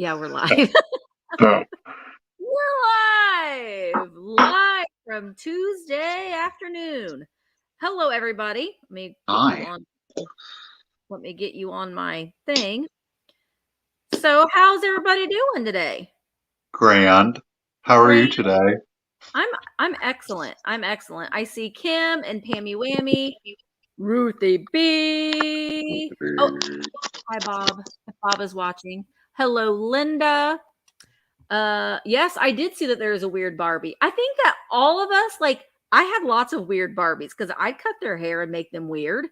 Yeah, we're live. We're live from Tuesday afternoon. Hello, everybody. Hi. Let me get you on my thing. So, how's everybody doing today? Grand. How are you today? I'm excellent. I'm excellent. I see Kim and Pammy Whammy, Ruthie B. Oh, hi Bob. If Bob is watching. Hello, Linda. Yes, I did see that there is a weird Barbie. I think that all of us, like, I have lots of weird Barbies because I cut their hair and make them weird.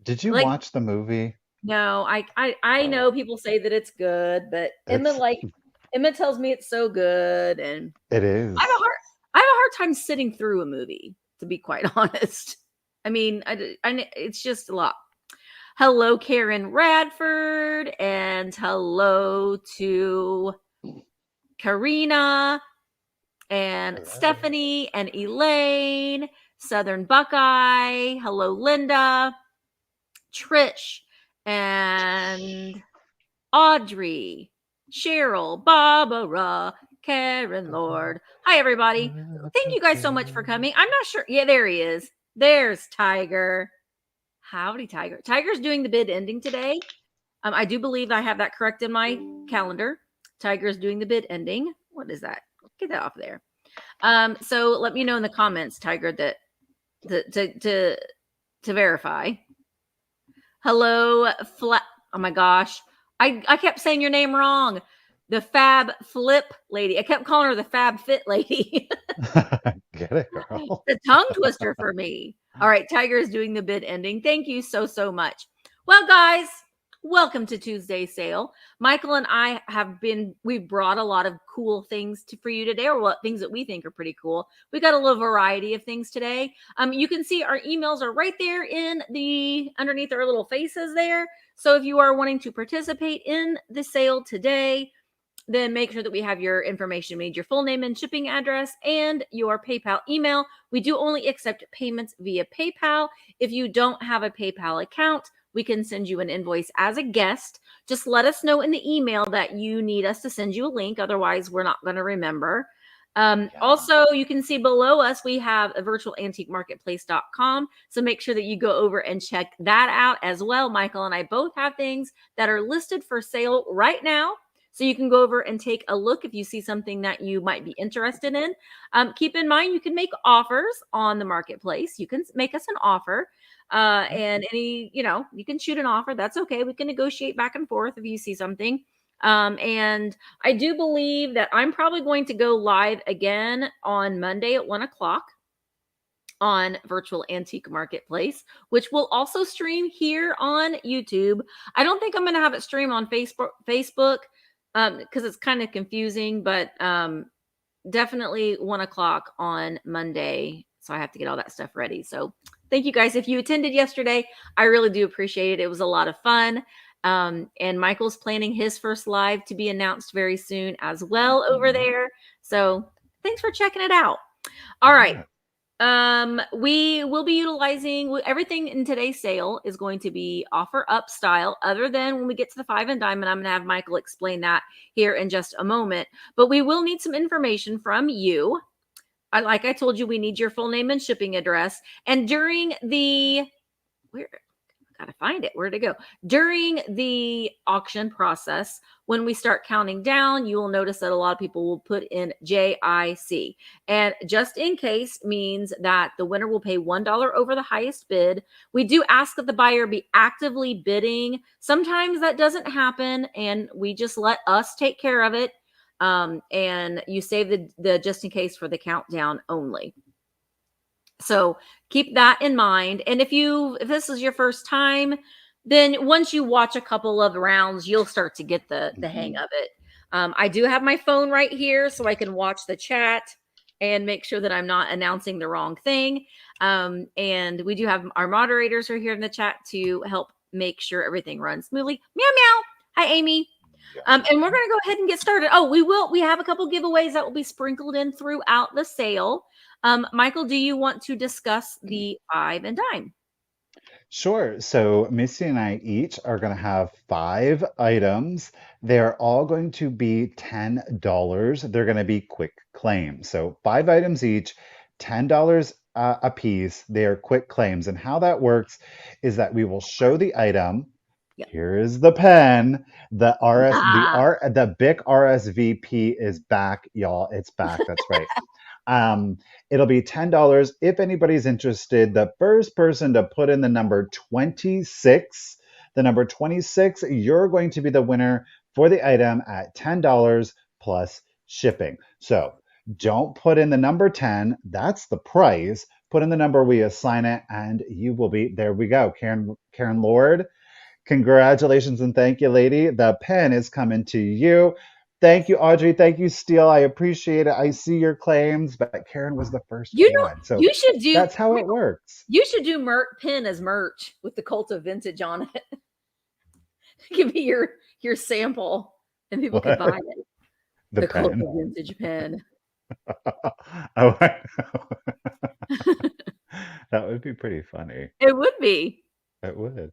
Did you Like, watch the movie? no, I know people say that it's good, but Emma tells me it's so good, and It is. I have a hard time sitting through a movie, to be quite honest. I mean, it's just a lot. Hello, Karen Radford, and hello to Karina and Stephanie and Elaine, Southern Buckeye. Hello, Linda, Trish, and Audrey, Cheryl, Barbara, Karen Lord. Hi, everybody. Thank you guys so much for coming. I'm not sure. Yeah, there he is. There's Tiger. Howdy, Tiger. Tiger's doing the bid ending today. I do believe I have that correct in my calendar. Tiger's doing the bid ending. What is that? Get that off there. So let me know in the comments, Tiger, that to verify. Hello, oh my gosh. I kept saying your name wrong. The Fab Flip lady. I kept calling her the Fab Fit lady. Get it, girl. The tongue twister for me. All right, Tiger is doing the bid ending. Thank you so much. Well, guys, welcome to Tuesday sale. Michael and I we've brought a lot of cool things for you today, or what things that we think are pretty cool. We got a little variety of things today. You can see our emails are right there underneath our little faces there. So if you are wanting to participate in the sale today, then make sure that we have your information. We need your full name and shipping address and your PayPal email. We do only accept payments via PayPal. If you don't have a PayPal account, we can send you an invoice as a guest. Just let us know in the email that you need us to send you a link. Otherwise, we're not going to remember. Also, you can see below us, we have a virtualantiquemarketplace.com. So make sure that you go over and check that out as well. Michael and I both have things that are listed for sale right now. So you can go over and take a look if you see something that you might be interested in. Keep in mind, you can make offers on the marketplace. You can make us an offer. And you can shoot an offer. That's okay. We can negotiate back and forth if you see something. And I do believe that I'm probably going to go live again on Monday at 1:00 on Virtual Antique Marketplace, which will also stream here on YouTube. I don't think I'm going to have it stream on Facebook because it's kind of confusing, but definitely 1:00 on Monday. So I have to get all that stuff ready. So thank you guys. If you attended yesterday, I really do appreciate it. It was a lot of fun. And Michael's planning his first live to be announced very soon as well over there. So thanks for checking it out. All right. We will be utilizing everything in today's sale is going to be offer up style, other than when we get to the 5 and diamond. I'm going to have Michael explain that here in just a moment, but we will need some information from you. Like I told you, we need your full name and shipping address. And during gotta find it. Where'd it go? During the auction process, when we start counting down, you will notice that a lot of people will put in JIC. And just in case means that the winner will pay $1 over the highest bid. We do ask that the buyer be actively bidding. Sometimes that doesn't happen, and we just let us take care of it. And you save the just in case for the countdown only. So keep that in mind. And if this is your first time, then once you watch a couple of rounds, you'll start to get the hang of it. I do have my phone right here so I can watch the chat and make sure that I'm not announcing the wrong thing. And we do have our moderators are here in the chat to help make sure everything runs smoothly. Meow, meow. Hi, Amy. And we're going to go ahead and get started. Oh, we have a couple giveaways that will be sprinkled in throughout the sale. Michael, do you want to discuss the 5 and dime? Sure. So Misty and I each are going to have 5 items. They're all going to be $10. They're going to be quick claims. So 5 items each, $10 a piece. They are quick claims. And how that works is that we will show the item. Yep. Here is the pen. Ah. The Bic RSVP is back, y'all. It's back. That's right. Um, it'll be $10. If anybody's interested, the first person to put in the number 26, you're going to be the winner for the item at $10 plus shipping. So don't put in the number 10. That's the price. Put in the number, we assign it, and you will be there. We go. Karen Lord. Congratulations and thank you, lady. The pen is coming to you. Thank you, Audrey. Thank you, Steele. I appreciate it. I see your claims, but Karen was the first You know, one. So you should do that's how it works. You should do pin as merch with the Cult of Vintage on it. Give me your sample, and people could buy it. The Cult pen. of Vintage pen. Oh, I know. That would be pretty funny. It would be. It would.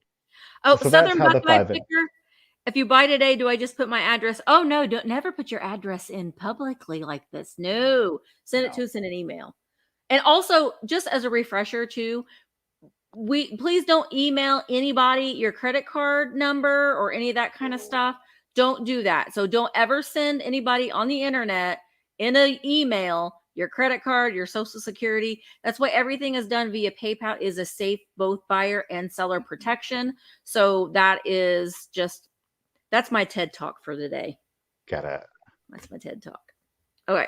Oh, So that's Southern how the Buckeye 5. Picker. If you buy today, do I just put my address? Oh no, don't never put your address in publicly like this. No. Send it to us in an email. And also, just as a refresher too, please don't email anybody your credit card number or any of that kind of stuff. Don't do that. So don't ever send anybody on the internet in an email your credit card, your social security. That's why everything is done via PayPal is a safe both buyer and seller protection. So that's my TED Talk for the day. Get it. That's my TED Talk. Okay.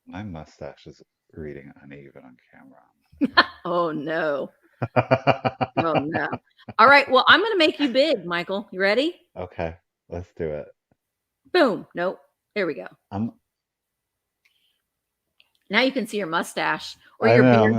My mustache is reading uneven on camera. Oh no. Oh no. All right. Well, I'm going to make you big, Michael. You ready? Okay, let's do it. Boom. Nope. There we go. I'm Now you can see your mustache or I your know beard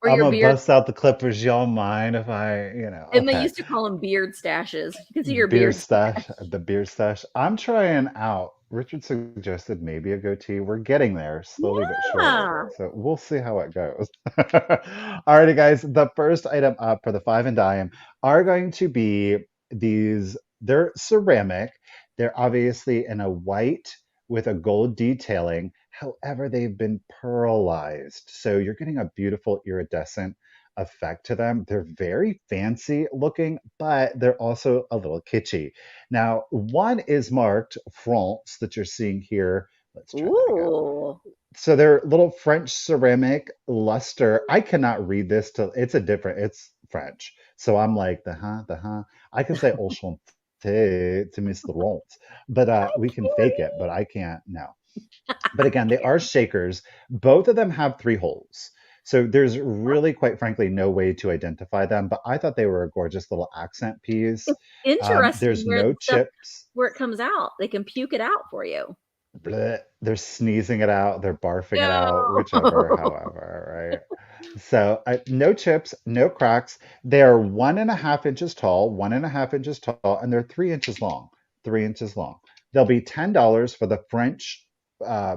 or I'm your gonna beard. bust out the clippers. Y'all mind if And they okay. used to call them beard stashes. You can see your beard Stash, the beard stash. I'm trying out. Richard suggested maybe a goatee. We're getting there slowly but surely. Yeah. So we'll see how it goes. Alrighty, guys. The first item up for the 5 and dime are going to be these. They're ceramic. They're obviously in a white with a gold detailing. However, they've been pearlized. So you're getting a beautiful iridescent effect to them. They're very fancy looking, but they're also a little kitschy. Now, one is marked France that you're seeing here. Let's try that again. Ooh. So they're little French ceramic luster. I cannot read this till it's French. So I'm like the huh. I can say enchanté to Mr. Ront, but we can fake it, but I can't no. But again, they are shakers. Both of them have 3 holes. So there's really, quite frankly, no way to identify them. But I thought they were a gorgeous little accent piece. Interesting There's where no the stuff chips. where it comes out. They can puke it out for you. Blech. They're sneezing it out. They're barfing it out, No. whichever, however, right? So no chips, no cracks. They are 1.5 inches tall, 1.5 inches tall, and they're 3 inches long. 3 inches long. They'll be $10 for the French uh,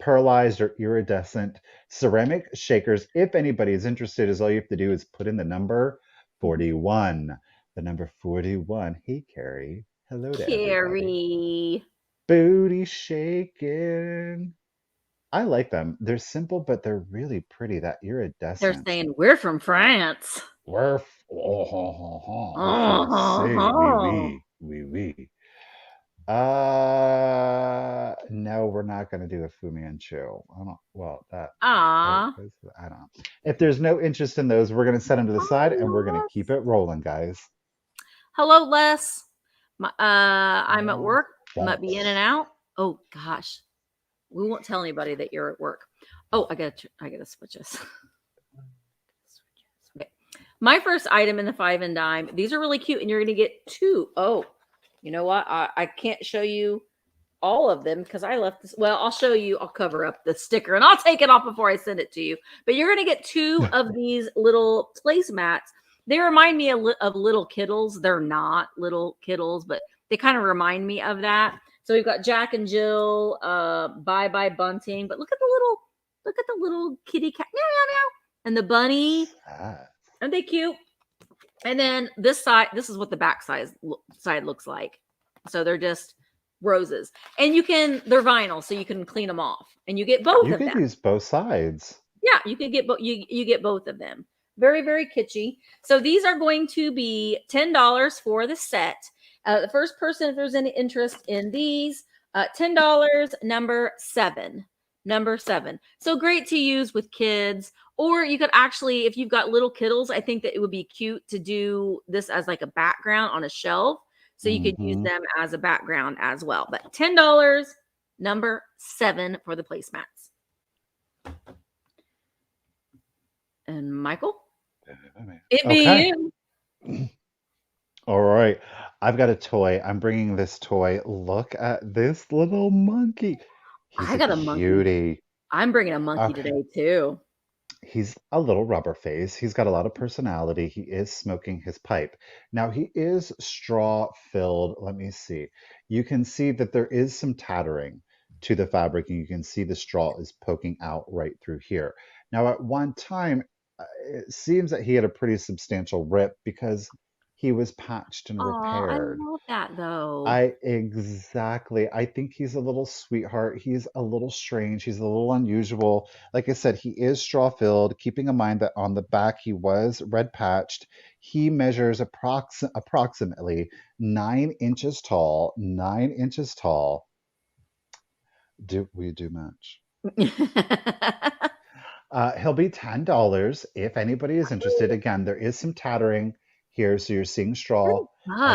pearlized or iridescent ceramic shakers. If anybody is interested, all you have to do is put in the number 41. The number 41. Hey, Carrie. Hello to everybody. Carrie. Booty shaking. I like them. They're simple, but they're really pretty. That iridescence. They're saying we're from France. We're oui. No, we're not going to do a Fu Manchu. I don't know. If there's no interest in those, we're going to set them to the side and we're going to keep it rolling, guys. Hello, Les. I'm at work. Might be in and out. Oh gosh, we won't tell anybody that you're at work. Oh, I gotta switch this. Okay. My first item in the 5 and dime. These are really cute, and you're gonna get 2. Oh, you know what? I can't show you all of them because I left this. Well, I'll show you. I'll cover up the sticker and I'll take it off before I send it to you. But you're gonna get 2 of these little placemats. They remind me of little kittles. They're not little kittles, but they kind of remind me of that. So we've got Jack and Jill, Bye Bye Bunting. But look at the little kitty cat, meow meow meow, and the bunny. Aren't they cute? And then this side, this is what the back side looks like. So they're just roses, and they're vinyl, so you can clean them off, and you get both You of could them. use both sides. Yeah, you could get you get both of them. Very, very kitschy. So these are going to be $10 for the set. The first person, if there's any interest in these, $10, number 7. Number 7. So great to use with kids. Or you could actually, if you've got little kiddles, I think that it would be cute to do this as like a background on a shelf. So you could use them as a background as well. But $10, number 7 for the placemats. And Michael? It be you. All right. I've got a toy. I'm bringing this toy. Look at this little monkey. He's I got a cutie. monkey. I'm bringing a monkey today too. He's a little rubber face. He's got a lot of personality. He is smoking his pipe. Now, he is straw filled. Let me see. You can see that there is some tattering to the fabric, and you can see the straw is poking out right through here. Now, at one time, it seems that he had a pretty substantial rip because he was patched and Oh, I repaired. love that though. I think he's a little sweetheart. He's a little strange. He's a little unusual. Like I said, he is straw filled, keeping in mind that on the back he was red patched. He measures approximately 9 inches tall. 9 inches tall. Do we do match? He'll be $10 if anybody is interested. Again, there is some tattering here, so you're seeing straw.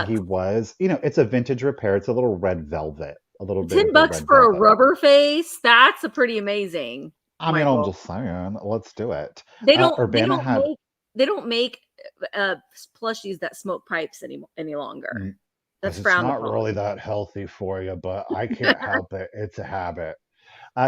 He was, it's a vintage repair. It's a little red velvet, a little bit. $10 for a rubber face. That's a pretty amazing. I mean, I'm just saying, let's do it. They don't make plushies that smoke pipes any longer. That's frowned upon. It's not really that healthy for you, but I can't help it. It's a habit.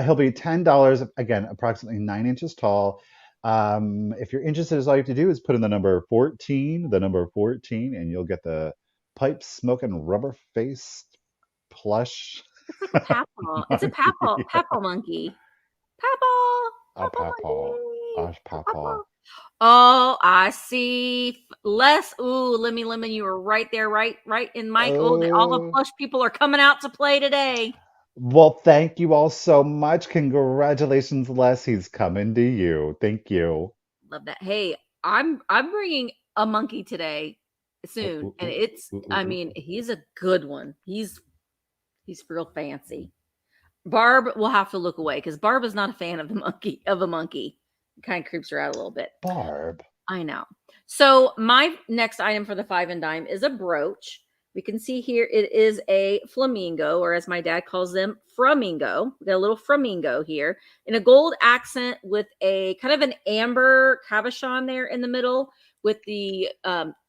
He'll be $10, again, approximately 9 inches tall. If you're interested, all you have to do is put in the number 14, and you'll get the pipe smoking rubber faced plush. It's like a papaw. It's a papaw monkey. Papaw. Oh, I see. Lemon, you were right there, right in Mike. All the plush people are coming out to play today. Well, thank you all so much. Congratulations, Les. He's coming to you. Thank you. Love that. Hey, I'm bringing a monkey today soon, and he's a good one. He's real fancy. Barb will have to look away because Barb is not a fan of a monkey. It kind of creeps her out a little bit. Barb. I know. So my next item for the 5 and dime is a brooch. We can see here it is a flamingo, or as my dad calls them, flamingo. We got a little flamingo here in a gold accent with a kind of an amber cabochon there in the middle with the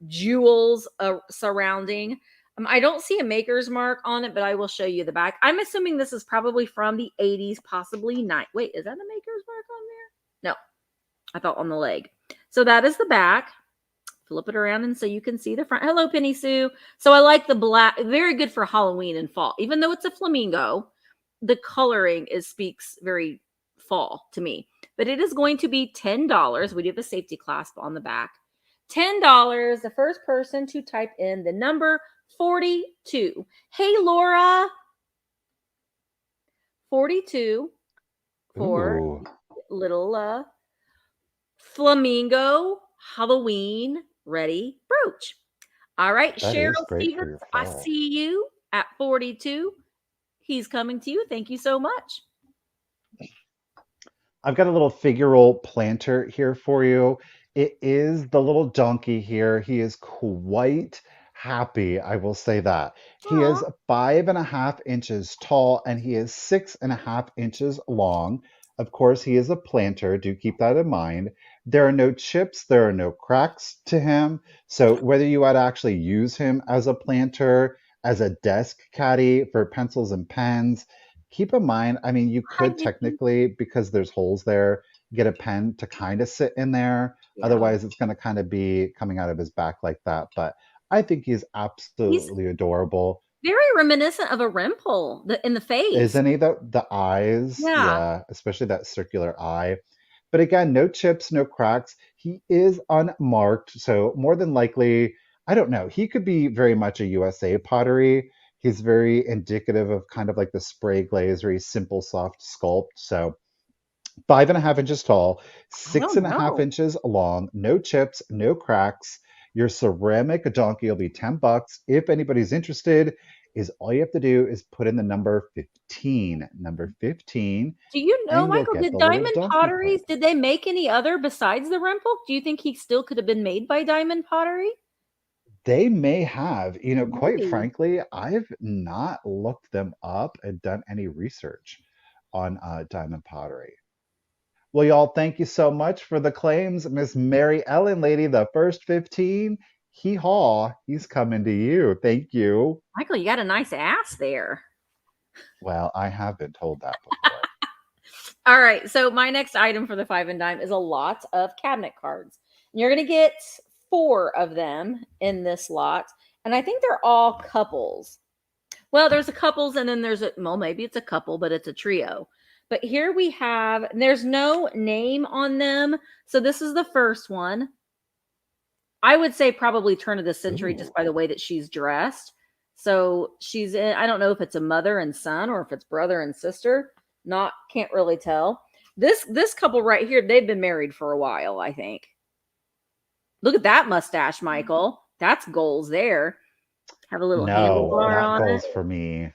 jewels surrounding. I don't see a maker's mark on it, but I will show you the back. I'm assuming this is probably from the 80s, possibly not. Wait, is that a maker's mark on there? No, I thought on the leg. So that is the back. Flip it around and so you can see the front. Hello, Penny Sue. So I like the black. Very good for Halloween and fall. Even though it's a flamingo, the coloring speaks very fall to me. But it is going to be $10. We do have a safety clasp on the back. $10. The first person to type in the number 42. Hey, Laura. 42 for little flamingo Halloween ready brooch. All right, that Cheryl Stevens, I see you at 42. He's coming to you. Thank you so much. I've got a little figural planter here for you. It is the little donkey here. He is quite happy, I will say that. He is 5.5 inches tall and he is 6.5 inches long. Of course, he is a planter. Do keep that in mind. There are no chips. There are no cracks to him. So whether you would actually use him as a planter, as a desk caddy for pencils and pens, keep in mind, I mean, you could technically, because there's holes there, get a pen to kind of sit in there. Yeah. Otherwise, it's going to kind of be coming out of his back like that. But I think he's absolutely adorable. Very reminiscent of a Rimple in the face. Isn't he? The eyes. Yeah, especially that circular eye. But again, no chips, no cracks. He is unmarked, so more than likely, I don't know. He could be very much a USA pottery. He's very indicative of kind of like the spray glaze, very simple, soft sculpt. So 5.5 inches tall, I six don't and a half know. inches long, no chips, no cracks. Your ceramic donkey will be $10. If anybody's interested, is all you have to do is put in the number 15, Do you know, and you'll Michael, get did the little Diamond donkey Potteries, print. did they make any other besides the Rempel? Do you think he still could have been made by Diamond Pottery? They may have, quite Maybe. frankly, I've not looked them up and done any research on diamond pottery. Well, y'all, thank you so much for the claims. Miss Mary Ellen, lady, the first 15. Hee haw, he's coming to you. Thank you. Michael, you got a nice ass there. Well, I have been told that before. All right. So my next item for the five and dime is a lot of cabinet cards. And you're going to get 4 of them in this lot. And I think they're all couples. Well, there's a couples and then well, maybe it's a couple, but it's a trio. But here we have, there's no name on them. So this is the first one. I would say probably turn of the century just Ooh. by the way that she's dressed. So she's in, I don't know if it's a mother and son or if it's brother and sister. Can't really tell. This couple right here, they've been married for a while, I think. Look at that mustache, Michael. That's goals there. Have a little No, handlebar not on it. goals for me.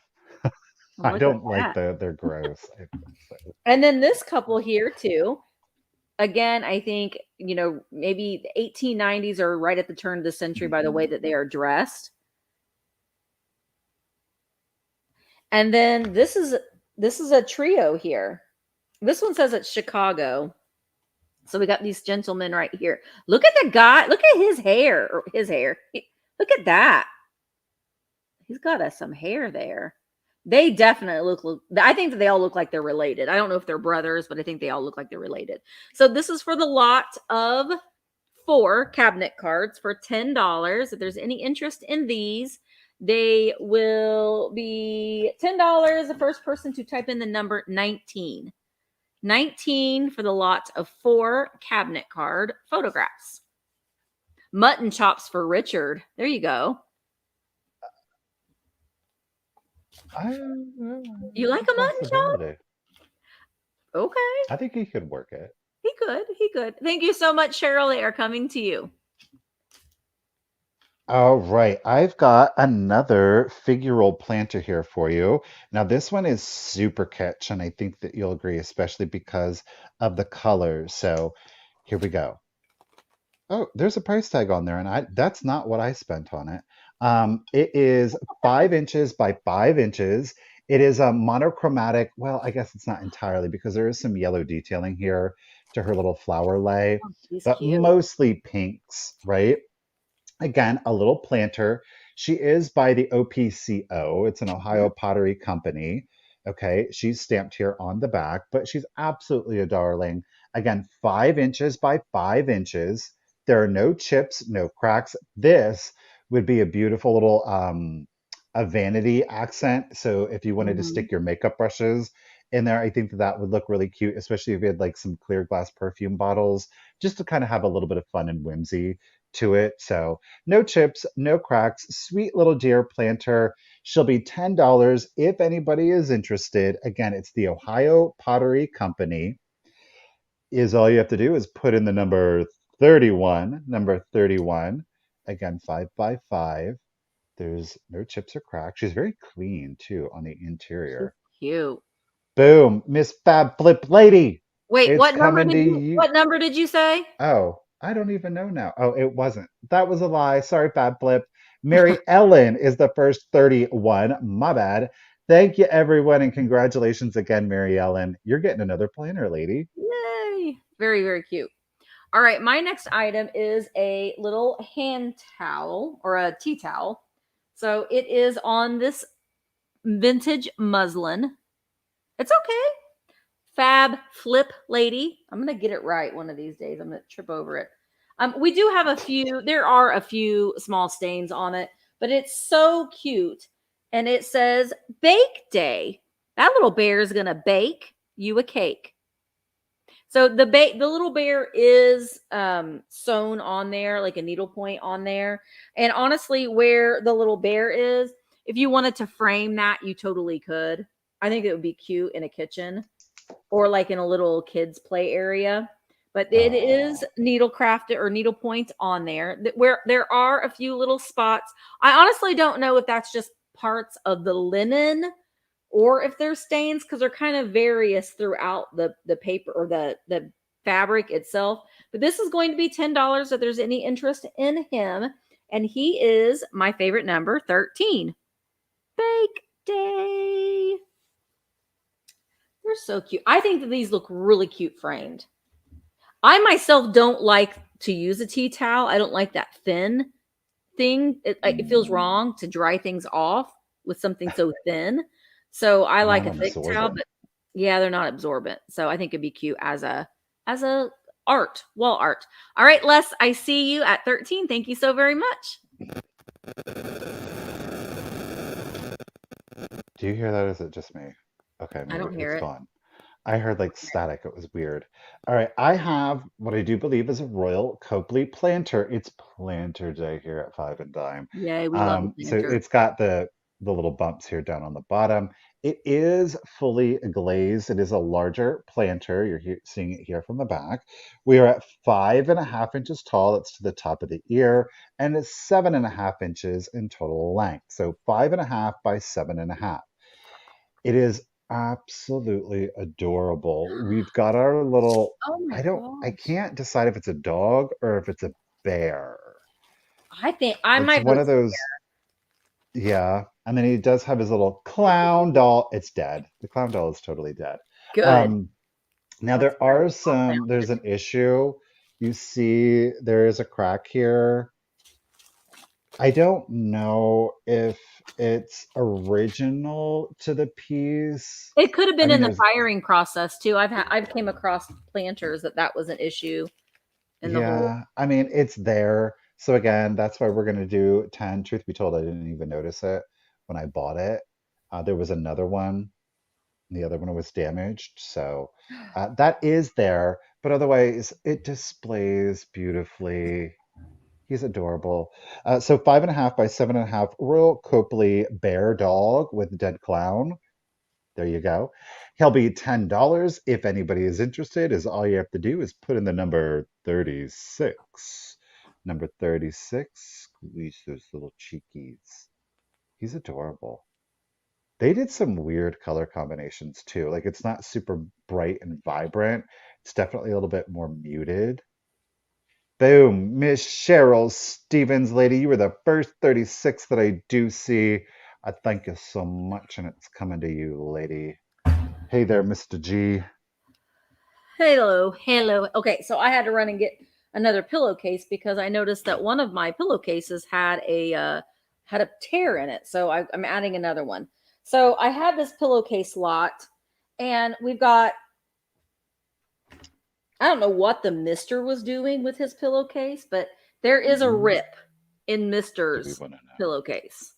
I Look at don't like that. they're gross. And then this couple here too. Again, I think, maybe the 1890s or right at the turn of the century by the way that they are dressed. And then this is a trio here. This one says it's Chicago. So we got these gentlemen right here. Look at the guy. Look at his hair. Look at that. He's got some hair there. They definitely look. I think that they all look like they're related. I don't know if they're brothers, but I think they all look like they're related. So this is for the lot of 4 cabinet cards for $10. If there's any interest in these, they will be $10. The first person to type in the number 19. 19 for the lot of 4 cabinet card photographs. Mutton chops for Richard. There you go. You like a mutton chop? Okay. I think he could work it. He could. Thank you so much, Cheryl. They are coming to you. All right, I've got another figural planter here for you. Now, this one is super kitsch, and I think that you'll agree, especially because of the colors. So here we go. Oh, there's a price tag on there, and that's not what I spent on it. It is 5 inches by 5 inches. It is a monochromatic. Well, I guess it's not entirely because there is some yellow detailing here to her little flower lay, Oh, he's but cute. mostly pinks, right? Again, a little planter. She is by the OPCO. It's an Ohio Pottery Company. Okay, she's stamped here on the back, but she's absolutely a darling. Again, 5 inches by 5 inches. There are no chips, no cracks. This would be a beautiful little a vanity accent. So if you wanted to Mhm. stick your makeup brushes in there, I think that that would look really cute, especially if you had like some clear glass perfume bottles, just to kind of have a little bit of fun and whimsy to it. So no chips, no cracks, sweet little deer planter. She'll be $10 if anybody is interested. Again, it's the Ohio Pottery Company. Is all you have to do is put in the number 31, number 31. Again, 5 by 5. There's no chips or cracks. She's very clean too on the She's interior. cute. Boom, Miss Fab Flip Lady. Wait, It's coming to you. what number did you say? Oh, I don't even know now. Oh, it wasn't. That was a lie. Sorry, Fab Flip. Mary Ellen is the first 31. My bad. Thank you, everyone, and congratulations again, Mary Ellen. You're getting another planner, lady. Yay. Very, very cute. All right, my next item is a little hand towel or a tea towel. So it is on this vintage muslin. It's okay. Fab Flip Lady. I'm going to get it right one of these days. I'm going to trip over it. We do have there are a few small stains on it, but it's so cute. And it says bake day. That little bear is going to bake you a cake. So the little bear is sewn on there, like a needle point on there. And honestly, where the little bear is, if you wanted to frame that, you totally could. I think it would be cute in a kitchen or like in a little kids play area. But it is needle crafted or needle points on there where there are a few little spots. I honestly don't know if that's just parts of the linen or if there's stains, because they're kind of various throughout the paper or the fabric itself. But this is going to be $10 if there's any interest in him. And he is my favorite number, 13. Bake Day. They're so cute. I think that these look really cute framed. I myself don't like to use a tea towel. I don't like that thin thing. It feels wrong to dry things off with something so thin. So I like a thick towel, but yeah, they're not absorbent. So I think it'd be cute as a wall art. All right, Les, I see you at 13. Thank you so very much. Do you hear that? Or is it just me? Okay, maybe I don't hear it. gone. I heard like static. It was weird. All right, I have what I do believe is a Royal Copley planter. It's planter day here at Five and Dime. Yay, we love the So planter. it's got the little bumps here down on the bottom. It is fully glazed. It is a larger planter. You're seeing it here from the back. We are at 5.5 inches tall. That's to the top of the ear, and it's 7.5 inches in total length. So 5.5 by 7.5. It is absolutely adorable. We've got our little, Oh my I gosh. can't decide if it's a dog or if it's a bear. I think I It's might one vote of those, yeah. And then he does have his little clown doll. It's dead. The clown doll is totally dead. good. Now That's there are right. there's an issue. You see there is a crack here. I don't know if it's original to the piece. It could have I been mean, in the there's firing process too. I've came across planters that was an issue in the whole. Yeah, I mean, it's there. So again, that's why we're going to do 10. Truth be told, I didn't even notice it when I bought it. There was another one. The other one was damaged. So that is there. But otherwise, it displays beautifully. He's adorable. So 5.5 by 7.5 Royal Copley bear dog with dead clown. There you go. He'll be $10. If anybody is interested, is all you have to do is put in the number 36. Number 36. Squeeze those little cheekies. He's adorable. They did some weird color combinations too. Like it's not super bright and vibrant. It's definitely a little bit more muted. Boom, Miss Cheryl Stevens, lady. You were the first 36 that I do see. I thank you so much, and it's coming to you, lady. Hey there, Mr. G. Hello. Okay, so I had to run and get another pillowcase because I noticed that one of my pillowcases had a tear in it. So I'm adding another one. So I had this pillowcase lot, and we've got, I don't know what the Mister was doing with his pillowcase, but there is a rip in Do we Mister's want to know? pillowcase.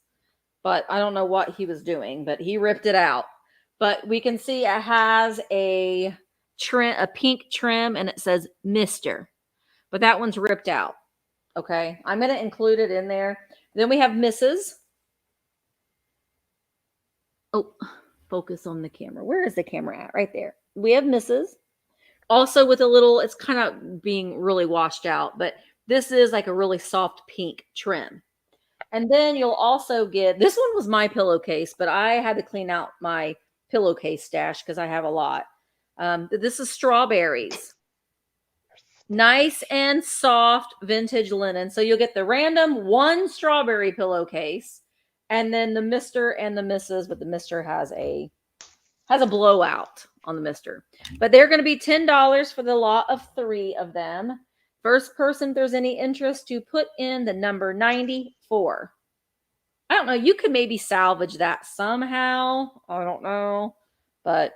But I don't know what he was doing, but he ripped it out. But we can see it has a pink trim, and it says Mister. But that one's ripped out. Okay, I'm going to include it in there. Then we have Mrs. Oh, focus on the camera. Where is the camera at? Right there. We have Mrs. Also with a little, it's kind of being really washed out, but this is like a really soft pink trim. And then you'll also get, this one was my pillowcase, but I had to clean out my pillowcase stash because I have a lot. This is strawberries. Nice and soft vintage linen. So you'll get the random one strawberry pillowcase, and then the Mr. and the Mrs., but the Mr. has a blowout on the Mr. But they're going to be $10 for the lot of 3 of them. First person, if there's any interest, to put in the number 94. I don't know. You could maybe salvage that somehow. I don't know. But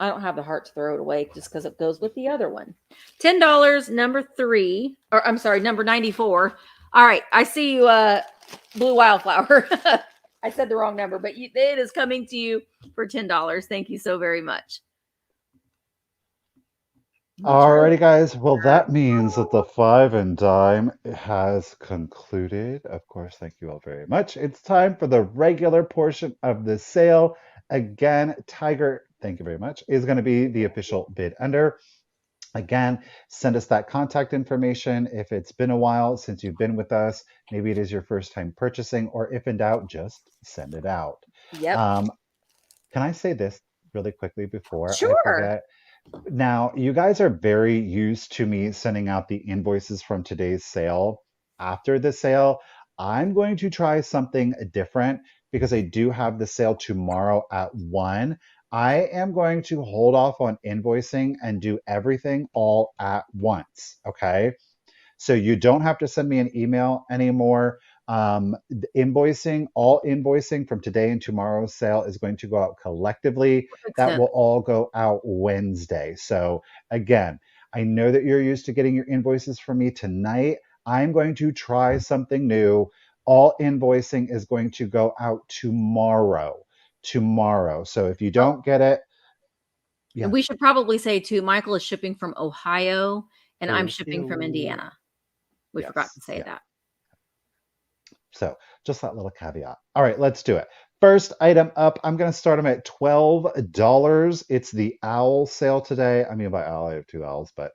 I don't have the heart to throw it away just because it goes with the other one. $10, number 3. Or I'm sorry, number 94. All right. I see you, Blue Wildflower. I said the wrong number, but it is coming to you for $10. Thank you so very much. Majority. Alrighty, guys. Well, that means that the five and dime has concluded. Of course, thank you all very much. It's time for the regular portion of the sale. Again, Tiger, thank you very much, is going to be the official bid under. Again, send us that contact information if it's been a while since you've been with us. Maybe it is your first time purchasing, or if in doubt, just send it out. Yep. Um, can I say this really quickly before I Sure. forget? Now, you guys are very used to me sending out the invoices from today's sale after the sale. I'm going to try something different because I do have the sale tomorrow at 1. I am going to hold off on invoicing and do everything all at once. Okay. So you don't have to send me an email anymore. All invoicing from today and tomorrow's sale is going to go out collectively. That Extent. will all go out Wednesday. So again, I know that you're used to getting your invoices from me tonight. I'm going to try something new. All invoicing is going to go out tomorrow. Tomorrow. So if you Oh, don't get it, and yeah. we should probably say too, Michael is shipping from Ohio and I'm shipping from Ohio. Indiana. We forgot Yes. to say Yeah. that. So just that little caveat. All right, let's do it. First item up, I'm going to start them at $12. It's the owl sale today. I mean, by owl, I have two owls, but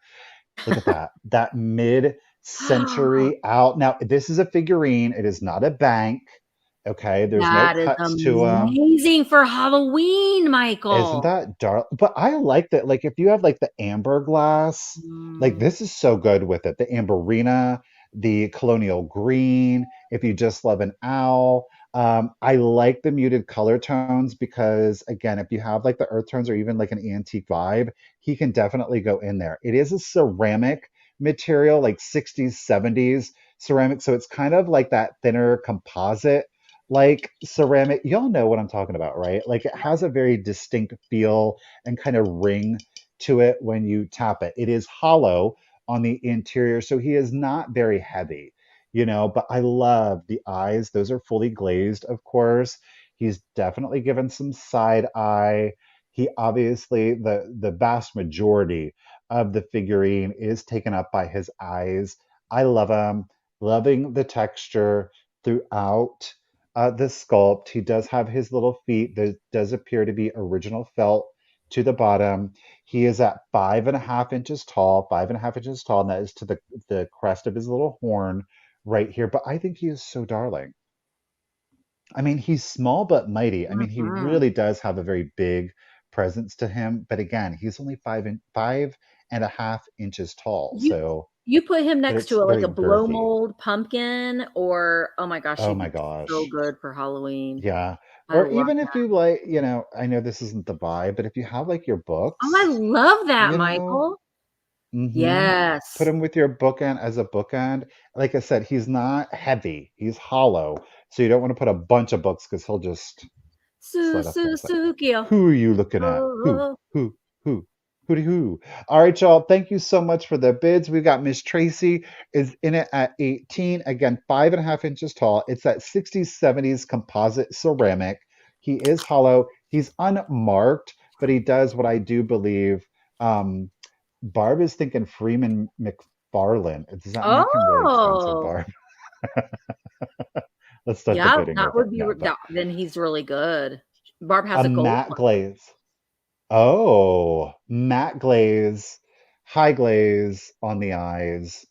look at that. That mid-century owl. Now, this is a figurine. It is not a bank. Okay, there's no That is cuts to them. amazing for Halloween, Isn't Michael. that dark? But I like that. Like, if you have like the amber glass, like Mm, this is so good with it. The amberina, the colonial green. If you just love an owl, I like the muted color tones because, again, if you have like the earth tones or even like an antique vibe, he can definitely go in there. It is a ceramic material, like 60s, 70s ceramic. So it's kind of like that thinner composite like ceramic. Y'all know what I'm talking about, right? Like it has a very distinct feel and kind of ring to it when you tap it. It is hollow on the interior, so he is not very heavy, but I love the eyes. Those are fully glazed, of course. He's definitely given some side eye. He obviously, the vast majority of the figurine is taken up by his eyes. I love him, loving the texture throughout the sculpt. He does have his little feet. There does appear to be original felt to the bottom. He is at 5.5 inches tall, 5.5 inches tall, and that is to the crest of his little horn right here. But I think he is so darling. I mean, he's small but mighty. I mean, he mhm. really does have a very big presence to him. But again, he's only 5.5 inches tall. You So, you put him but next it's to like very a blow girthy. mold pumpkin or oh my gosh, Oh he'd my be so gosh. good for Halloween. Yeah. I Or love even if that. you like, I know this isn't the vibe, but if you have like your Oh, I books, love that, you know, Michael. hmm put Yes. him with your bookend as a bookend. Like I said, he's not heavy, he's hollow. So you don't want to put a bunch of books because he'll just Su slide off to su the side. Sukio. Who are you looking at? Oh, Who, who, who? All right, y'all. Thank you so much for the bids. We've got Miss Tracy is in it at 18. Again, 5.5 inches tall. It's that 60s, 70s composite ceramic. He is hollow. He's unmarked, but he does what I do believe. Um, Barb is thinking Freeman McFarlane. Does that make him really expensive, oh. Barb? Let's start the Yeah, bidding that over. would be No, but then he's really good. Barb has a a gold matte one. glaze. Oh, matte glaze, high glaze on the eyes.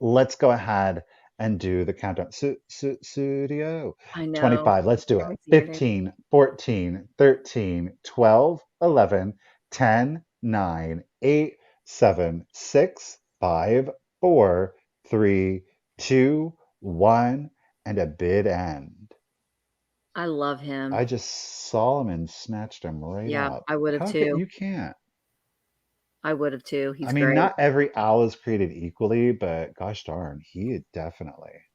Let's go ahead and do the countdown. Studio I know. 25. Let's do it. Can't see your name. 15, 14, 13, 12, 11, 10, 9, 8, 7, 6, 5, 4, 3, 2, 1, and a bid end. I love him. I just saw him and snatched him right Yeah, up. I would have How can too. you can't? I would have too. I He's mean, great. not every owl is created equally, but gosh darn, he definitely.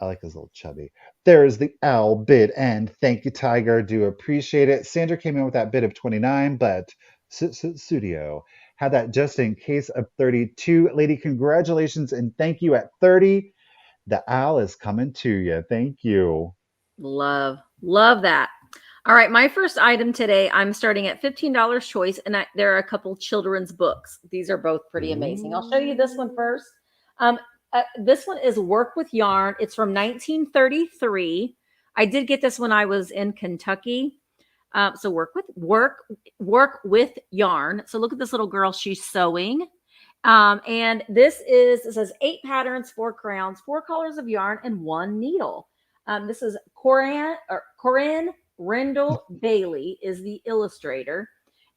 I like his little chubby. There's the owl bid, and thank you, Tiger. Do appreciate it. Sandra came in with that bid of 29, but Studio had that just in case of 32. Lady, congratulations and thank you at 30. The owl is coming to you. Thank you. Love. Love that. All right, my first item today, I'm starting at $15 choice, and there are a couple children's books. These are both pretty amazing. I'll show you this one first. This one is Work with Yarn. It's from 1933. I did get this when I was in Kentucky. So work with yarn. So look at this little girl. She's sewing. And it says 8 patterns, 4 crowns, 4 colors of yarn, and 1 needle. This is Corinne Rendell Bailey is the illustrator.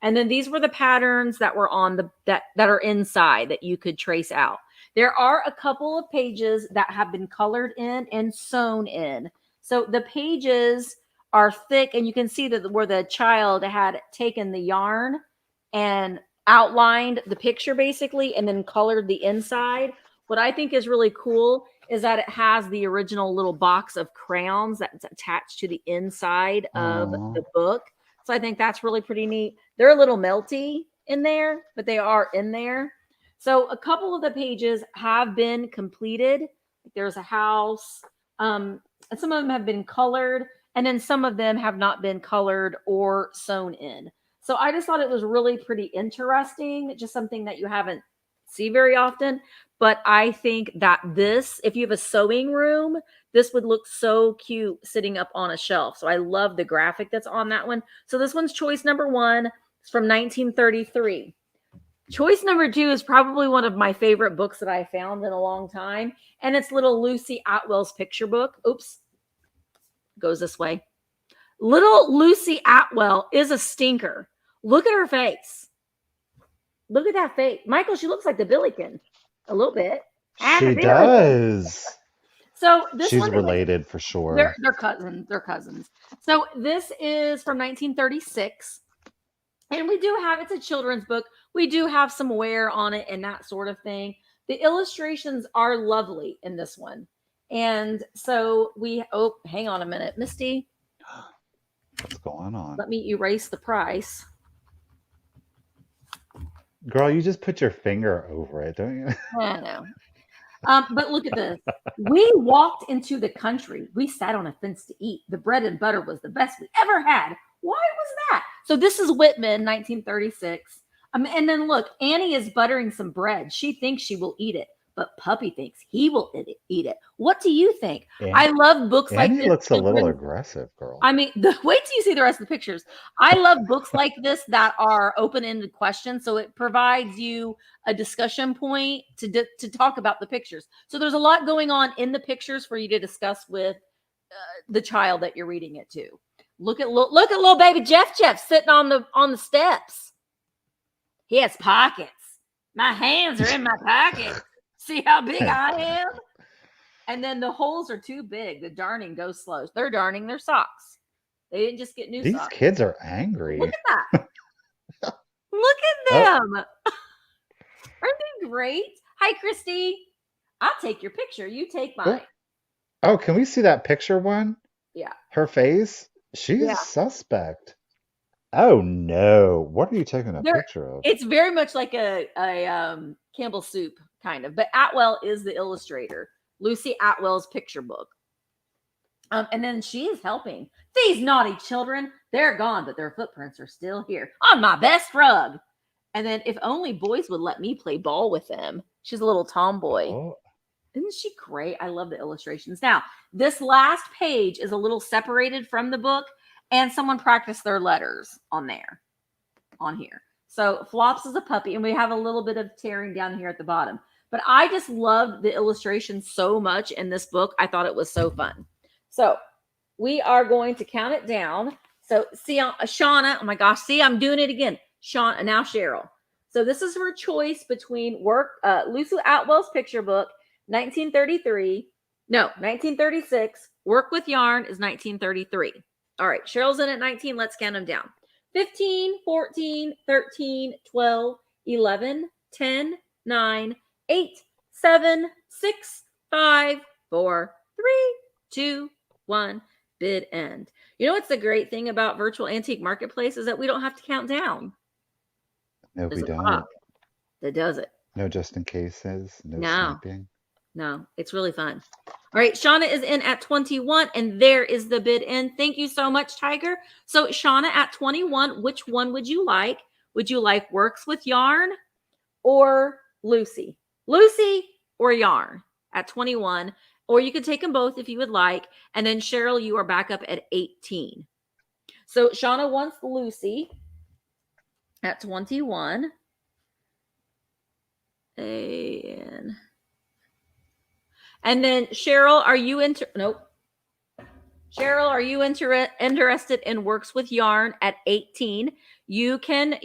And then these were the patterns that were on that are inside that you could trace out. There are a couple of pages that have been colored in and sewn in. So the pages are thick, and you can see that where the child had taken the yarn and outlined the picture basically and then colored the inside. What I think is really cool is that it has the original little box of crayons that's attached to the inside of the book. So I think that's really pretty neat. They're a little melty in there, but they are in there. So a couple of the pages have been completed. There's a house, and some of them have been colored, and then some of them have not been colored or sewn in. So I just thought it was really pretty interesting, just something that you haven't see very often. But I think that if you have a sewing room, this would look so cute sitting up on a shelf. So I love the graphic that's on that one. So this one's choice number 1. It's from 1933. Choice number 2 is probably one of my favorite books that I found in a long time. And it's little Lucy Atwell's picture book. Oops. Goes this way. Little Lucy Atwell is a stinker. Look at her face. Look at that face. Michael, she looks like the Billiken a little bit. She does. So she's related for sure. They're cousins. They're cousins. So this is from 1936. And it's a children's book. We do have some wear on it and that sort of thing. The illustrations are lovely in this one. And so hang on a minute, Misty. What's going on? Let me erase the price. Girl, you just put your finger over it, don't you? I know. But look at this. We walked into the country. We sat on a fence to eat. The bread and butter was the best we ever had. Why was that? So this is Whitman, 1936. And then look, Annie is buttering some bread. She thinks she will eat it, but Puppy thinks he will eat it. What do you think? I love books like this. Annie looks a little aggressive, girl. I mean, wait till you see the rest of the pictures. I love books like this that are open-ended questions. So it provides you a discussion point to talk about the pictures. So there's a lot going on in the pictures for you to discuss with the child that you're reading it to. Look at little baby Jeff sitting on the steps. He has pockets. My hands are in my pockets. See how big I am? And then the holes are too big. The darning goes slow. They're darning their socks. They didn't just get new socks. These kids are angry. Look at that. Look at them. Aren't they great? Hi, Christy. I'll take your picture. You take mine. Oh, can we see that picture one? Yeah. Her face? She's suspect. Oh, no. What are you taking a picture of? It's very much like a Campbell soup kind of. But Atwell is the illustrator. Lucy Atwell's picture book. And then she is helping. These naughty children, they're gone, but their footprints are still here on my best rug. And then if only boys would let me play ball with them. She's a little tomboy. Oh. Isn't she great? I love the illustrations. Now, this last page is a little separated from the book, and someone practiced their letters on here. So Flops is a puppy, and we have a little bit of tearing down here at the bottom. But I just loved the illustration so much in this book. I thought it was so fun. So we are going to count it down. So see, Shauna, oh my gosh, see, I'm doing it again. Shauna, now Cheryl. So this is her choice between Lucy Atwell's picture book, 1936. Work with Yarn is 1933. All right, Cheryl's in at 19. Let's count them down. 15, 14, 13, 12, 11, 10, 9, 8, 7, 6, 5, 4, 3, 2, 1. Bid end. You know what's the great thing about virtual antique marketplace is that we don't have to count down. No, we don't. That does it. No just in cases. No sniping. No, it's really fun. All right, Shauna is in at 21, and there is the bid in. Thank you so much, Tiger. So, Shauna at 21, which one would you like? Would you like Works with Yarn or Lucy? Lucy or Yarn at 21, or you could take them both if you would like. And then Cheryl, you are back up at 18. So, Shauna wants Lucy at 21. And then Cheryl, are you nope. Cheryl, are you interested in Works with Yarn at 18? You can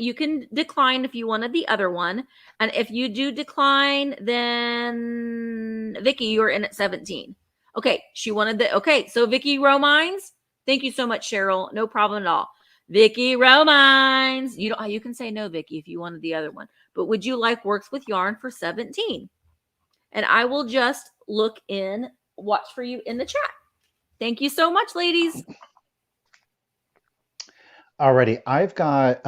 decline if you wanted the other one. And if you do decline, then Vicky, you're in at 17. Okay, she wanted okay, so Vicky Romines, thank you so much, Cheryl. No problem at all. Vicky Romines, you can say no, Vicky, if you wanted the other one. But would you like Works with Yarn for 17? And I will just watch for you in the chat. Thank you so much, ladies. Alrighty, I've got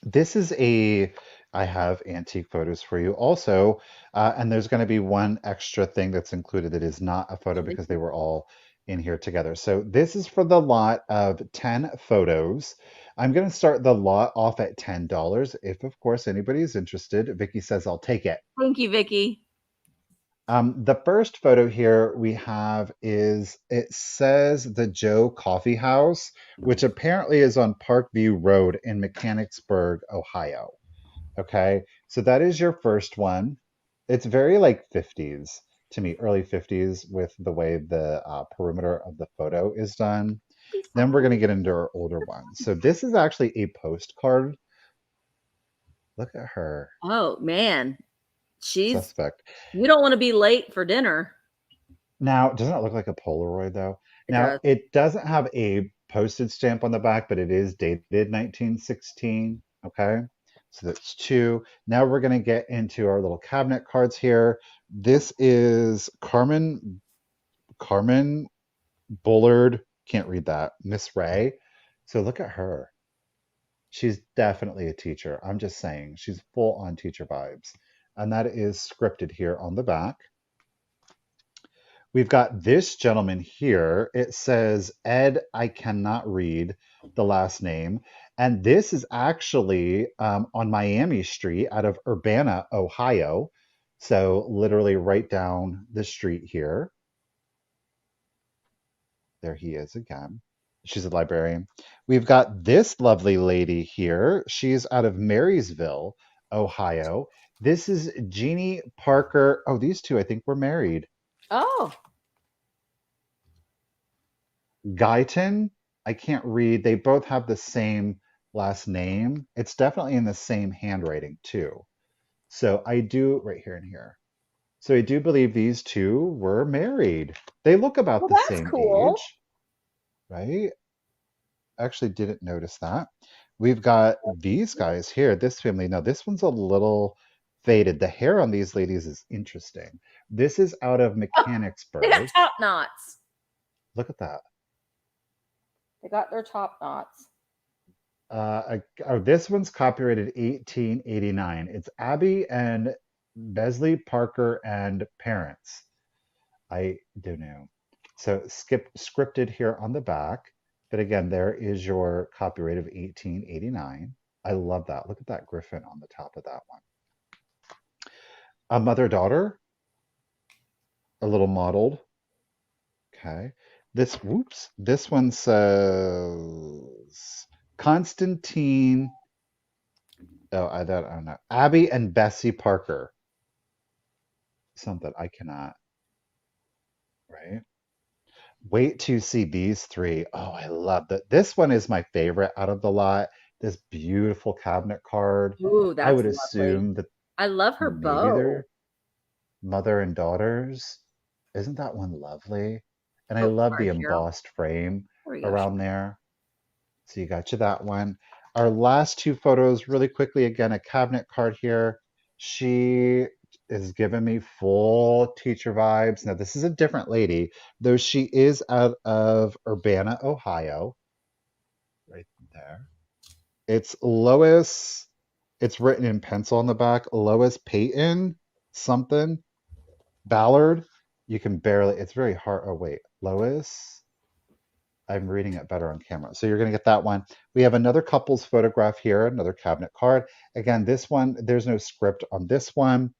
this is I have antique photos for you also, and there's going to be one extra thing that's included that is not a photo because they were all in here together. So this is for the lot of 10 photos. I'm going to start the lot off at $10. If, of course, anybody is interested, Vicky says I'll take it. Thank you, Vicky. The first photo here we have it says the Joe Coffee House, which apparently is on Parkview Road in Mechanicsburg, Ohio. Okay, so that is your first one. It's very like 50s to me, early 50s with the way the perimeter of the photo is done. Then we're going to get into our older ones. So this is actually a postcard. Look at her. Oh, man. She's suspect. You don't want to be late for dinner. Now, doesn't it look like a Polaroid though? Does. It doesn't have a postage stamp on the back, but it is dated 1916. Okay, so that's two. Now we're going to get into our little cabinet cards here. This is Carmen Bullard. Can't read that. Miss Ray. So look at her. She's definitely a teacher. I'm just saying, she's full on teacher vibes. And that is scripted here on the back. We've got this gentleman here. It says Ed, I cannot read the last name. And this is actually on Miami Street out of Urbana, Ohio. So literally right down the street here. There he is again. She's a librarian. We've got this lovely lady here. She's out of Marysville, Ohio. This is Jeannie Parker. Oh, these two, I think, were married. Oh. Guyton, I can't read. They both have the same last name. It's definitely in the same handwriting, too. So I do, right here and here. So I do believe these two were married. They look about the same age, right? Actually didn't notice that. We've got these guys here, this family. Now, this one's a little faded. The hair on these ladies is interesting. This is out of Mechanicsburg. They got top knots. Look at that. They got their top knots. This one's copyrighted 1889. It's Abby and Besley Parker and parents. I don't know. So scripted here on the back. But again, there is your copyright of 1889. I love that. Look at that griffin on the top of that one. A mother-daughter. A little modeled. Okay. This one says Constantine. Oh, I don't know. Abby and Bessie Parker. Something I cannot. Right? Wait to see these three. Oh, I love that. This one is my favorite out of the lot. This beautiful cabinet card. Ooh, that's I would lovely. Assume that I love her maybe bow. they're mother and daughters. Isn't that one lovely? And I love the embossed frame around there. So you got you that one. Our last two photos, really quickly, again, a cabinet card here. She is giving me full teacher vibes. Now, this is a different lady, though she is out of Urbana, Ohio. Right there. It's Lois. It's written in pencil on the back. Lois Payton something. Ballard. You can barely, it's very hard. Oh, wait, Lois, I'm reading it better on camera. So you're going to get that one. We have another couple's photograph here, another cabinet card. Again, this one, there's no script on this one.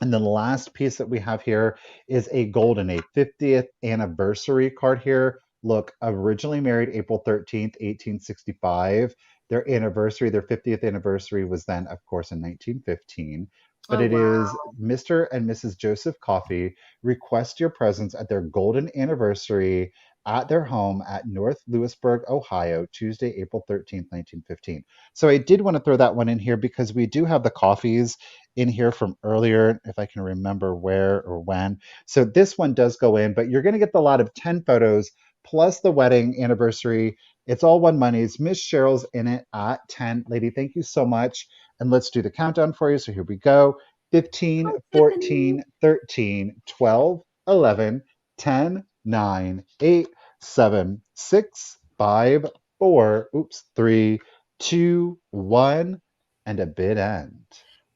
And then the last piece that we have here is a golden, a 50th anniversary card here. Look, originally married April 13th, 1865. Their anniversary, their 50th anniversary was then, of course, in 1915. But Oh, it wow. is Mr. and Mrs. Joseph Coffey request your presence at their golden anniversary at their home at North Lewisburg, Ohio, Tuesday, April 13th, 1915. So I did want to throw that one in here because we do have the coffees in here from earlier, if I can remember where or when. So this one does go in, but you're going to get the lot of 10 photos plus the wedding anniversary. It's all one monies. Miss Cheryl's in it at 10. Lady, thank you so much. And let's do the countdown for you. So here we go. 15, Oh, 14, Tiffany. 13, 12, 11, 10, 9, 8, 7, 6, 5, 4, 3, 2, 1, and a bid end.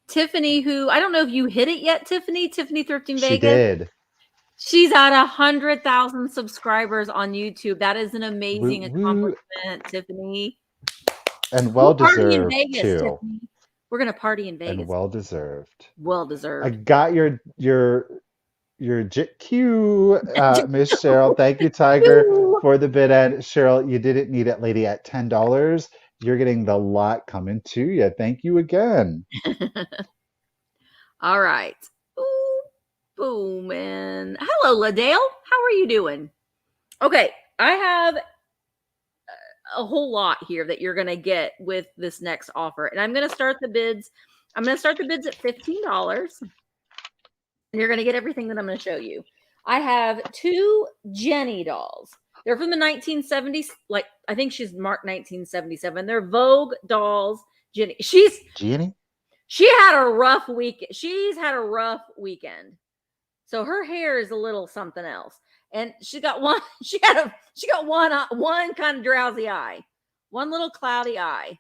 Tiffany, who I don't know if you hit it yet, Tiffany Thrifting She Vegas. did. She's at 100,000 subscribers on YouTube. That is an amazing Woo, woo. accomplishment, Tiffany. And We'll well party in deserved Vegas, too. Tiffany. We're gonna party in And Vegas. well deserved. Well I deserved. got your cue, Miss Cheryl. Thank you, Tiger, for the bid end. Cheryl, you didn't need it, lady, at $10. You're getting the lot coming to you. Thank you again. All right. Ooh, boom, and hello, Ladale. How are you doing? Okay, I have a whole lot here that you're gonna get with this next offer, and I'm gonna start the bids. I'm gonna start the bids at $15. And you're going to get everything that I'm going to show you. I have 2 Jenny dolls. They're from the 1970s. Like, I think she's marked 1977. They're Vogue dolls. Jenny. She had a rough week. She's had a rough weekend. So her hair is a little something else. And she got one, she got one kind of drowsy eye. One little cloudy eye.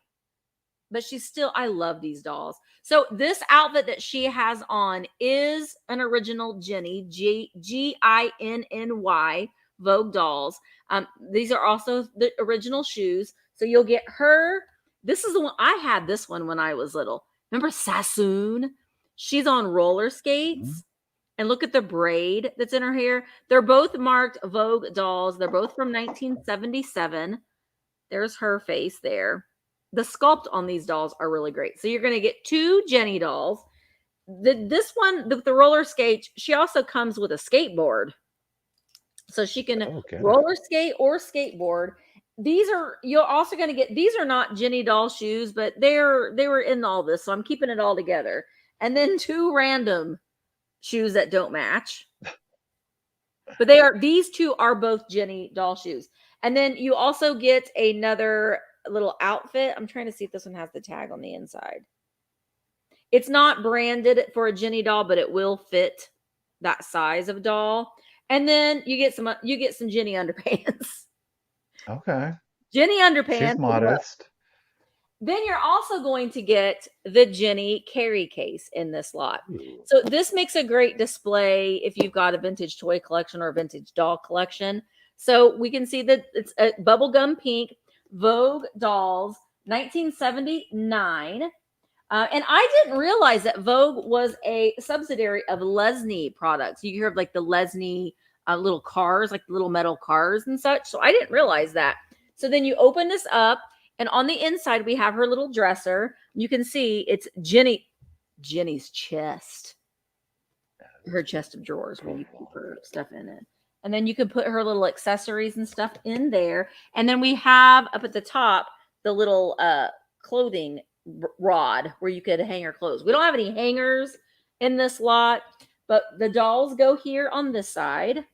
But she's still, I love these dolls. So this outfit that she has on is an original Jenny, Ginny, Vogue dolls. These are also the original shoes. So you'll get her. This is the one, I had this one when I was little. Remember Sassoon? She's on roller skates. Mm-hmm. And look at the braid that's in her hair. They're both marked Vogue dolls. They're both from 1977. There's her face there. The sculpt on these dolls are really great. So you're going to get 2 Jenny dolls. This one, the roller skate, she also comes with a skateboard. So she can roller skate or skateboard. You're also going to get, these are not Jenny doll shoes, but they were in all this. So I'm keeping it all together. And then 2 random shoes that don't match. But these 2 are both Jenny doll shoes. And then you also get another little outfit. I'm trying to see if this one has the tag on the inside. It's not branded for a Jenny doll, but it will fit that size of doll. And then you get some Jenny underpants. Okay. Jenny underpants. She's modest. Then you're also going to get the Jenny carry case in this lot. Ooh. So this makes a great display if you've got a vintage toy collection or a vintage doll collection. So we can see that it's a bubblegum pink Vogue dolls, 1979. And I didn't realize that Vogue was a subsidiary of Lesney products. You hear of like the Lesney little cars, like the little metal cars and such. So I didn't realize that. So then you open this up, and on the inside, we have her little dresser. You can see it's Jenny's chest, her chest of drawers where you keep her stuff in it. And then you can put her little accessories and stuff in there. And then we have up at the top, the little clothing rod where you could hang her clothes. We don't have any hangers in this lot, but the dolls go here on this side.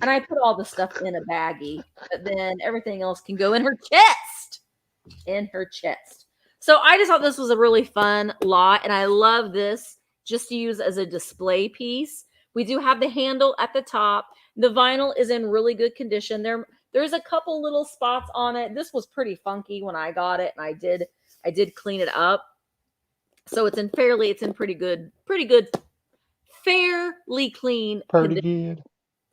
And I put all the stuff in a baggie, but then everything else can go in her chest. So I just thought this was a really fun lot. And I love this just to use as a display piece. We do have the handle at the top. The vinyl is in really good condition. There's a couple little spots on it. This was pretty funky when I got it, and I did clean it up. So it's in pretty good fairly clean Pretty condition. good.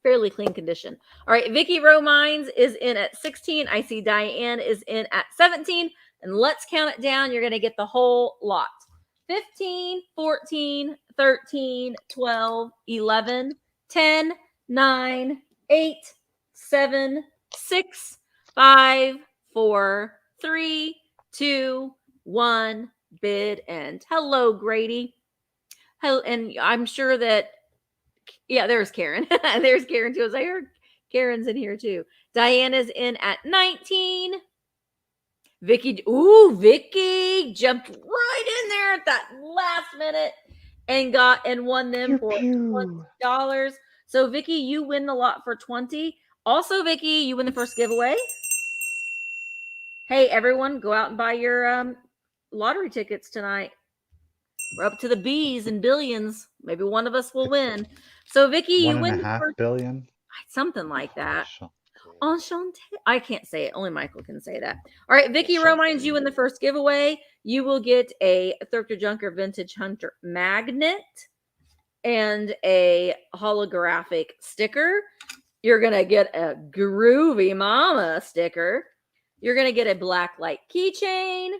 Fairly clean condition. All right, Vicky Romines is in at 16. I see Diane is in at 17. And let's count it down. You're going to get the whole lot. 15, 14, 13, 12, 11, 10, 9, 8, 7, 6, 5, 4, 3, 2, 1. Bid end. Hello, Grady. Hello, and I'm sure that, yeah, there's Karen. There's Karen too. As I heard Karen's in here too. Diana's in at 19. Vicky jumped right in there at that last minute and won them for $20. So Vicky, you win the lot for 20. Also, Vicky, you win the first giveaway. Hey, everyone, go out and buy your lottery tickets tonight. We're up to the B's and billions. Maybe one of us will win. So Vicky, you win the $1.5 billion. Something like that. Enchanté. I can't say it. Only Michael can say that. All right, Vicky Romines, you in the first giveaway. You will get a Thrifter Junker Vintage Hunter magnet and a holographic sticker. You're going to get a Groovy Mama sticker. You're going to get a black light keychain.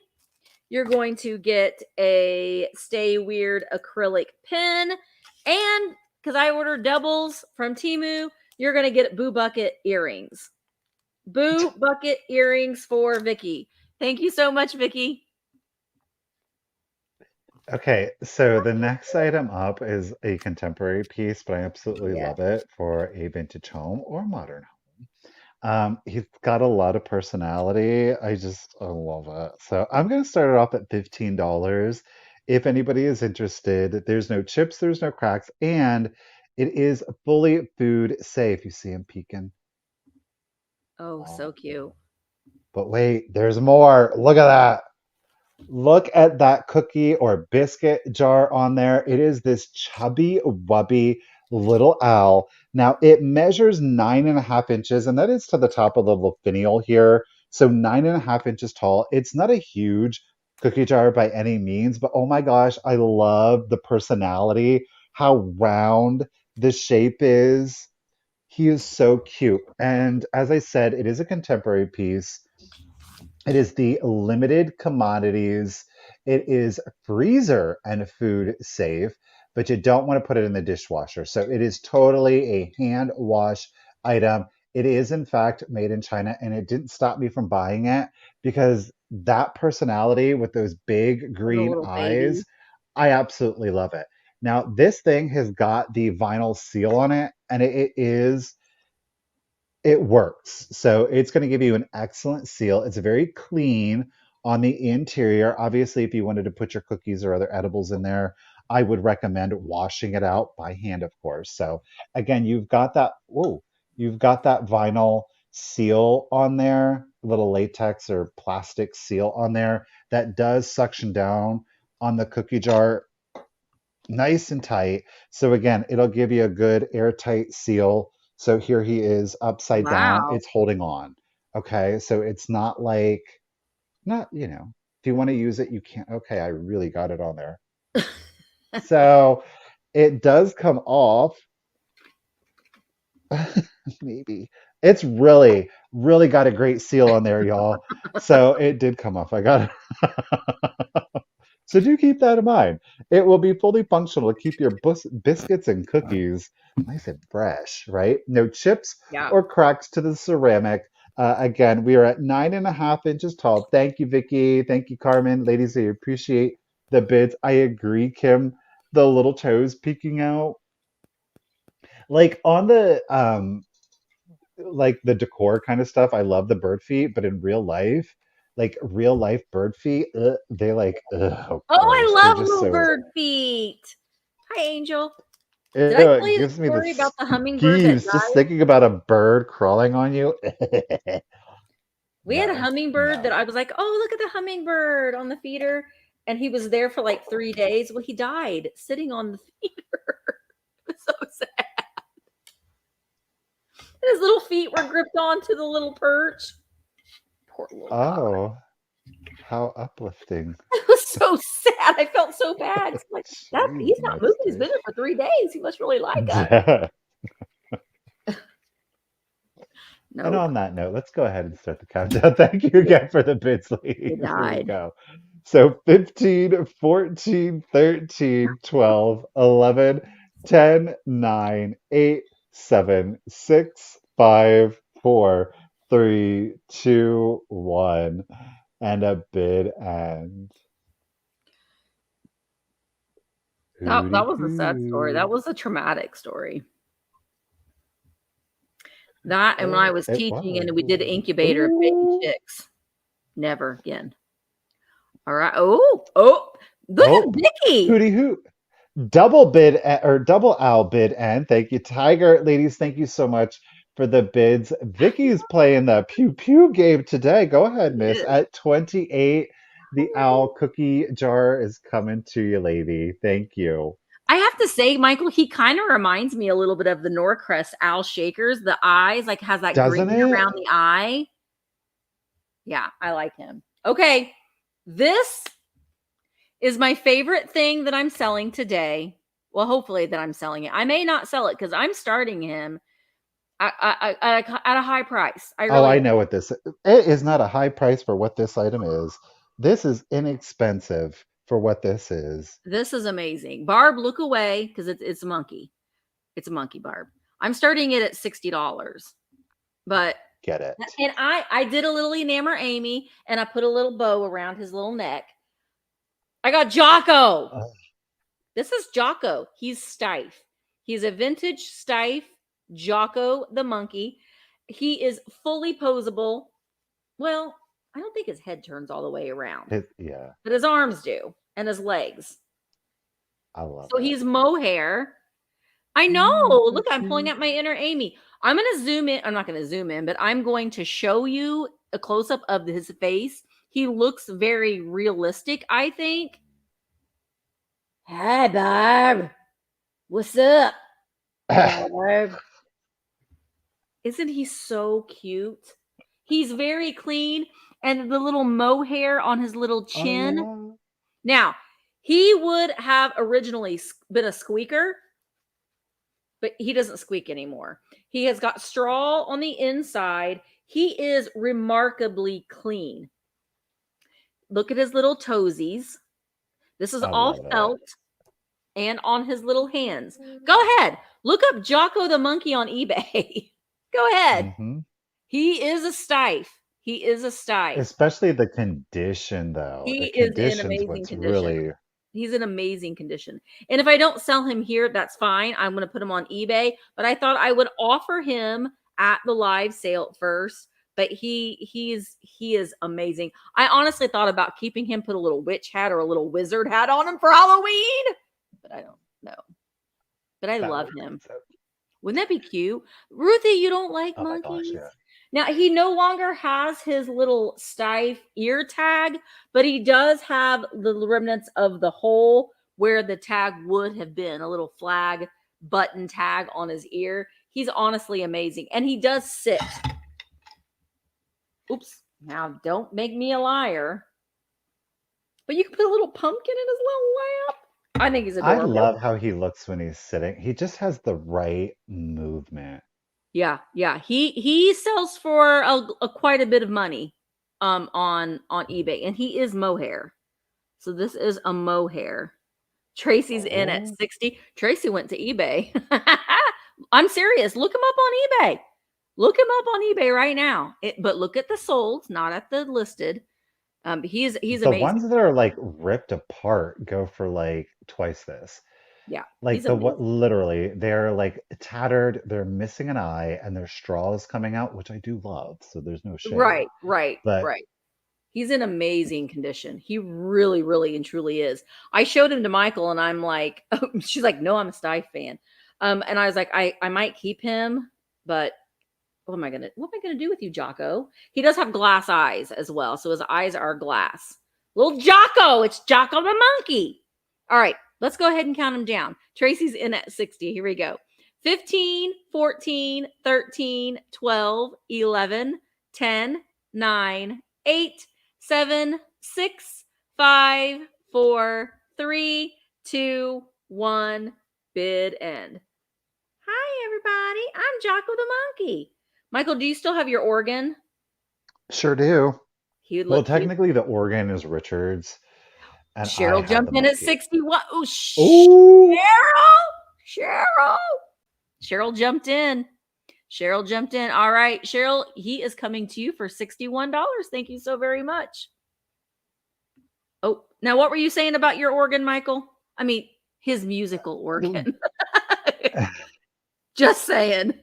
You're going to get a Stay Weird acrylic pen. And because I ordered doubles from Temu, you're going to get Boo Bucket earrings. Boo Bucket earrings for Vicky. Thank you so much, Vicky. Okay, so the next item up is a contemporary piece, but I absolutely love it for a vintage home or modern home. He's got a lot of personality. I love it. So I'm going to start it off at $15. If anybody is interested, there's no chips, there's no cracks, and it is fully food safe. You see him peeking. Oh, so cute. But wait, there's more. Look at that. Look at that cookie or biscuit jar on there. It is this chubby, wubby little owl. Now it measures 9.5 inches, and that is to the top of the little finial here. So 9.5 inches tall. It's not a huge cookie jar by any means, but oh my gosh, I love the personality, how round the shape is. He is so cute. And as I said, it is a contemporary piece. It is the limited commodities. It is freezer and food safe, but you don't want to put it in the dishwasher. So it is totally a hand wash item. It is, in fact, made in China, and it didn't stop me from buying it because that personality with those big green eyes, I absolutely love it. Now, this thing has got the vinyl seal on it, and it works. So it's going to give you an excellent seal. It's very clean on the interior. Obviously, if you wanted to put your cookies or other edibles in there, I would recommend washing it out by hand, of course. So again, you've got that vinyl seal on there, little latex or plastic seal on there that does suction down on the cookie jar nice and tight. So again, it'll give you a good airtight seal. So here he is upside down. Wow. It's holding on. Okay. So it's not like, if you want to use it, you can't. Okay. I really got it on there. So it does come off. Maybe. It's really, really got a great seal on there, y'all. So it did come off. I got it. So do keep that in mind. It will be fully functional to keep your biscuits and cookies nice and fresh, right? No chips or cracks to the ceramic. Again, we are at 9.5 inches tall. Thank you, Vicky. Thank you, Carmen. Ladies, I appreciate the bids. I agree, Kim. The little toes peeking out. Like on the the decor kind of stuff, I love the bird feet, but in real life bird feet, they oh, I love little bird feet. Hi, Angel. Did I tell you gives the me story the about the hummingbird that skeeves just died? thinking about a bird crawling on you. We had a hummingbird that I was like, oh, look at the hummingbird on the feeder. And he was there for like 3 days. Well, he died sitting on the feeder. It was so sad. And his little feet were gripped onto the little perch. Poor little guy. Oh, how uplifting. It was so sad. I felt so bad. It's like, he's Jeez, not moving. He's been Misty. there for 3 days. He must really like us. And Nope. on that note, let's go ahead and start the countdown. Thank you again for the bids, ladies. He Here we died. go. So 15, 14, 13, 12, 11, 10, 9, 8, 7, 6, 5, 4, 3, 2, 1. And a bid end. That was a sad story. Hooty-hoo. That was a traumatic story. That and when I was It teaching and was. we did an incubator of baby Ooh. chicks. Never again. All right. Oh, look at Oh, Vicky. hooty hoot. Double bid or double owl bid end. Thank you, Tiger. Ladies, thank you so much for the bids. Vicky's playing the pew pew game today. Go ahead, miss. At 28, the owl cookie jar is coming to you, lady. Thank you. I have to say, Michael, he kind of reminds me a little bit of the Norcrest owl shakers. The eyes, like, has that Doesn't green it? around the eye. Yeah, I like him. Okay, this is my favorite thing that I'm selling today. Well, hopefully that I'm selling it. I may not sell it because I'm starting him at a high price. I know what this is. It is not a high price for what this item is. This is inexpensive for what this is. This is amazing. Barb, look away because it's a monkey. It's a monkey, Barb. I'm starting it at $60. But Get it. and I did a little enamor Amy and I put a little bow around his little neck. I got Jocko. This is Jocko. He's Stife. He's a vintage Stife Jocko the monkey. He is fully posable. Well, I don't think his head turns all the way around. Yeah. But his arms do and his legs. I love So it. he's mohair. I know. Look, I'm pulling out my inner Amy. I'm going to zoom in. I'm not going to zoom in, but I'm going to show you a close-up of his face. He looks very realistic, I think. Hi, Barb. What's up, Barb? Isn't he so cute? He's very clean. And the little mohair on his little chin. Oh, Now, he would have originally been a squeaker, but he doesn't squeak anymore. He has got straw on the inside. He is remarkably clean. Look at his little toesies. This is all felt and on his little hands. Go ahead. Look up Jocko the monkey on eBay. Go ahead. Mm-hmm. He is a Stife. He is a Stife. Especially the condition, though. He The is in condition's amazing what's condition. really. He's in amazing condition. And if I don't sell him here, that's fine. I'm going to put him on eBay. But I thought I would offer him at the live sale first. But he is amazing. I honestly thought about keeping him, put a little witch hat or a little wizard hat on him for Halloween. But I don't know. But I love him. Wouldn't that be cute? Ruthie, you don't like monkeys? Gosh, yeah. Now, he no longer has his little Stife ear tag, but he does have the remnants of the hole where the tag would have been, a little flag button tag on his ear. He's honestly amazing. And he does sit. Oops. Now, don't make me a liar. But you can put a little pumpkin in his little lap. I think he's adorable. I love how he looks when he's sitting. He just has the right movement. Yeah. He sells for quite a bit of money on eBay, and he is mohair. So this is a mohair. Tracy's in at 60. Tracy went to eBay. I'm serious. Look him up on eBay. Look him up on eBay right now. But look at the solds, not at the listed. He's The amazing. ones that are like ripped apart go for like twice this. Yeah. Like literally, they're like tattered, they're missing an eye, and their straw is coming out, which I do love. So there's no shame. Right. He's in amazing condition. He really, really and truly is. I showed him to Michael and I'm like, oh, she's like, no, I'm a Stife fan. And I was like, I might keep him, but what am I gonna do with you, Jocko? He does have glass eyes as well. So his eyes are glass. Little Jocko, it's Jocko the monkey. All right, let's go ahead and count him down. Tracy's in at 60. Here we go. 15, 14, 13, 12, 11, 10, 9, 8, 7, 6, 5, 4, 3, 2, 1. Bid end. Hi, everybody. I'm Jocko the Monkey. Michael, do you still have your organ? Sure do. He would Well, look cute. technically, the organ is Richard's, and I Cheryl have the jumped in at monkey. 61. Oh, Ooh! Cheryl jumped in. Cheryl jumped in. All right, Cheryl, he is coming to you for $61. Thank you so very much. Oh, now what were you saying about your organ, Michael? I mean, his musical organ. Just saying.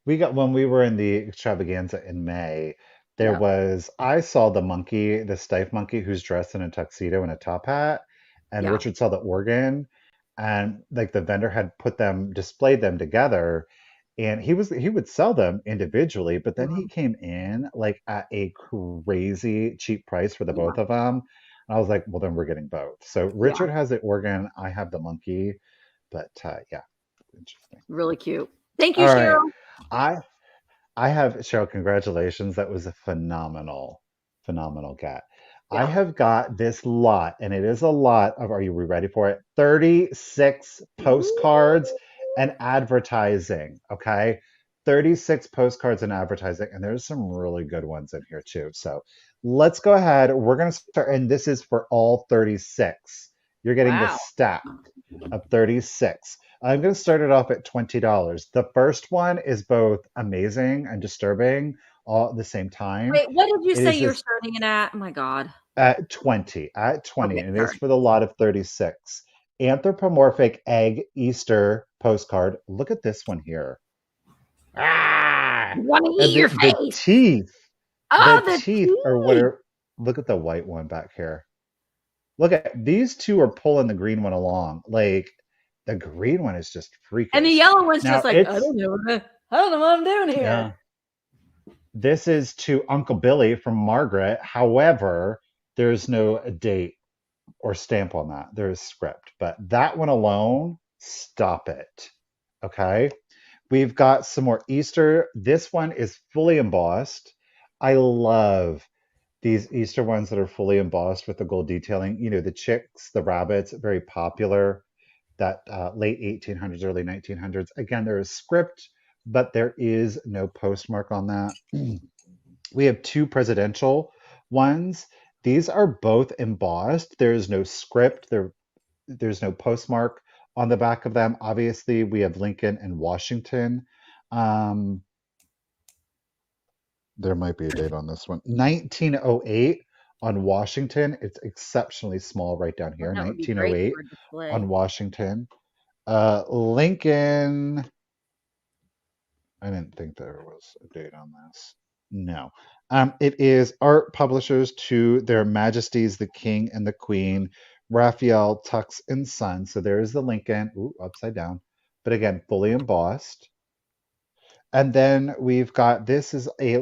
We got when we were in the extravaganza in May, Yeah. I saw the monkey, the Stife monkey who's dressed in a tuxedo and a top hat, and Yeah. Richard saw the organ, and like the vendor had displayed them together, and he would sell them individually, but then he came in like at a crazy cheap price for the Yeah. both of them. And I was like, well, then we're getting both. So Yeah. Richard has the organ, I have the monkey. But yeah, interesting. Really cute. Thank you, All right. Cheryl. I I have Cheryl, congratulations. That was a phenomenal get. I Yeah. have got this lot, and it is a lot of, are you ready for it? 36 postcards and advertising. Okay. 36 postcards and advertising, and there's some really good ones in here too. So let's go ahead. We're going to start, and this is for all 36. You're getting the Wow. stack of 36. I'm going to start it off at $20. The first one is both amazing and disturbing all at the same time. Wait, what did you It say is you're this starting it at? Oh my God. at 20, Okay, and it is sorry. for the lot of 36. Anthropomorphic egg Easter postcard. Look at this one here. Ah! Want to And eat your the face. teeth, Oh, the are what teeth. are, look at the white one back here. Look at these two are pulling the green one along. Like the green one is just And the freakish. yellow one's just Now like, I don't know. I don't know what I'm doing yeah, here. this is to Uncle Billy from Margaret. However, there's no date or stamp on that. There is script, but that one alone, stop it. Okay. We've got some more Easter. This one is fully embossed. I love these Easter ones that are fully embossed with the gold detailing. You know, the chicks, the rabbits, very popular. That late 1800s, early 1900s. Again, there is script, but there is no postmark on that. We have two presidential ones. These are both embossed. There is no script. There's no postmark on the back of them. Obviously, we have Lincoln and Washington. Um, there might be a date on this one. 1908 on Washington. It's exceptionally small right down Well, here. that would be great 1908 for a display. on Washington. Lincoln, I didn't think there was a date on this. No. It is art publishers to their majesties, the king and the queen, Raphael, Tux, and Son. So there is the Lincoln, ooh, upside down, but again, fully embossed. And then we've got, this is a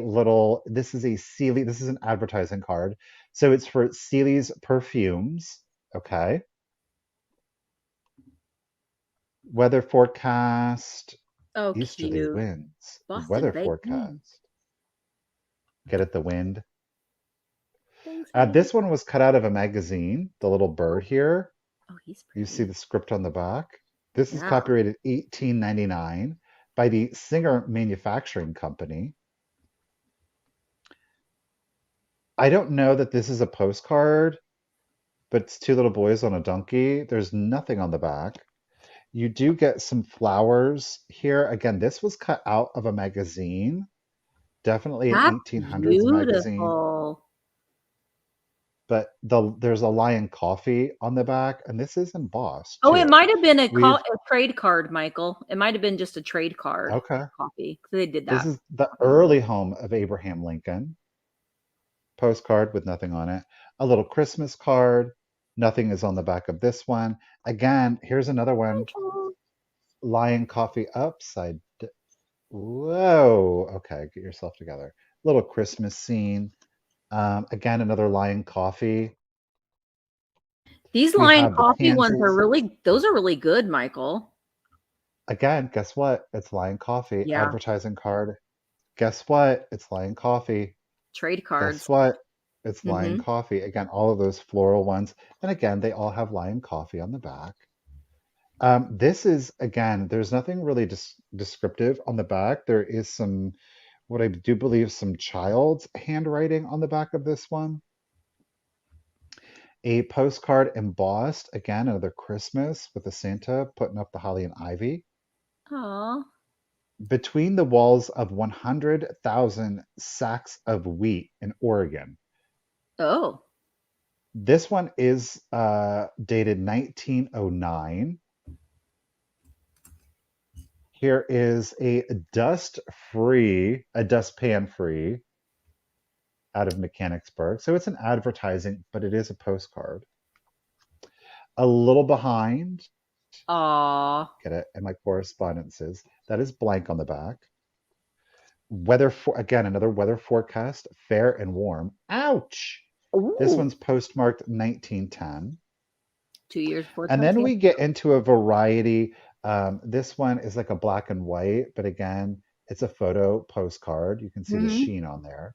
Sealy, this is an advertising card. So it's for Sealy's perfumes. Okay. Weather forecast, Oh, easterly cute. winds. Boston Weather baked beans. forecast. Get it, the wind. Thanks, honey. This one was cut out of a magazine, the little bird here. Oh, he's You see pretty. the script on the back. This is Yeah. copyrighted 1899 by the Singer Manufacturing Company. I don't know that this is a postcard, but it's two little boys on a donkey. There's nothing on the back. You do get some flowers here. Again, this was cut out of a magazine, definitely an That's 1800s magazine. beautiful. But there's a lion coffee on the back, and this is embossed Oh, it too. might have been a We've trade card, Michael. It might have been just a trade card okay. copy. So they did This that. is the early home of Abraham Lincoln. Postcard with nothing on it. A little Christmas card. Nothing is on the back of this one. Again, here's another one. Lion coffee upside. Whoa. Okay, get yourself together. Little Christmas scene. Again, another lion coffee. These We lion have the coffee ones are pansies. those are really good, Michael. Again, guess what? It's lion coffee. Yeah. Advertising card. Guess what? It's lion coffee. Trade cards. Guess what? It's Lion Mm-hmm. Coffee. Again, all of those floral ones. And again, they all have Lion Coffee on the back. This is, again, there's nothing really descriptive on the back. There is some, what I do believe, some child's handwriting on the back of this one. A postcard embossed, again, another Christmas with a Santa putting up the holly and ivy. Aw. Between the walls of 100,000 sacks of wheat in Oregon. Oh. This one is dated 1909. Here is a dustpan free out of Mechanicsburg. So it's an advertising, but it is a postcard. A little behind. Aw. Get it? And my correspondences. That is blank on the back. Again, another weather forecast, fair and warm. Ouch! Ooh. This one's postmarked 1910. 2 years before. And then we get into a variety. This one is like a black and white, but again, it's a photo postcard. You can see the sheen on there,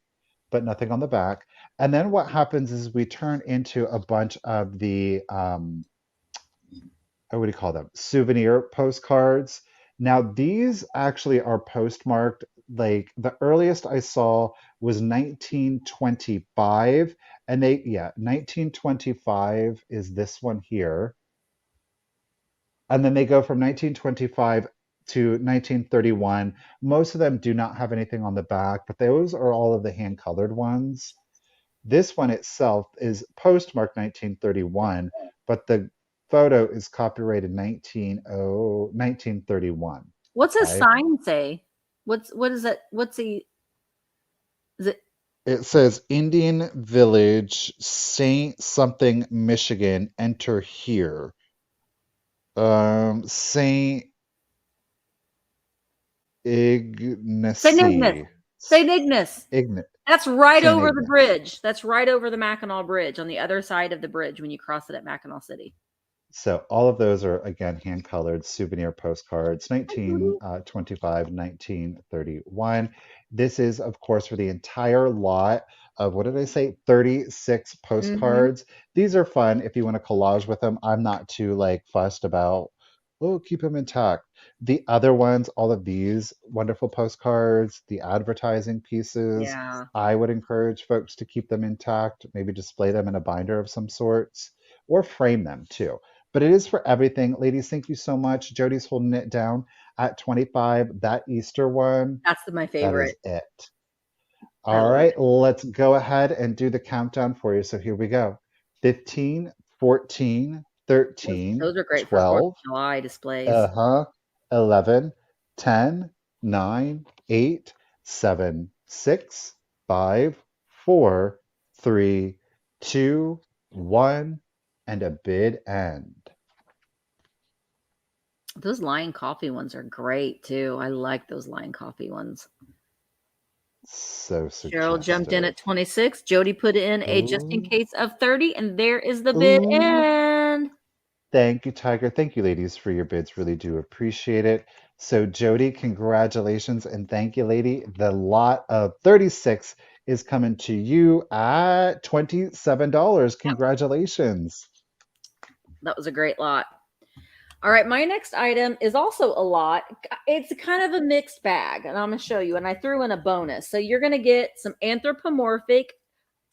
but nothing on the back. And then what happens is we turn into a bunch of the, what do you call them? Souvenir postcards. Now, these actually are postmarked. Like the earliest I saw was 1925. And 1925 is this one here. And then they go from 1925 to 1931. Most of them do not have anything on the back, but those are all of the hand-colored ones. This one itself is postmarked 1931, but the photo is copyrighted 1931. What's a sign say? What is that? Is it? It says Indian Village, Saint something, Michigan. Enter here. Saint Ignace. Saint Ignace. That's right Saint over Ignace. the bridge. That's right over the Mackinac Bridge on the other side of the bridge when you cross it at Mackinac City. So all of those are, again, hand-colored souvenir postcards, 1925, 1931. This is, of course, for the entire lot of, what did I say, 36 postcards. These are fun if you want to collage with them. I'm not too fussed about, keep them intact. The other ones, all of these wonderful postcards, the advertising pieces, I would encourage folks to keep them intact, maybe display them in a binder of some sorts, or frame them too. But it is for everything. Ladies, thank you so much. Jody's holding it down at 25. That Easter one. That's my favorite. That is it. All right, let's go ahead and do the countdown for you. So here we go. 15, 14, 13, those are great 12, for July displays. 11, 10, 9, 8, 7, 6, 5, 4, 3, 2, 1, and a bid end. Those Lion Coffee ones are great too. I like those Lion Coffee ones. So suggestive. Cheryl jumped in at 26. Jody put in a just in case of 30, and there is the bid end. Thank you, Tiger. Thank you, ladies, for your bids. Really do appreciate it. So, Jody, congratulations, and thank you, lady. The lot of 36 is coming to you at $27. Congratulations. That was a great lot. All right, my next item is also a lot. It's kind of a mixed bag, and I'm going to show you. And I threw in a bonus. So you're going to get some anthropomorphic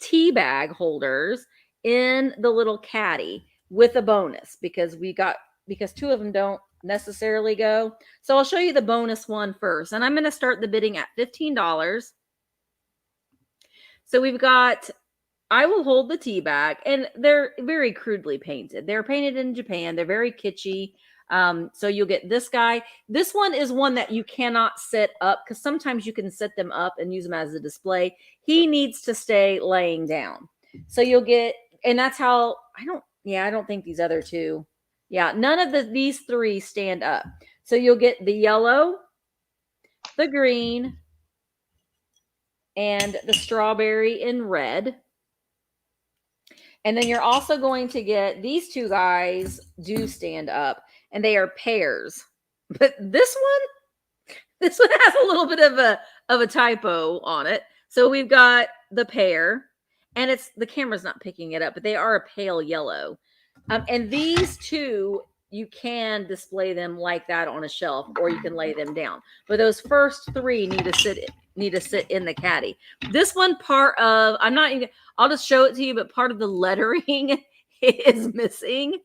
tea bag holders in the little caddy with a bonus because two of them don't necessarily go. So I'll show you the bonus one first. And I'm going to start the bidding at $15. So we've got I will hold the tea bag, and they're very crudely painted. They're painted in Japan. They're very kitschy. So you'll get this guy. This one is one that you cannot set up because sometimes you can set them up and use them as a display. He needs to stay laying down. So you'll get, and that's how, I don't think these other two, none of these three stand up. So you'll get the yellow, the green, and the strawberry in red. And then you're also going to get these two guys do stand up, and they are pairs. But this one has a little bit of a typo on it. So we've got the pair, and it's the camera's not picking it up, but they are a pale yellow. And these two, you can display them like that on a shelf, or you can lay them down. But those first three need to sit in the caddy. This one, part of, I'm not even, I'll just show it to you, but part of the lettering is missing.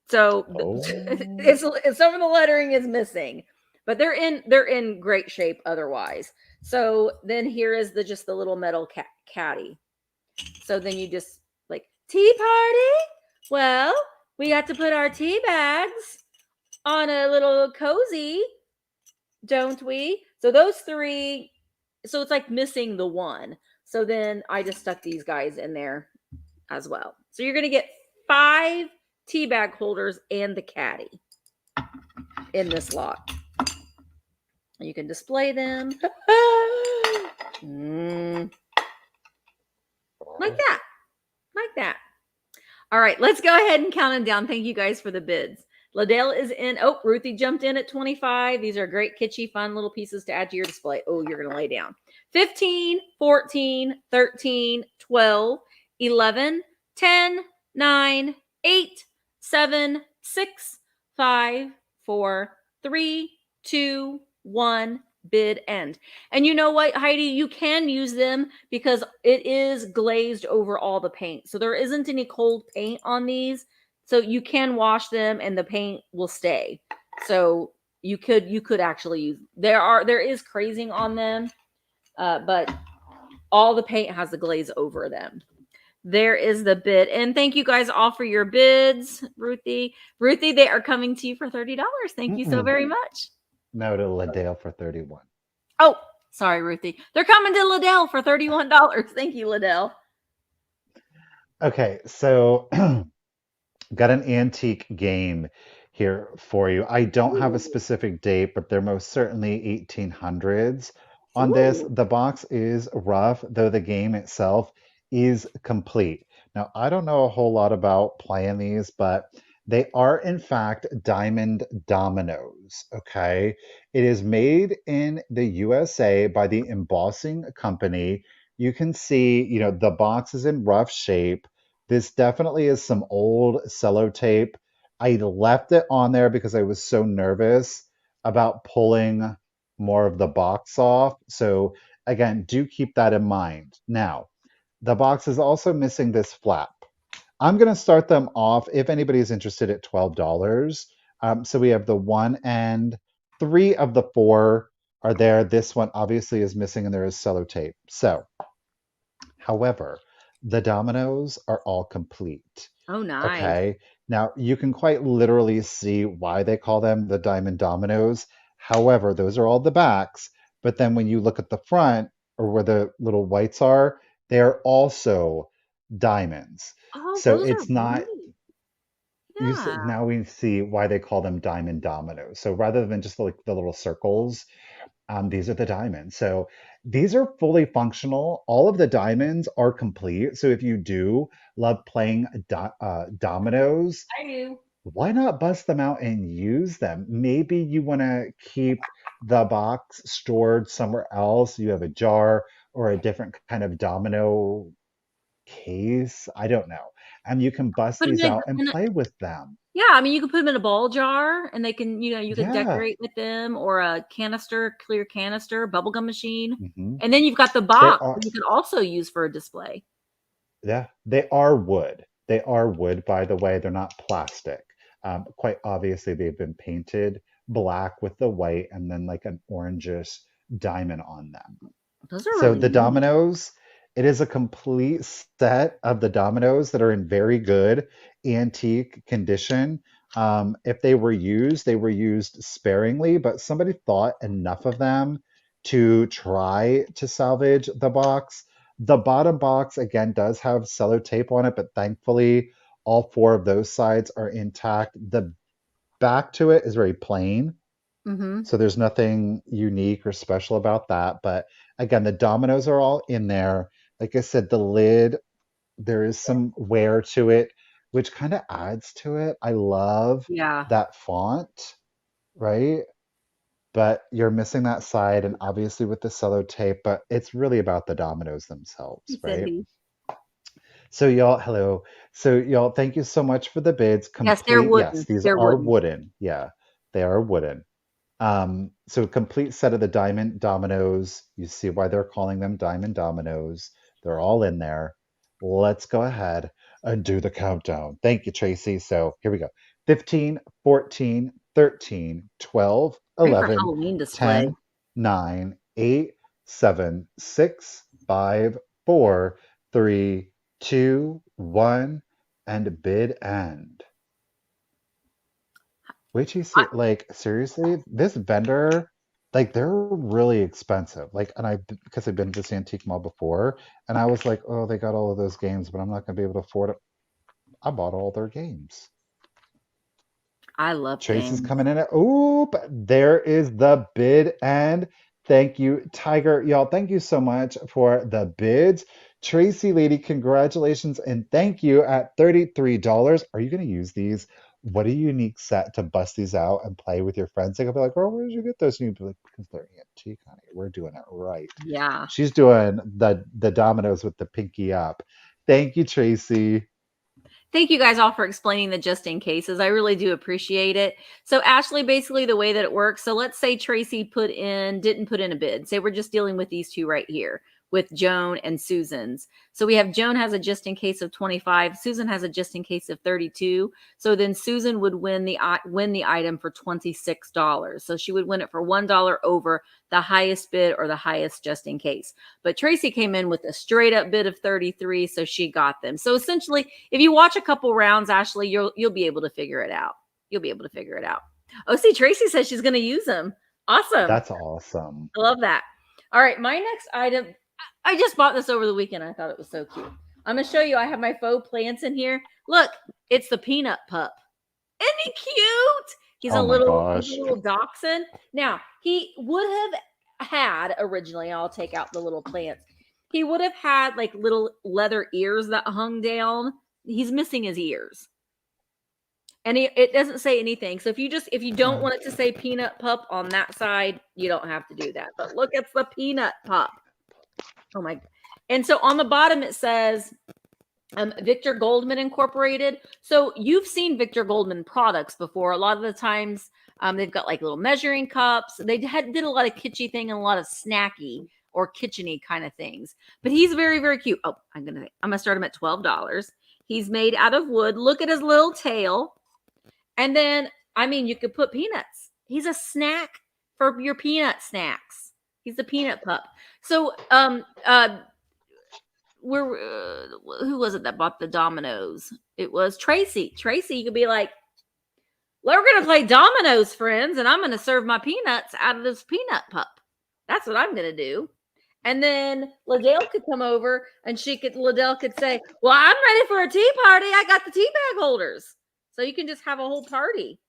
So it's some of the lettering is missing, but they're in great shape otherwise. So then here is just the little metal caddy. So then you just like, tea party? Well, we got to put our tea bags on a little cozy, don't we? So those three, so it's like missing the one. So then I just stuck these guys in there as well. So you're going to get 5 tea bag holders and the caddy in this lot. You can display them like that. Like that. All right, let's go ahead and count them down. Thank you guys for the bids. Liddell is in. Oh, Ruthie jumped in at 25. These are great, kitschy, fun little pieces to add to your display. Oh, you're going to lay down. 15, 14, 13, 12, 11, 10, 9, 8, 7, 6, 5, 4, 3, 2, 1. Bid end. And you know what, Heidi, you can use them because it is glazed over all the paint, so there isn't any cold paint on these, so you can wash them and the paint will stay. So you could actually use, there is crazing on them, but all the paint has the glaze over them. There is the bid. And thank you guys all for your bids. Ruthie, they are coming to you for $30. Thank you so very much. No, to Liddell for 31. Oh, sorry, Ruthie. They're coming to Liddell for $31. Thank you, Liddell. Okay, so got an antique game here for you. I don't have a specific date, but they're most certainly 1800s. On this, the box is rough, though the game itself is complete. Now, I don't know a whole lot about playing these, but they are, in fact, diamond dominoes. Okay. It is made in the USA by the embossing company. You can see, the box is in rough shape. This definitely is some old sellotape. I left it on there because I was so nervous about pulling more of the box off. So, again, do keep that in mind. Now, the box is also missing this flap. I'm going to start them off, if anybody's interested, at $12. So we have the 1 and 3 of the 4 are there. This one obviously is missing and there is sellotape. So, however, the dominoes are all complete. Oh, nice. Okay. Now, you can quite literally see why they call them the diamond dominoes. However, those are all the backs. But then when you look at the front, or where the little whites are, they are also diamonds. Oh, So those it's are not, Yeah. now we see why they call them diamond dominoes. So rather than just like the little circles, these are the diamonds. So these are fully functional. All of the diamonds are complete. So if you do love playing dominoes, I do. why not bust them out and use them? Maybe you want to keep the box stored somewhere else. You have a jar or a different kind of domino case. I don't know. And you can bust Put them these in out and play with them. Yeah, I mean, you can put them in a ball jar and they can, you can Yeah. decorate with them, or a clear canister, bubblegum machine. hmm And then you've got the They box are, that you can also use for a display. yeah, they are wood. They are wood, by the way. They're not plastic. Quite obviously, they've been painted black with the white and then like an orangish diamond on them. Those are So really the neat. dominoes, it is a complete set of the dominoes that are in very good antique condition. If they were used sparingly, but somebody thought enough of them to try to salvage the box. The bottom box, again, does have sellotape on it, but thankfully, all 4 of those sides are intact. The back to it is very plain. Mm-hmm. So there's nothing unique or special about that. But again, the dominoes are all in there. Like I said, the lid, there is some wear to it, which kind of adds to it. I love Yeah. that font, right? but you're missing that side, and obviously with the sellotape, but it's really about the dominoes themselves, right? Cindy. So y'all, hello. So y'all, thank you so much for the bids. Yes, they're Complete, yes, wooden. these They're are wooden. wooden. Yeah, they are wooden. So complete set of the diamond dominoes. You see why they're calling them diamond dominoes. They're all in there. Let's go ahead and do the countdown. Thank you, Tracy. So here we go. 15, 14, 13, 12, Great for 11, Halloween display. 10, 9, 8, 7, 6, 5, 4, 3, 2, 1, and bid end. Wait till you see, like, seriously, this vendor, like, they're really expensive. Like, and because I've been to this antique mall before, and I was like, oh, they got all of those games, but I'm not going to be able to afford it. I bought all their games. I love Tracy's games. coming in at, oop, there is the bid end. Thank you, Tiger. Y'all, thank you so much for the bids. Tracy, lady, congratulations and thank you at $33. Are you going to use these? What a unique set to bust these out and play with your friends. They'll be like, oh, where did you get those? And you'll be like, because they're antique, honey. We're doing it right. Yeah. She's doing the dominoes with the pinky up. Thank you, Tracy. Thank you guys all for explaining the just in cases. I really do appreciate it. So Ashley, basically the way that it works. So let's say Tracy didn't put in a bid. Say we're just dealing with these two right here with Joan and Susan's. So we have Joan has a just in case of 25. Susan has a just in case of 32. So then Susan would win the item for $26. So she would win it for $1 over the highest bid or the highest just in case. But Tracy came in with a straight up bid of 33. So she got them. So essentially, if you watch a couple rounds, Ashley, you'll be able to figure it out. You'll be able to figure it out. Oh, see, Tracy says she's going to use them. Awesome. That's awesome. I love that. All right. My next item, I just bought this over the weekend. I thought it was so cute. I'm going to show you. I have my faux plants in here. Look, it's the peanut pup. Isn't he cute? He's a little dachshund. Now, he would have had originally, I'll take out the little plants. He would have had like little leather ears that hung down. He's missing his ears. And it doesn't say anything. So if you don't want it to say peanut pup on that side, you don't have to do that. But look, it's the peanut pup. Oh my. And so on the bottom, it says Victor Goldman Incorporated. So you've seen Victor Goldman products before. A lot of the times they've got like little measuring cups. They did a lot of kitschy thing and a lot of snacky or kitcheny kind of things. But he's very, very cute. Oh, I'm gonna start him at $12. He's made out of wood. Look at his little tail. And then, I mean, you could put peanuts. He's a snack for your peanut snacks. He's the peanut pup. So, who was it that bought the dominoes? It was Tracy. Tracy, you could be like, well, we're going to play dominoes, friends, and I'm going to serve my peanuts out of this peanut pup. That's what I'm going to do. And then Liddell could come over and Liddell could say, well, I'm ready for a tea party. I got the tea bag holders. So you can just have a whole party.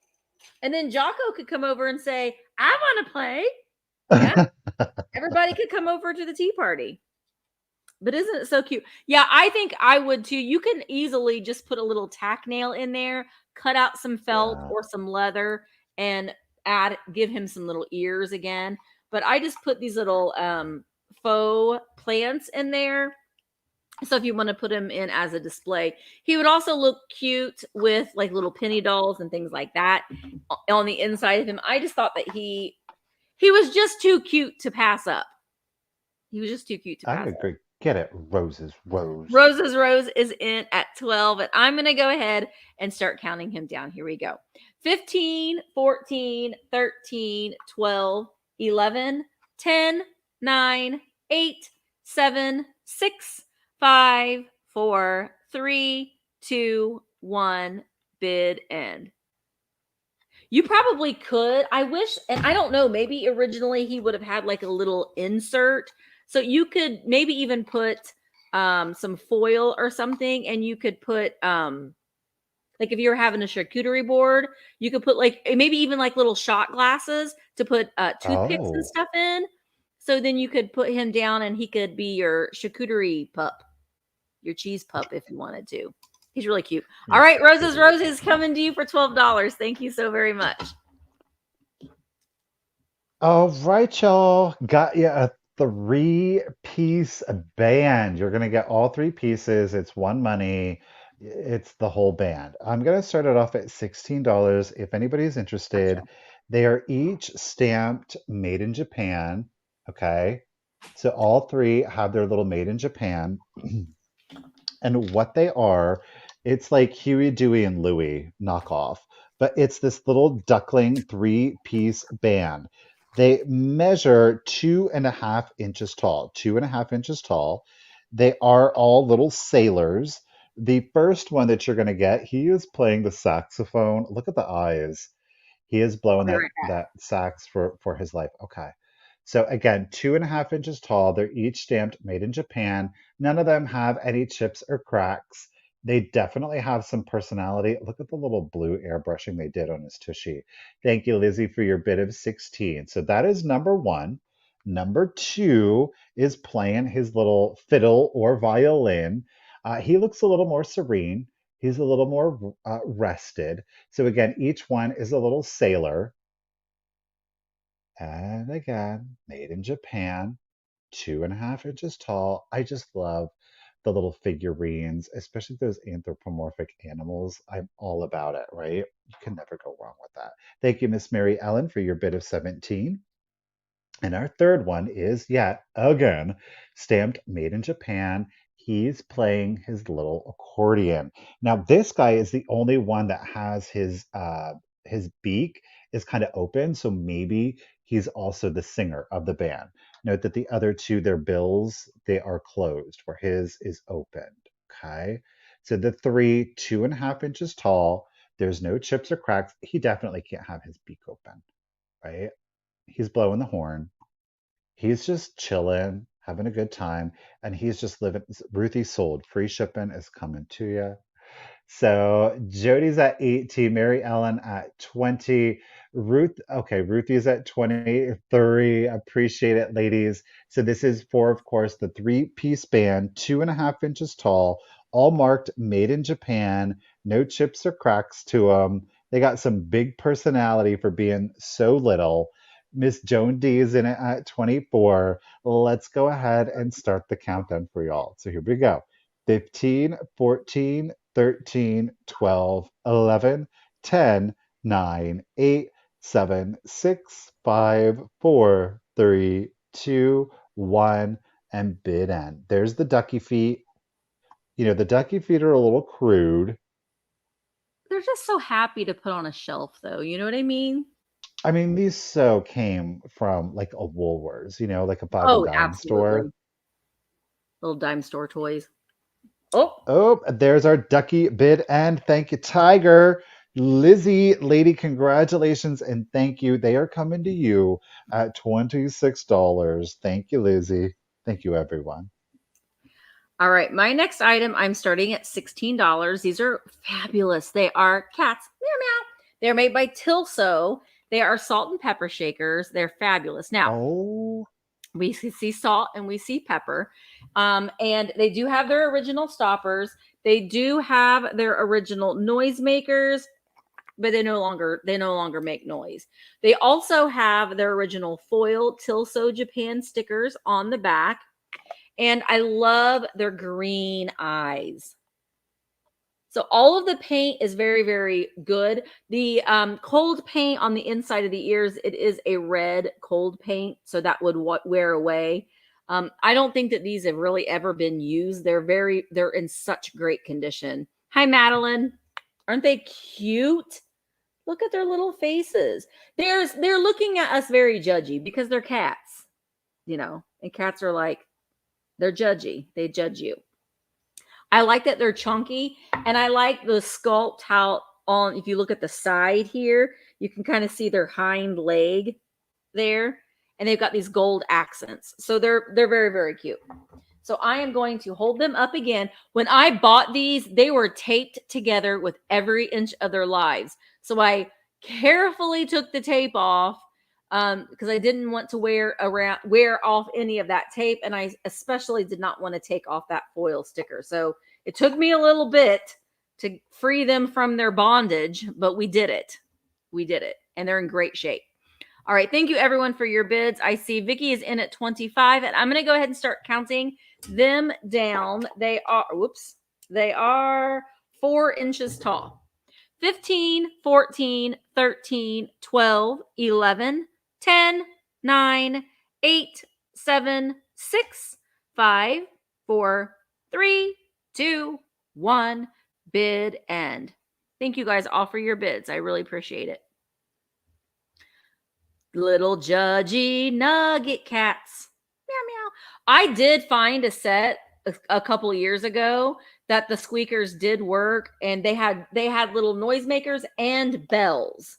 And then Jocko could come over and say, I want to play. Yeah. Everybody could come over to the tea party. But isn't it so cute? Yeah, I think I would too. You can easily just put a little tack nail in there, cut out some felt or some leather, and give him some little ears again. But I just put these little faux plants in there. So if you want to put him in as a display, he would also look cute with like little penny dolls and things like that on the inside of him. I just thought that he was just too cute to pass up. He was just too cute to pass up. I agree. Get it, Rose's Rose. Rose's Rose is in at 12, and I'm going to go ahead and start counting him down. Here we go. 15, 14, 13, 12, 11, 10, 9, 8, 7, 6, 5, 4, 3, 2, 1, bid end. You probably could. I wish, and I don't know, maybe originally he would have had like a little insert. So you could maybe even put some foil or something, and you could put like if you're having a charcuterie board, you could put like maybe even like little shot glasses to put toothpicks and stuff in. So then you could put him down and he could be your charcuterie pup, your cheese pup if you wanted to. He's really cute. All right, Rose's Rose is coming to you for $12. Thank you so very much. All right, y'all. Got you a three-piece band. You're gonna get all three pieces. It's one money. It's the whole band. I'm gonna start it off at $16 if anybody's Gotcha. interested. They are each stamped made in Japan. Okay. So all three have their little made in Japan. And what they are, it's like Huey, Dewey, and Louie knockoff, but it's this little duckling three-piece band. They measure 2.5 inches tall, 2.5 inches tall. They are all little sailors. The first one that you're going to get, he is playing the saxophone. Look at the eyes. He is I'll blowing be that right back. that sax for his life. Okay. So again, 2.5 inches tall. They're each stamped made in Japan. None of them have any chips or cracks. They definitely have some personality. Look at the little blue airbrushing they did on his tushy. Thank you, Lizzie, for your bid of 16. So that is number one. Number two is playing his little fiddle or violin. He looks a little more serene. He's a little more rested. So again, each one is a little sailor. And again, made in Japan, 2.5 inches tall. I just love the little figurines, especially those anthropomorphic animals. I'm all about it, right? You can never go wrong with that. Thank you, Miss Mary Ellen, for your bid of 17. And our third one is yet again stamped made in Japan. He's playing his little accordion. Now, this guy is the only one that has his beak is kind of open, so maybe he's also the singer of the band. Note that the other two, their bills, they are closed, where his is opened. Okay. So the three, 2.5 inches tall, there's no chips or cracks. He definitely can't have his beak open, right? He's blowing the horn. He's just chilling, having a good time, and he's just living. Ruthie sold. Free shipping is coming to you. So Jody's at 18, Mary Ellen at 20, Ruthie's at 23. Appreciate it, ladies. So this is for, of course, the three-piece band, 2.5 inches tall, all marked made in Japan, no chips or cracks to them. They got some big personality for being so little. Miss Joan D is in it at 24. Let's go ahead and start the countdown for y'all. So here we go. 15, 14, 13, 12, 11, 10, 9, 8, 7, 6, 5, 4, 3, 2, 1, and bid end. There's the ducky feet. You know, the ducky feet are a little crude. They're just so happy to put on a shelf, though. You know what I mean? I mean, these so came from like a Woolworths, like a five and Oh, dime store. absolutely. Little dime store toys. Oh, Oh, there's our ducky bid and thank you, Tiger. Lizzie, lady, congratulations and thank you. They are coming to you at $26. Thank you, Lizzie. Thank you, everyone. all right. My next item, I'm starting at $16. These are fabulous. They are cats. Meow, meow. They're made by Tilso. They are salt and pepper shakers. They're fabulous. Now, Oh, we see salt and we see pepper. And they do have their original stoppers. They do have their original noisemakers, but they no longer make noise. They also have their original foil Tilso Japan stickers on the back. And I love their green eyes. So all of the paint is very, very good. The cold paint on the inside of the ears, it is a red cold paint, so that would wear away. I don't think that these have really ever been used. They're in such great condition. Hi, Madeline. Aren't they cute? Look at their little faces. They're looking at us very judgy because they're cats, and cats are like, they're judgy. They judge you. I like that they're chunky, and I like the sculpt how on, if you look at the side here, you can kind of see their hind leg there, and they've got these gold accents. So they're very, very cute. So I am going to hold them up again. When I bought these, they were taped together with every inch of their lives. So I carefully took the tape off because I didn't want to wear off any of that tape, and I especially did not want to take off that foil sticker. So it took me a little bit to free them from their bondage, but we did it. We did it, and they're in great shape. All right. Thank you, everyone, for your bids. I see Vicky is in at 25, and I'm going to go ahead and start counting them down. They are 4 inches tall. 15, 14, 13, 12, 11, 10, 9, 8, 7, 6, 5, 4, 3, 2, 1. Bid end. Thank you guys all for your bids. I really appreciate it. Little judgy nugget cats. Meow meow. I did find a set a couple years ago that the squeakers did work, and they had little noisemakers and bells.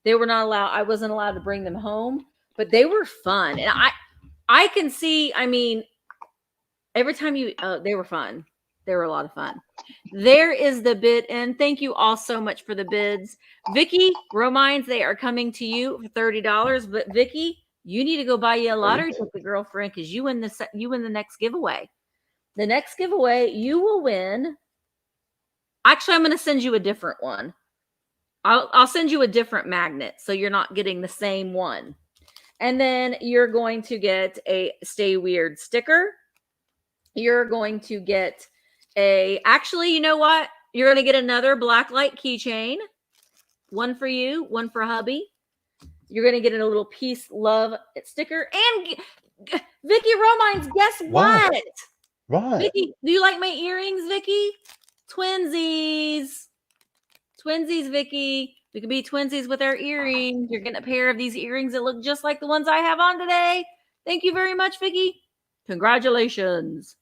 They were not allowed. I wasn't allowed to bring them home, but they were fun. And I can see. I mean, every time they were fun. They were a lot of fun. There is the bid, and thank you all so much for the bids. Vicky, Romines, they are coming to you for $30. But Vicky, you need to go buy you a lottery ticket, girlfriend, because you win the next giveaway. The next giveaway, you will win. Actually, I'm going to send you a different one. I'll send you a different magnet, so you're not getting the same one. And then you're going to get a Stay Weird sticker. You're going to get actually, you know what? You're going to get another blacklight keychain. One for you, one for hubby. You're going to get a little peace, love sticker. And Vicky Romines, guess what? What? Vicky, do you like my earrings, Vicky? Twinsies. Twinsies, Vicky. We could be twinsies with our earrings. You're getting a pair of these earrings that look just like the ones I have on today. Thank you very much, Vicky. Congratulations.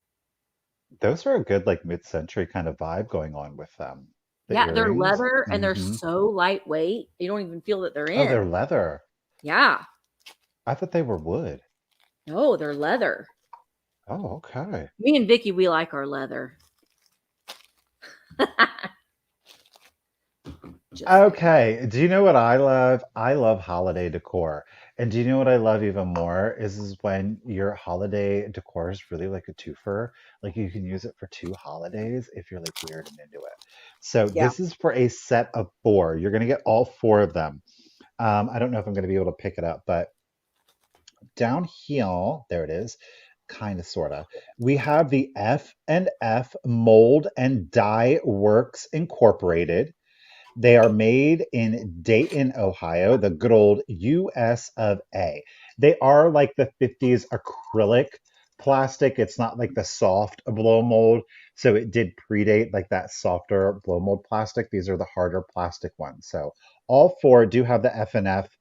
Those are a good like mid-century kind of vibe going on with them. Yeah, they're leather and they're so lightweight. You don't even feel that they're in. Oh, they're leather. Yeah. I thought they were wood. No, they're leather. Oh, okay. Me and Vicky, we like our leather. Okay. Do you know what I love? I love holiday decor. And do you know what I love even more is when your holiday decor is really like a twofer. Like you can use it for 2 holidays if you're like weird and into it. So this is for a set of 4. You're gonna get all 4 of them. I don't know if I'm gonna be able to pick it up, but down here, there it is. Kind of, sorta. We have the F&F Mold and Die Works Incorporated. They are made in Dayton, Ohio, the good old US of A. They are like the 50s acrylic plastic. It's not like the soft blow mold. So it did predate like that softer blow mold plastic. These are the harder plastic ones. So all 4 do have the F&F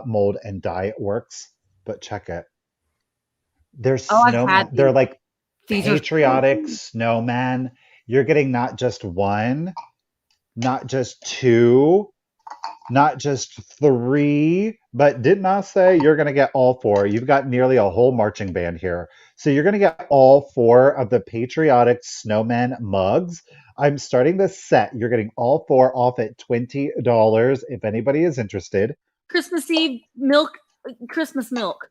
mold and die works, but check it. They're snowmen. They're like patriotic snowmen. You're getting not just 1, not just 2, not just 3, but didn't I say you're going to get all 4? You've got nearly a whole marching band here. So you're going to get all 4 of the patriotic snowmen mugs. I'm starting this set. You're getting all 4 off at $20 if anybody is interested. Christmas Eve milk, Christmas milk.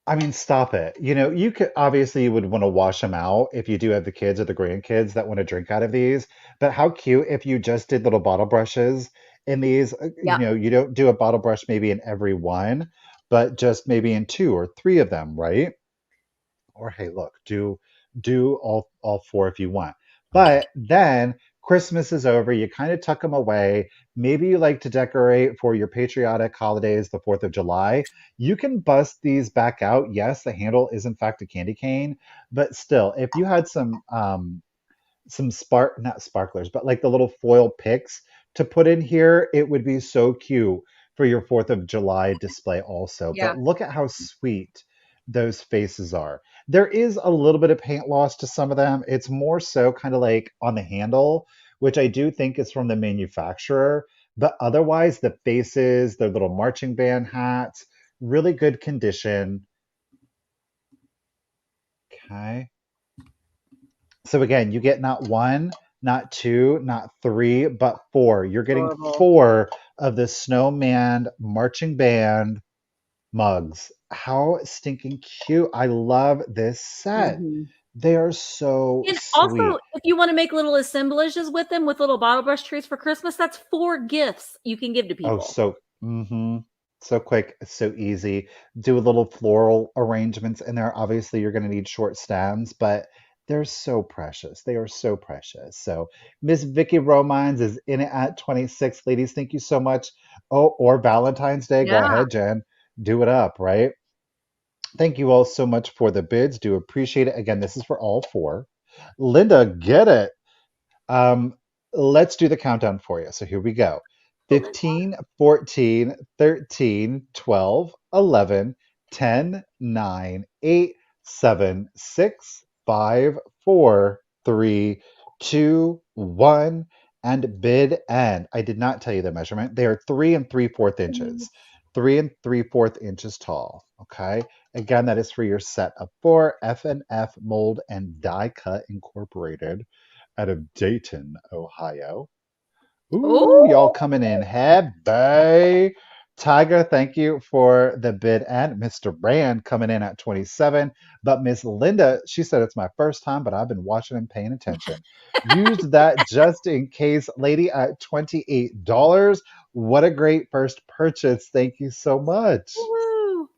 I mean, stop it. You know, you could obviously you would want to wash them out if you do have the kids or the grandkids that want to drink out of these. But how cute if you just did little bottle brushes in these. You know, you don't do a bottle brush maybe in every one, but just maybe in 2 or 3 of them, right? Or hey, look, do all 4 if you want. But then Christmas is over, you kind of tuck them away. Maybe you like to decorate for your patriotic holidays, the 4th of July. You can bust these back out. Yes, the handle is in fact a candy cane, but still, if you had some not sparklers, but like the little foil picks to put in here, it would be so cute for your 4th of July display also. But look at how sweet those faces are. There is a little bit of paint loss to some of them. It's more so kind of like on the handle, which I do think is from the manufacturer. But otherwise, the faces, their little marching band hats, really good condition. Okay. So again, you get not 1, not 2, not 3, but 4. You're getting 4 of the snowman marching band mugs. How stinking cute. I love this set. They are so and sweet. Also, if you want to make little assemblages with them with little bottle brush trees for Christmas, that's 4 gifts you can give to people. Oh, so So quick, so easy. Do a little floral arrangements in there. Obviously, you're going to need short stems, but they're so precious. They are so precious. So Miss Vicky Romines is in it at 26. Ladies, thank you so much. Oh, or Valentine's Day. Go Yeah. ahead, Jen. Do it up, right? Thank you all so much for the bids. Do appreciate it. Again, this is for all four. Linda, get it. Um, let's do the countdown for you. So here we go. 15, 14, 13, 12, 11, 10, 9, 8, 7, 6, 5, 4, 3, 2, 1, and bid end. I did not tell you the measurement. They are 3 3/4 inches. 3 3/4 inches tall. Okay. Again, that is for your set of four F&F Mold and Die Cut Incorporated out of Dayton, Ohio. Ooh, y'all Oh, coming in heavy. Tiger, thank you for the bid. And Mr. Rand coming in at 27. But Miss Linda, she said it's my first time, but I've been watching and paying attention. Used that just in case, lady, at $28. What a great first purchase. Thank you so much. woo.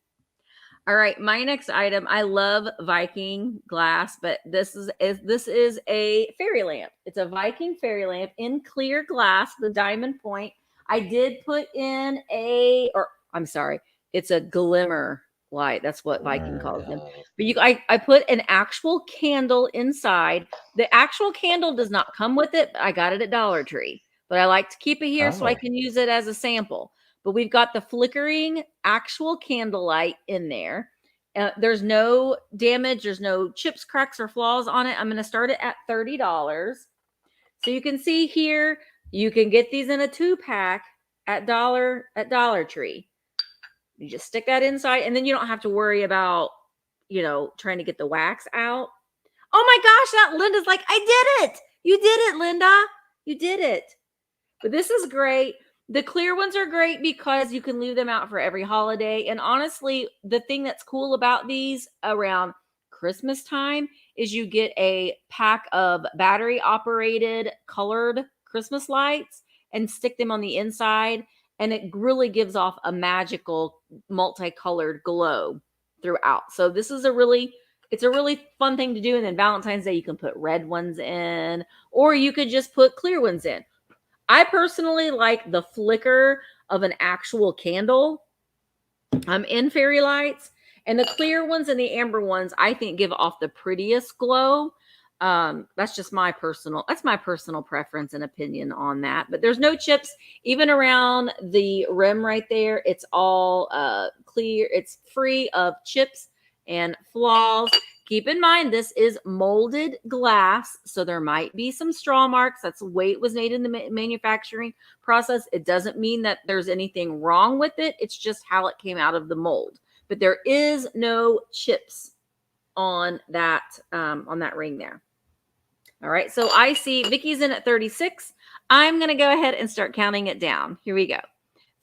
All right, my next item. I love Viking glass, but this is a fairy lamp. It's a Viking fairy lamp in clear glass, the diamond point. I did put in or I'm sorry, it's a glimmer light. That's what Viking calls them. But I put an actual candle inside. The actual candle does not come with it. But I got it at Dollar Tree, but I like to keep it here so I Oh, can use it as a sample. But we've got the flickering actual candlelight in there. There's no damage. There's no chips, cracks, or flaws on it. I'm going to start it at $30. So you can see here, you can get these in a 2-pack at Dollar Tree. You just stick that inside, and then you don't have to worry about, trying to get the wax out. Oh my gosh, that Linda's like, I did it. You did it, Linda. You did it. But this is great. The clear ones are great because you can leave them out for every holiday. And honestly, the thing that's cool about these around Christmas time is you get a pack of battery operated colored Christmas lights and stick them on the inside. And it really gives off a magical multicolored glow throughout. So this is it's a really fun thing to do. And then Valentine's Day, you can put red ones in, or you could just put clear ones in. I personally like the flicker of an actual candle in fairy lights, and the clear ones and the amber ones I think give off the prettiest glow. That's my personal preference and opinion on that. But there's no chips even around the rim right there. It's all clear. It's free of chips and flaws. Keep in mind, this is molded glass, so there might be some straw marks. That's the way it was made in the manufacturing process. It doesn't mean that there's anything wrong with it. It's just how it came out of the mold. But there is no chips on that ring there. All right, so I see Vicky's in at 36. I'm going to go ahead and start counting it down. Here we go.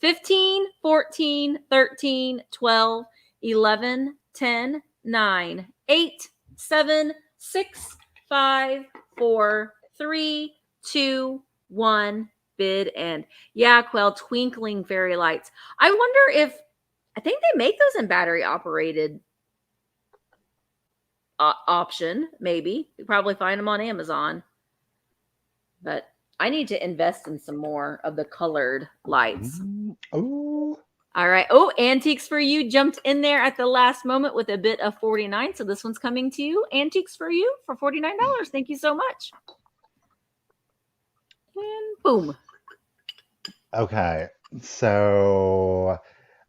15, 14, 13, 12, 11, 10, 9, 8, 7, 6, 5, 4, 3, 2, 1, bid end. Yeah, Quell, twinkling fairy lights. I wonder I think they make those in battery operated option, maybe. You probably find them on Amazon. But I need to invest in some more of the colored lights. Ooh. All right. Oh, Antiques for You jumped in there at the last moment with a bit of 49. So this one's coming to you. Antiques for You for $49. Thank you so much. And boom. Okay, so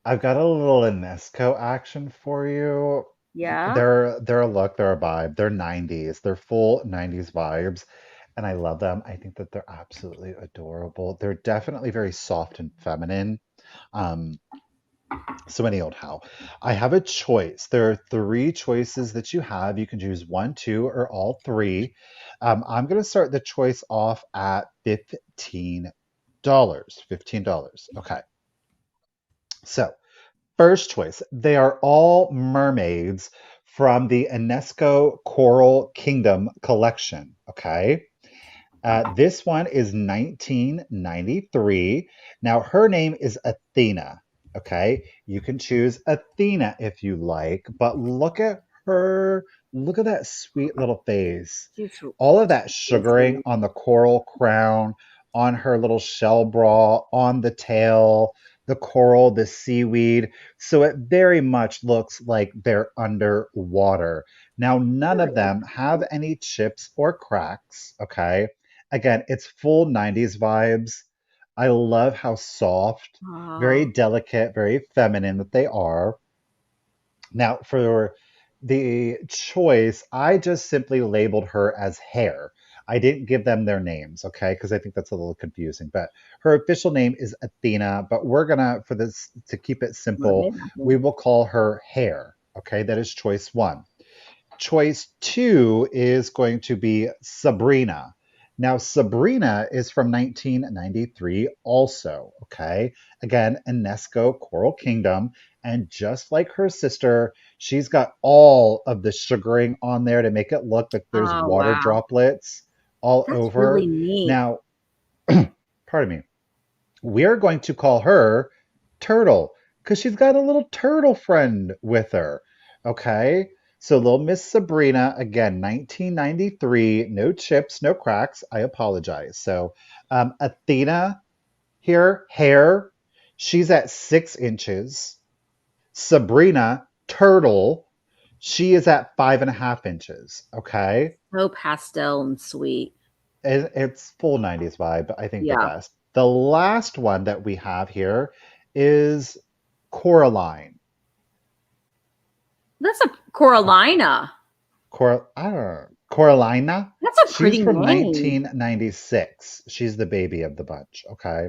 I've got a little Enesco action for you. Yeah. They're a look, they're a vibe. They're 90s. They're full 90s vibes. And I love them. I think that they're absolutely adorable. They're definitely very soft and feminine. Um, so anyhow, I have a choice. There are three choices that you have. You can choose one, two, or all three. I'm going to start the choice off at $15. $15. Okay. So first choice, they are all mermaids from the UNESCO Coral Kingdom collection. Okay. This one is 1993. Now, her name is Athena. Okay, you can choose Athena if you like, but look at her. Look at that sweet little face. She's All of that so sugaring sweet. on the coral crown, on her little shell bra, on the tail, the coral, the seaweed. So it very much looks like they're underwater. Now, none of them have any chips or cracks. Okay, again, it's full 90s vibes. I love how soft, very Oh, delicate, very feminine that they are. Now, for the choice, I just simply labeled her as Hair. I didn't give them their names, okay? Because I think that's a little confusing. But her official name is Athena, but we're gonna, for this, to keep it simple, mermaid we apple. will call her Hair, okay? That is choice one. Choice two is going to be Sabrina. Now, Sabrina is from 1993 also, okay? Again, UNESCO Coral Kingdom. And just like her sister, she's got all of the sugaring on there to make it look like there's Oh, water wow. droplets all That's really over. neat. Now, pardon me, we're going to call her Turtle because she's got a little turtle friend with her. Okay. So little Miss Sabrina, again, 1993, no chips, no cracks. I apologize. So Athena here, hair, she's at 6 inches. Sabrina, turtle, she is at 5.5 inches. Okay. So pastel and sweet. It's full 90s vibe, I think the Yeah. best. The last one that we have here is Coraline. That's a Coralina. I don't know. Coralina? That's a She's pretty from name. 1996. She's the baby of the bunch, okay?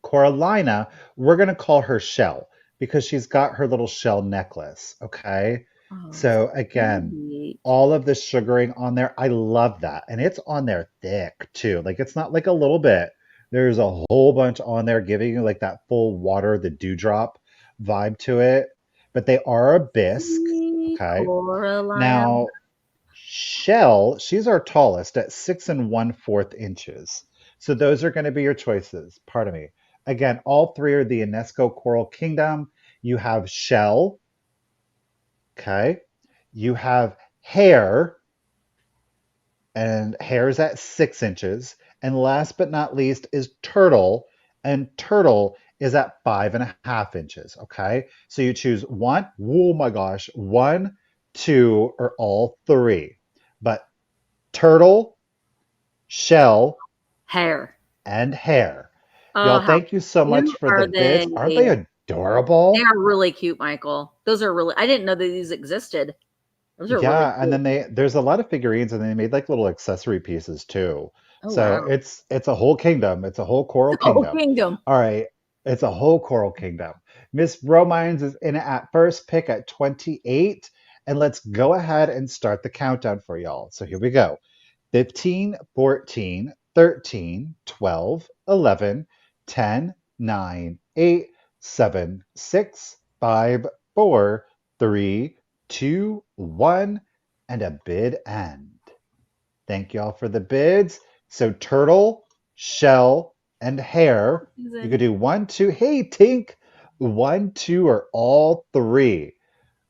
Coralina, we're going to call her Shell because she's got her little shell necklace, okay? Oh, So again, sweet. all of the sugaring on there, I love that. And it's on there thick too. Like it's not like a little bit. There's a whole bunch on there giving you like that full water, the dewdrop vibe to it. But they are a bisque, Sweet okay? Coralina. Now, Shell, she's our tallest at 6 1/4 inches. So those are going to be your choices. Pardon me. Again, all three are the UNESCO Coral Kingdom. You have Shell, okay? You have Hair, and Hair's at 6 inches. And last but not least is Turtle, and Turtle is at 5.5 inches, okay? So you choose one, oh my gosh, one, two, or all three. But Turtle, Shell, Hair. and Hair. Oh, Y'all, how thank you so cute much for the are bids. they? Aren't they They adorable? are really cute, Michael. Those are really, I didn't know that these existed. Those are really Yeah, and cool. then there's a lot of figurines and they made like little accessory pieces too. Oh, So wow. it's a whole kingdom. It's a whole coral The whole kingdom. kingdom. All right. It's a whole coral kingdom. Miss Romines is in it at first pick at 28. And let's go ahead and start the countdown for y'all. So here we go. 15, 14, 13, 12, 11, 10, 9, 8, 7, 6, 5, 4, 3, 2, 1, and a bid end. Thank y'all for the bids. So turtle, shell, and hair. You could Susan. do one, two. Hey, Tink. One, two, or all three.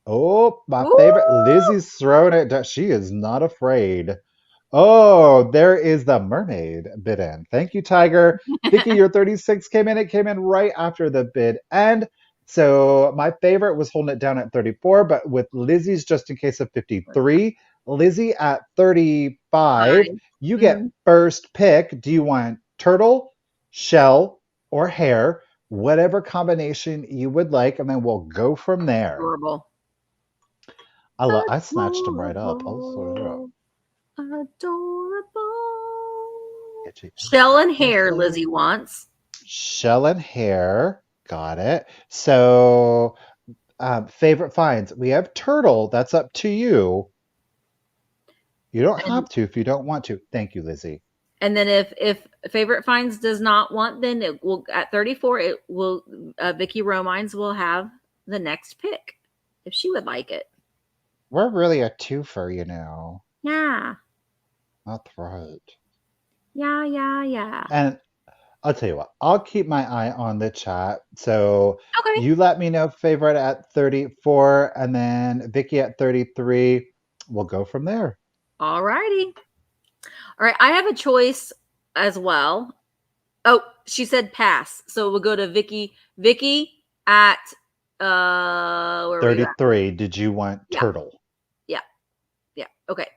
Oh, my Ooh, favorite. Lizzie's throwing it down. She is not afraid. Oh, there is the mermaid bid in. Thank you, Tiger. Vicky, your 36 came in. It came in right after the bid end. So my favorite was holding it down at 34, but with Lizzie's just in case of 53, Lizzie at 35, fine. you get Mhm. first pick. Do you want turtle, shell, or hair? Whatever combination you would like, and then we'll go from there. Adorable. I snatched them right up. I'll sort it out. Adorable. Adorable. Itchy. Shell and hair, Awesome. Lizzie wants. Shell and hair. Got it. So, favorite finds. We have turtle. That's up to you. You don't And have to if you don't want to. Thank you, Lizzie. and then if favorite finds does not want, then it will at 34. It will Vicky Romines will have the next pick if she would like it. We're really a twofer, you know. Yeah, That's right. yeah, yeah, yeah. And I'll tell you what, I'll keep my eye on the chat. So Okay. you let me know favorite at 34 and then Vicky at 33. We'll go from there. All righty. All right. I have a choice as well. Oh, she said pass. So we'll go to Vicky. Vicky at where were you at? 33. Did you want Yeah. turtle? Yeah. Yeah. Okay.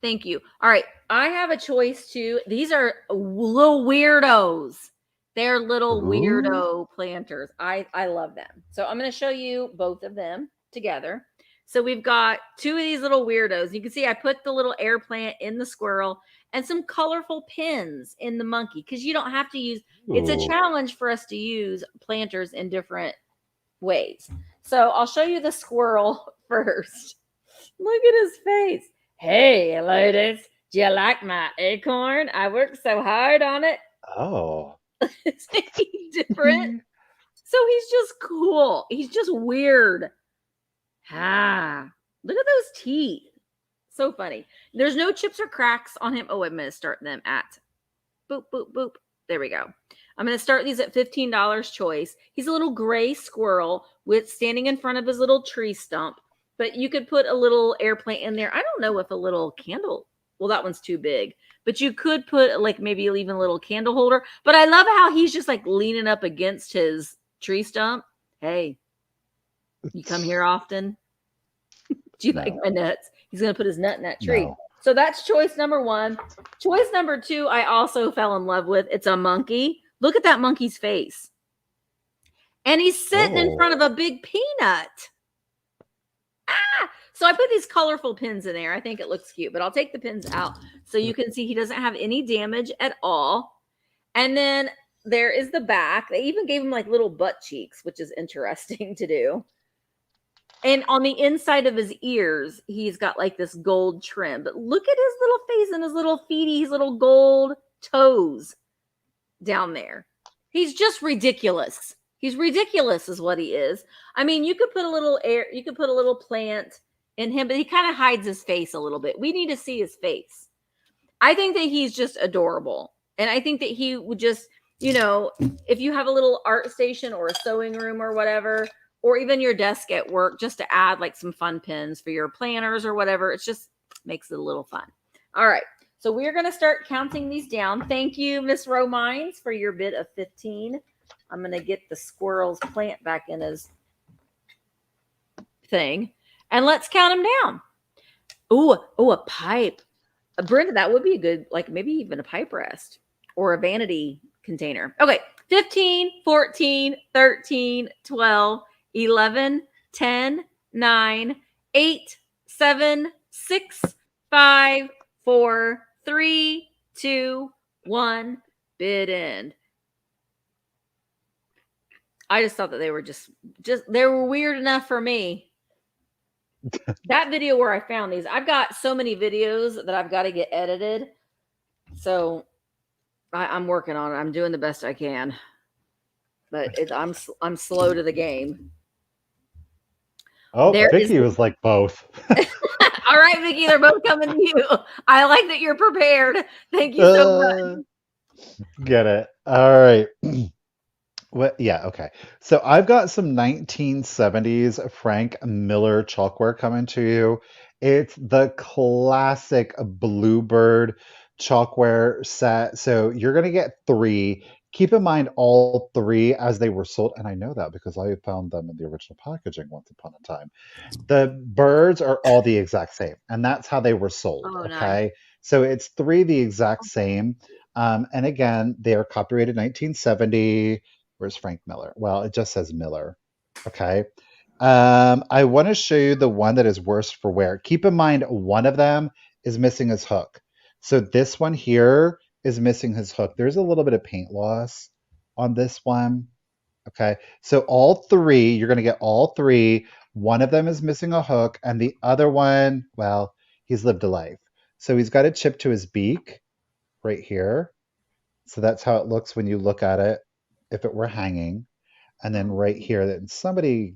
Thank you. All right. I have a choice too. These are little weirdos. They're little Ooh. weirdo planters. I love them. So I'm going to show you both of them together. So we've got two of these little weirdos. You can see I put the little air plant in the squirrel and some colorful pins in the monkey because you don't have to use. It's a Ooh. challenge for us to use planters in different ways. So I'll show you the squirrel first. Look at his face. Hey, ladies, do you like my acorn? I worked so hard on it. Oh. Is he different? So he's just cool. He's just weird. Ah, look at those teeth. So funny. There's no chips or cracks on him. Oh, I'm going to start them at boop, boop, boop. There we go. I'm going to start these at $15 choice. He's a little gray squirrel with standing in front of his little tree stump. But you could put a little air plant in there. I don't know if a little candle. Well, that one's too big. But you could put like maybe even a little candle holder. But I love how he's just like leaning up against his tree stump. Hey, you come here often? Do you like my nuts? He's going to put his nut in that tree. No. So that's choice number one. Choice number two, I also fell in love with. It's a monkey. Look at that monkey's face. And he's sitting in front of a big peanut. So I put these colorful pins in there. I think it looks cute, but I'll take the pins out so you can see he doesn't have any damage at all. And then there is the back. They even gave him like little butt cheeks, which is interesting to do. And on the inside of his ears, he's got like this gold trim. But look at his little face and his little feety, his little gold toes down there. He's just ridiculous. He's ridiculous is what he is. I mean, you could put a little plant in him, but he kind of hides his face a little bit. We need to see his face. I think that he's just adorable. And I think that he would just, if you have a little art station or a sewing room or whatever, or even your desk at work, just to add like some fun pins for your planners or whatever, it just makes it a little fun. All right. So we're going to start counting these down. Thank you, Miss Romines, for your bid of 15. I'm going to get the squirrel's plant back in his thing. And let's count them down. Oh, a pipe. Brenda, that would be a good, like maybe even a pipe rest or a vanity container. Okay. 15, 14, 13, 12, 11, 10, 9, 8, 7, 6, 5, 4, 3, 2, 1. Bid end. I just thought that they were just they were weird enough for me. That video where I found these, I've got so many videos that I've got to get edited. So I'm working on it. I'm doing the best I can, but I'm slow to the game. Oh, Vicky was like both. All right, Vicky, they're both coming to you. I like that you're prepared. Thank you so much. Get it. All right. Well, yeah, okay. So I've got some 1970s Frank Miller chalkware coming to you. It's the classic Bluebird chalkware set. So you're going to get 3. Keep in mind all 3 as they were sold. And I know that because I found them in the original packaging once upon a time. The birds are all the exact same. And that's how they were sold. Oh, okay. nice. So it's 3 the exact same. And again, they are copyrighted 1970. Where's Frank Miller? Well, it just says Miller. Okay. I want to show you the one that is worst for wear. Keep in mind, one of them is missing his hook. So this one here is missing his hook. There's a little bit of paint loss on this one. Okay. So all 3, you're going to get all 3. One of them is missing a hook, and the other one, well, he's lived a life. So he's got a chip to his beak right here. So that's how it looks when you look at it if it were hanging. And then right here, that somebody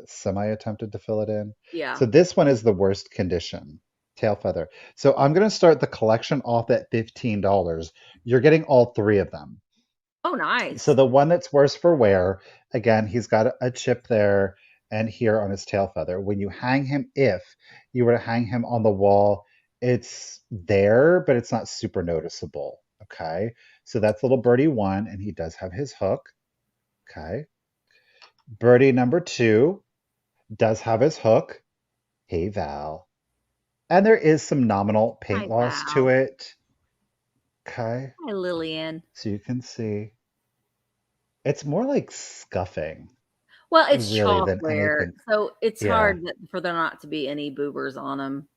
semi-attempted to fill it in. Yeah. So this one is the worst condition, tail feather. So I'm going to start the collection off at $15. You're getting all 3 of them. Oh, nice. So the one that's worse for wear, again, he's got a chip there and here on his tail feather. When you hang him, if you were to hang him on the wall, it's there, but it's not super noticeable. Okay. So that's little birdie one, and he does have his hook. Okay. Birdie number two does have his hook. Hey, Val. And there is some nominal paint Hi, loss to Val. it. Okay. Hi, Lillian. So you can see it's more like scuffing, Well, it's really, than chalkware, anything. so it's Yeah. hard for there not to be any boobers on them.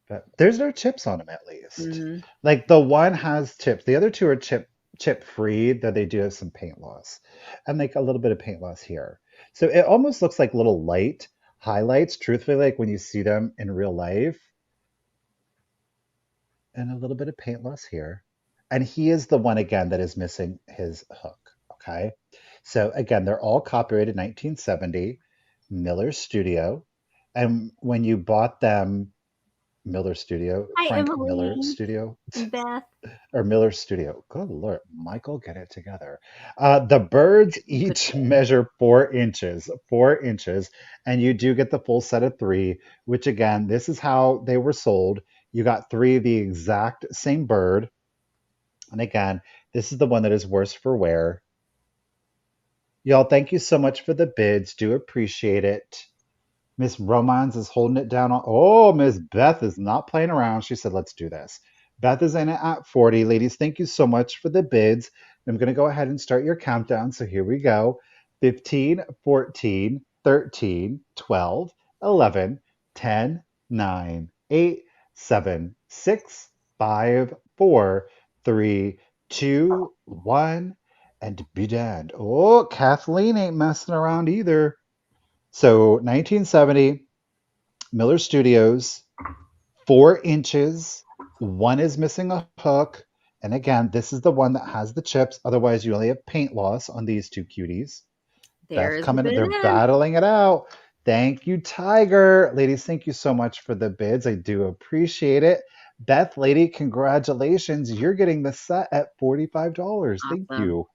But there's no chips on them at least. Hmm. Like the one has chips. The other two are chip free, though they do have some paint loss. And like a little bit of paint loss here. So it almost looks like little light highlights, truthfully, like when you see them in real life. And a little bit of paint loss here. And he is the one again that is missing his hook. Okay. So again, they're all copyrighted 1970, Miller Studio. And when you bought them, Miller Studio, Hi, Frank Miller Emily Studio, and Beth. or Miller Studio. Good Lord, Michael, get it together. The birds each measure 4 inches, 4 inches, and you do get the full set of three, which again, this is how they were sold. You got three of the exact same bird. And again, this is the one that is worse for wear. Y'all, thank you so much for the bids. Do appreciate it. Miss Romans is holding it down on. Oh, Miss Beth is not playing around. She said, let's do this. Beth is in it at 40. Ladies, thank you so much for the bids. I'm going to go ahead and start your countdown. So here we go 15, 14, 13, 12, 11, 10, 9, 8, 7, 6, 5, 4, 3, 2, 1, and be damned. Oh, Kathleen ain't messing around either. So 1970, Miller Studios, 4 inches. One is missing a hook. And again, this is the one that has the chips. Otherwise, you only have paint loss on these two cuties. There Beth is the coming, bid they're in. battling it out. Thank you, Tiger. Ladies, thank you so much for the bids. I do appreciate it. Beth, lady, congratulations. You're getting the set at $45. Thank Awesome. you.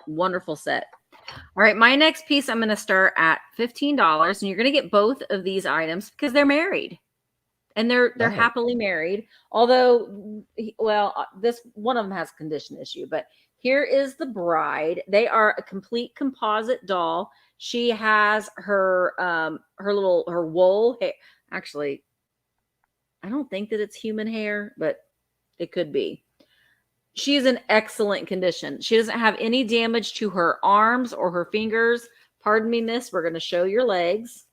Wonderful set. All right, my next piece I'm going to start at $15, and you're going to get both of these items because they're married. And they're Oh. happily married. Although, well, this one of them has a condition issue, but here is the bride. They are a complete composite doll. She has her her wool hair. Actually, I don't think that it's human hair, but it could be. She is in excellent condition. She doesn't have any damage to her arms or her fingers. Pardon me, miss. We're going to show your legs.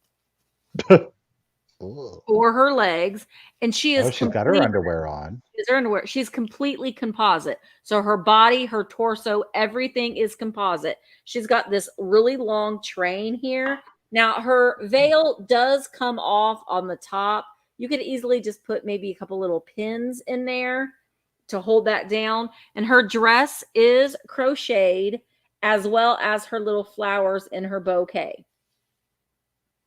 Or her legs, and she is she's got her underwear on. Her underwear. She's completely composite. So her body, her torso, everything is composite. She's got this really long train here. Now her veil does come off on the top. You could easily just put maybe a couple little pins in there to hold that down. And her dress is crocheted as well as her little flowers in her bouquet.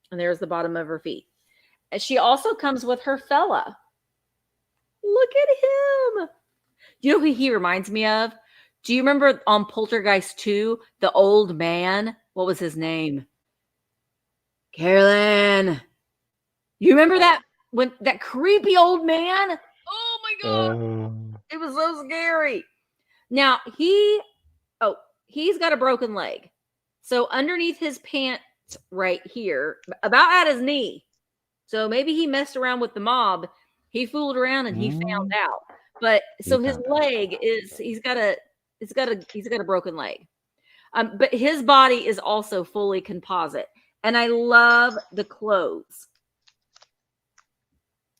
And there's the bottom of her feet. She also comes with her fella. Look at him. You know who he reminds me of? Do you remember on Poltergeist 2, the old man? What was his name? Carolyn. You remember that? When that creepy old man? Oh my God. It was so scary. Now, he's got a broken leg. So underneath his pants right here, about at his knee. So maybe he messed around with the mob. He fooled around and he found out. But so his leg is he's got a broken leg. But his body is also fully composite. And I love the clothes.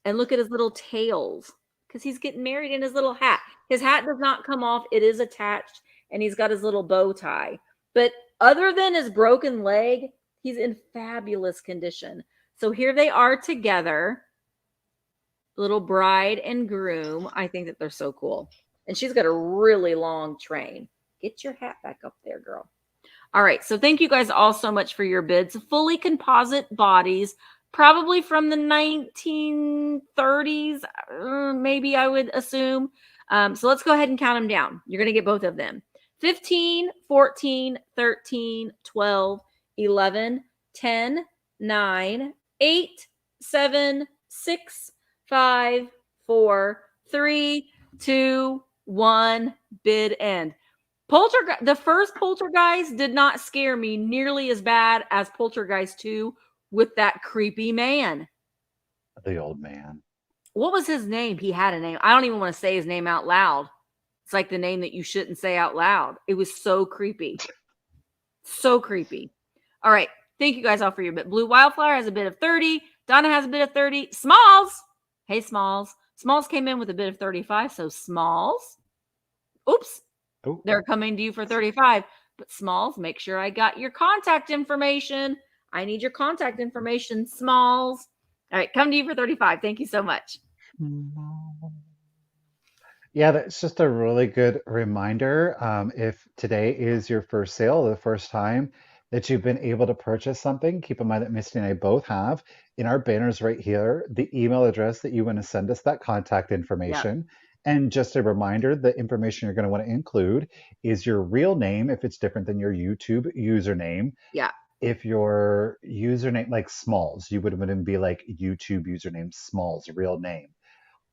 And look at his little tails because he's getting married in his little hat. His hat does not come off. It is attached and he's got his little bow tie. But other than his broken leg, he's in fabulous condition. So here they are together, little bride and groom. I think that they're so cool. And she's got a really long train. Get your hat back up there, girl. All right. So thank you guys all so much for your bids. Fully composite bodies, probably from the 1930s, maybe I would assume. So let's go ahead and count them down. You're going to get both of them. 15, 14, 13, 12, 11, 10, 9, 8, 7, 6, 5, 4, 3, 2, 1. Bid end. The first Poltergeist did not scare me nearly as bad as Poltergeist 2 with that creepy man. The old man. What was his name? He had a name. I don't even want to say his name out loud. It's like the name that you shouldn't say out loud. It was so creepy. So creepy. All right. Thank you guys all for your bit. Blue Wildflower has a bid of 30. Donna has a bid of 30. Smalls. Hey, Smalls. Smalls came in with a bid of 35. So Smalls. Oops. Oh. They're coming to you for 35. But Smalls, make sure I got your contact information. I need your contact information, Smalls. All right. Come to you for 35. Thank you so much. Yeah, that's just a really good reminder. If today is your first sale, the first time that you've been able to purchase something, keep in mind that Misty and I both have in our banners right here the email address that you want to send us that contact information. And just a reminder, the information you're going to want to include is your real name if it's different than your YouTube username. Yeah. If your username, like Smalls, you wouldn't be like YouTube username Smalls, real name.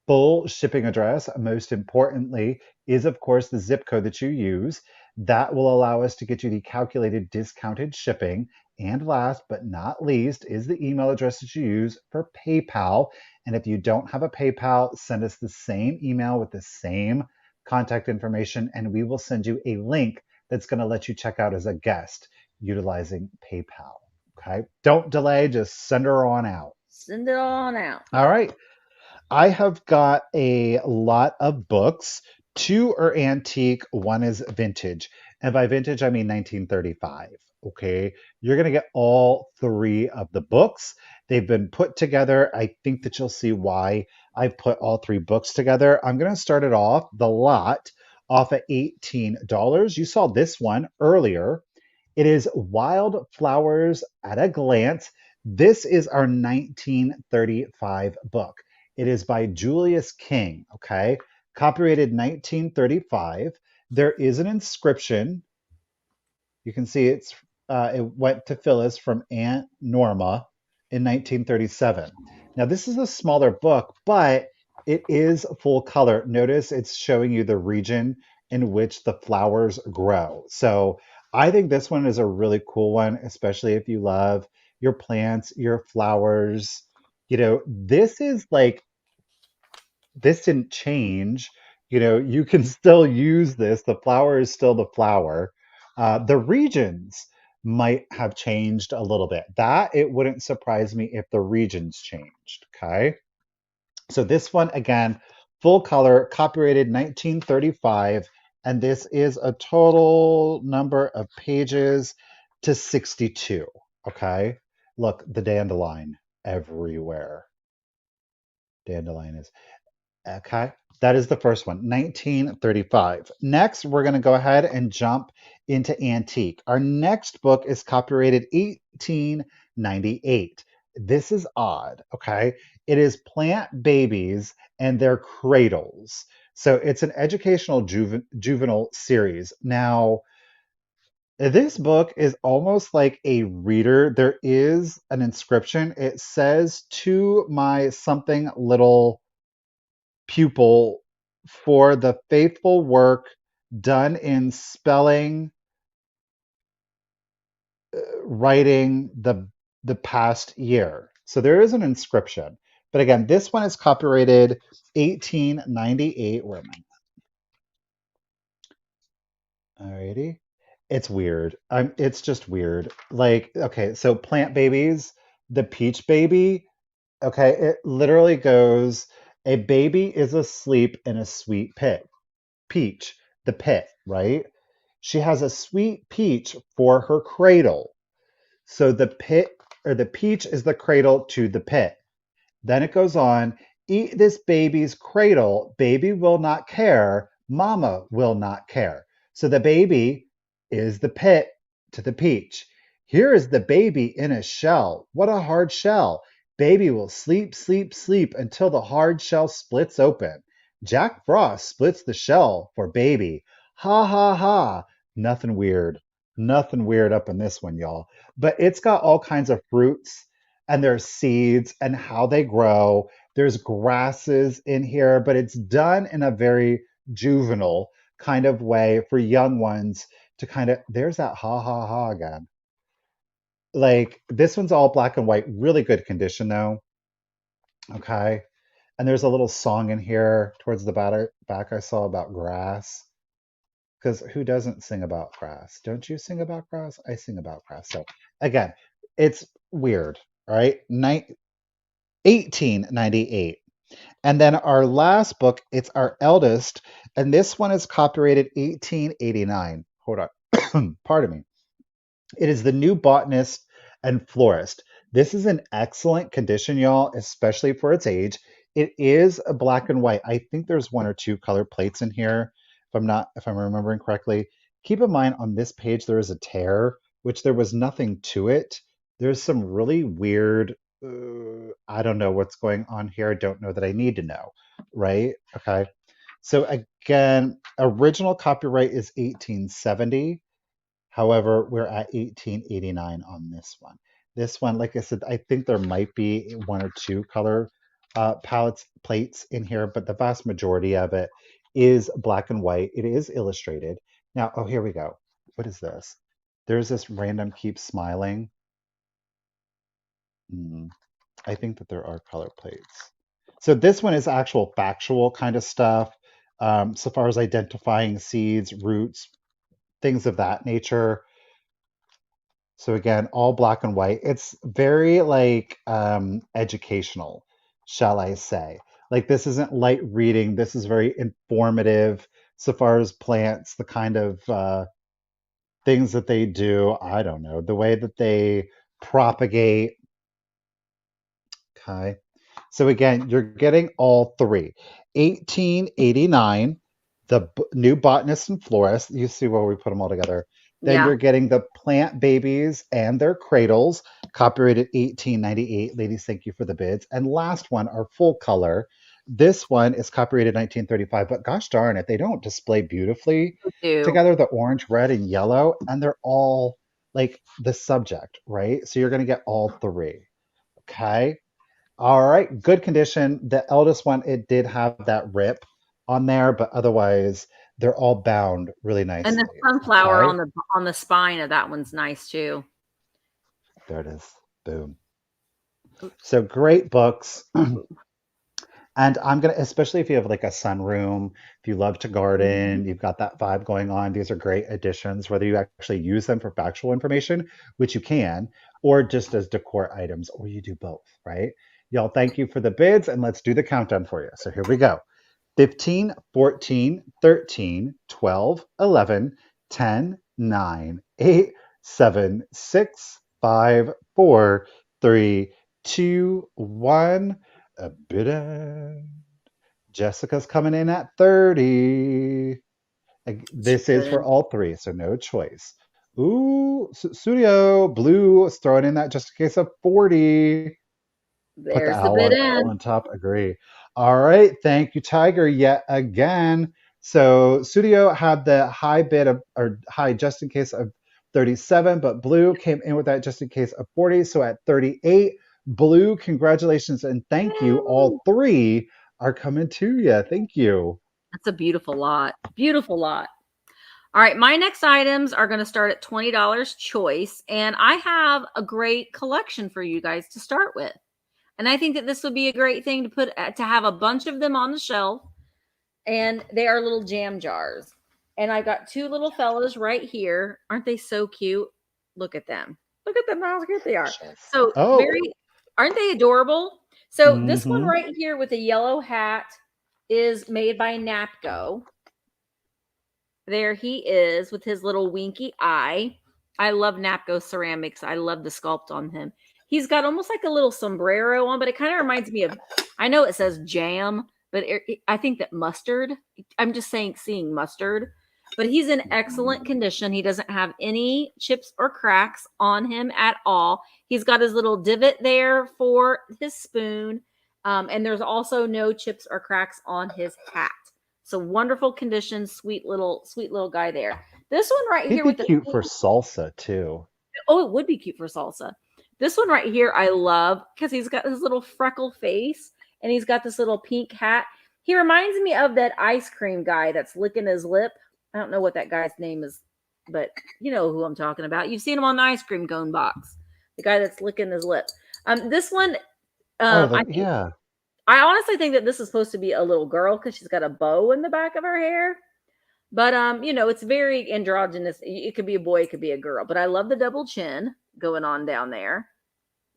Full shipping address, most importantly, is of course the zip code that you use. That will allow us to get you the calculated discounted shipping. And last but not least is the email address that you use for PayPal. And if you don't have a PayPal, send us the same email with the same contact information, and we will send you a link that's going to let you check out as a guest utilizing PayPal. Okay. Don't delay, just send her on out. Send it on out. All right. I have got a lot of books. Two are antique, one is vintage. And by vintage, I mean 1935. Okay. You're going to get all three of the books. They've been put together. I think that you'll see why I've put all three books together. I'm going to start it off, the lot, off at $18. You saw this one earlier. It is Wildflowers at a Glance. This is our 1935 book. It is by Julius King, okay? Copyrighted 1935. There is an inscription. You can see it went to Phyllis from Aunt Norma in 1937. Now, this is a smaller book, but it is full color. Notice it's showing you the region in which the flowers grow. So I think this one is a really cool one, especially if you love your plants, your flowers. You know, this is like, this didn't change. You know, you can still use this. The flower is still the flower. The regions might have changed a little bit. That it wouldn't surprise me if the regions changed. Okay. So this one, again, full color, copyrighted 1935. And this is a total number of pages to 62. Okay. Look, the dandelion everywhere. Dandelion is. Okay, that is the first one, 1935. Next, we're going to go ahead and jump into antique. Our next book is copyrighted 1898. This is odd, okay? It is Plant Babies and Their Cradles. So it's an educational juvenile series. Now, this book is almost like a reader. There is an inscription. It says, "To my something little pupil for the faithful work done in spelling, writing the past year." So there is an inscription. But again, this one is copyrighted 1898. Where am I? Alrighty. It's weird. It's just weird. Like, okay, so Plant Babies, the Peach Baby, okay, it literally goes, "A baby is asleep in a sweet pit." Peach, the pit, right? She has a sweet peach for her cradle. So the pit or the peach is the cradle to the pit. Then it goes on, "Eat this baby's cradle. Baby will not care. Mama will not care." So the baby is the pit to the peach. "Here is the baby in a shell. What a hard shell. Baby will sleep, sleep, sleep until the hard shell splits open. Jack Frost splits the shell for baby. Ha ha ha. Nothing weird. Nothing weird up in this one, y'all. But it's got all kinds of fruits and there's seeds and how they grow. There's grasses in here, but it's done in a very juvenile kind of way for young ones to kind of, there's that ha ha ha again. Like this one's all black and white, really good condition though. Okay. And there's a little song in here towards the back I saw about grass. Because who doesn't sing about grass? Don't you sing about grass? I sing about grass. So again, it's weird, right? 1898. And then our last book, it's our eldest, and this one is copyrighted 1889. Hold on. Pardon me. It is The New Botanist and Florist. This is in excellent condition, y'all, especially for its age. It is a black and white. I think there's one or two color plates in here, if I'm remembering correctly. Keep in mind on this page there is a tear, which there was nothing to it. There's some really weird, I don't know what's going on here. I don't know that I need to know, right? Okay. So again, original copyright is 1870. However, we're at 1889 on this one. This one, like I said, I think there might be one or two color plates in here, but the vast majority of it is black and white. It is illustrated. Now, oh, here we go. What is this? There's this random keep smiling. I think that there are color plates. So this one is actual factual kind of stuff, so far as identifying seeds, roots, things of that nature. So again, all black and white. It's very like educational, shall I say. Like this isn't light reading. This is very informative so far as plants, the kind of things that they do. I don't know, the way that they propagate. Okay. So again, you're getting all three. 1889, the New Botanist and Florist. You see where we put them all together. Then Yeah. you're getting the Plant Babies and Their Cradles, copyrighted 1898. Ladies, thank you for the bids. And last one, our full color. This one is copyrighted 1935, but gosh darn it, they don't display beautifully Do. together, the orange, red, and yellow, and they're all like the subject, right? So you're going to get all three. Okay. All right, good condition. The eldest one, it did have that rip on there, but otherwise they're all bound really And the nicely. sunflower Okay, on the spine of that one's nice too. there it is. Boom. So great books. And I'm gonna, especially if you have like a sunroom, if you love to garden, you've got that vibe going on. These are great additions, whether you actually use them for factual information, which you can, or just as decor items, or you do both, right? Y'all, thank you for the bids, and let's do the countdown for you. So here we go. 15, 14, 13, 12, 11, 10, 9, 8, 7, 6, 5, 4, 3, 2, 1. A bit. Jessica's coming in at 30. This is for all three, so no choice. Ooh, Studio Blue is throwing in that just in case of 40. Put the There's the owl bid on in. top. Agree. All right. Thank you, Tiger, yet again. So Studio had the high bid of, or high just in case of 37, but Blue came in with that just in case of 40. So at 38, Blue, congratulations and thank you. Yay. All three are coming to you. Thank you. That's a beautiful lot. Beautiful lot. All right, my next items are going to start at $20 choice, and I have a great collection for you guys to start with. And I think that this would be a great thing to put to have a bunch of them on the shelf, and they are little jam jars. And I've got two little fellas right here. Aren't they so cute? Look at them. Look at them, how cute they are. So Oh, very, aren't they adorable? So this one mm-hmm. right here with a yellow hat is made by Napco. There he is with his little winky eye. I love Napco ceramics. I love the sculpt on him. He's got almost like a little sombrero on, but it kind of reminds me of, I know it says jam, but I think that mustard. I'm just seeing mustard, but he's in excellent condition. He doesn't have any chips or cracks on him at all. He's got his little divot there for his spoon, And there's also no chips or cracks on his hat. So wonderful condition, sweet little guy there. This one right He'd here be with the cute for salsa too. oh, it would be cute for salsa. This one right here, I love because he's got his little freckle face and he's got this little pink hat. He reminds me of that ice cream guy that's licking his lip. I don't know what that guy's name is, but you know who I'm talking about. You've seen him on the ice cream cone box. The guy that's licking his lip. This one, I think Yeah. I honestly think that this is supposed to be a little girl because she's got a bow in the back of her hair. But it's very androgynous. It could be a boy, it could be a girl. But I love the double chin going on down there.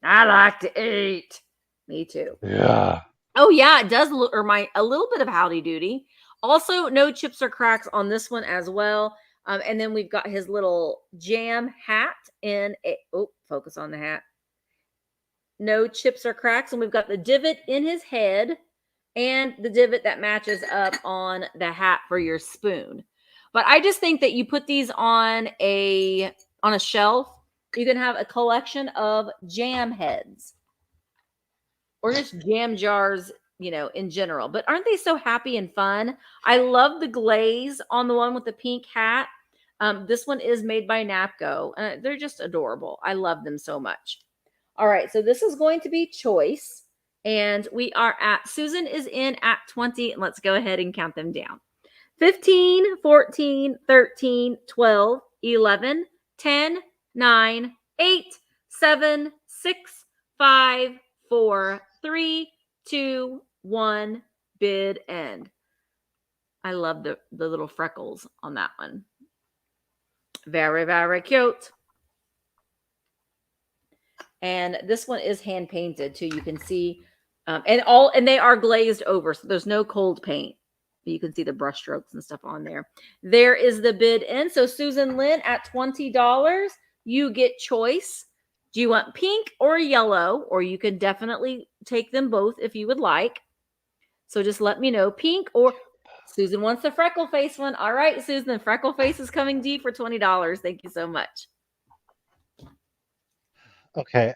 I like to eat. Me too. Yeah. Oh yeah, it does remind a little bit of Howdy Doody. Also, no chips or cracks on this one as well. And then we've got his little jam hat in a focus on the hat. No chips or cracks, and we've got the divot in his head and the divot that matches up on the hat for your spoon. But I just think that you put these on a shelf, you can have a collection of jam heads or just jam jars, in general. But aren't they so happy and fun? I love the glaze on the one with the pink hat. This one is made by Napco. They're just adorable. I love them so much. All right, so this is going to be choice. And we are Susan is in at 20. And let's go ahead and count them down. 15, 14, 13, 12, 11, 10, 9, 8, 7, 6, 5, 4, 3, 2, 1, bid end. I love the little freckles on that one. Very, very cute. And this one is hand painted too. You can see, and they are glazed over, so there's no cold paint. You can see the brush strokes and stuff on there. There is the bid in. So Susan Lynn at $20, you get choice. Do you want pink or yellow? Or you can definitely take them both if you would like. So just let me know. Pink or Susan wants the freckle face one. All right, Susan, the freckle face is coming deep for $20. Thank you so much. Okay,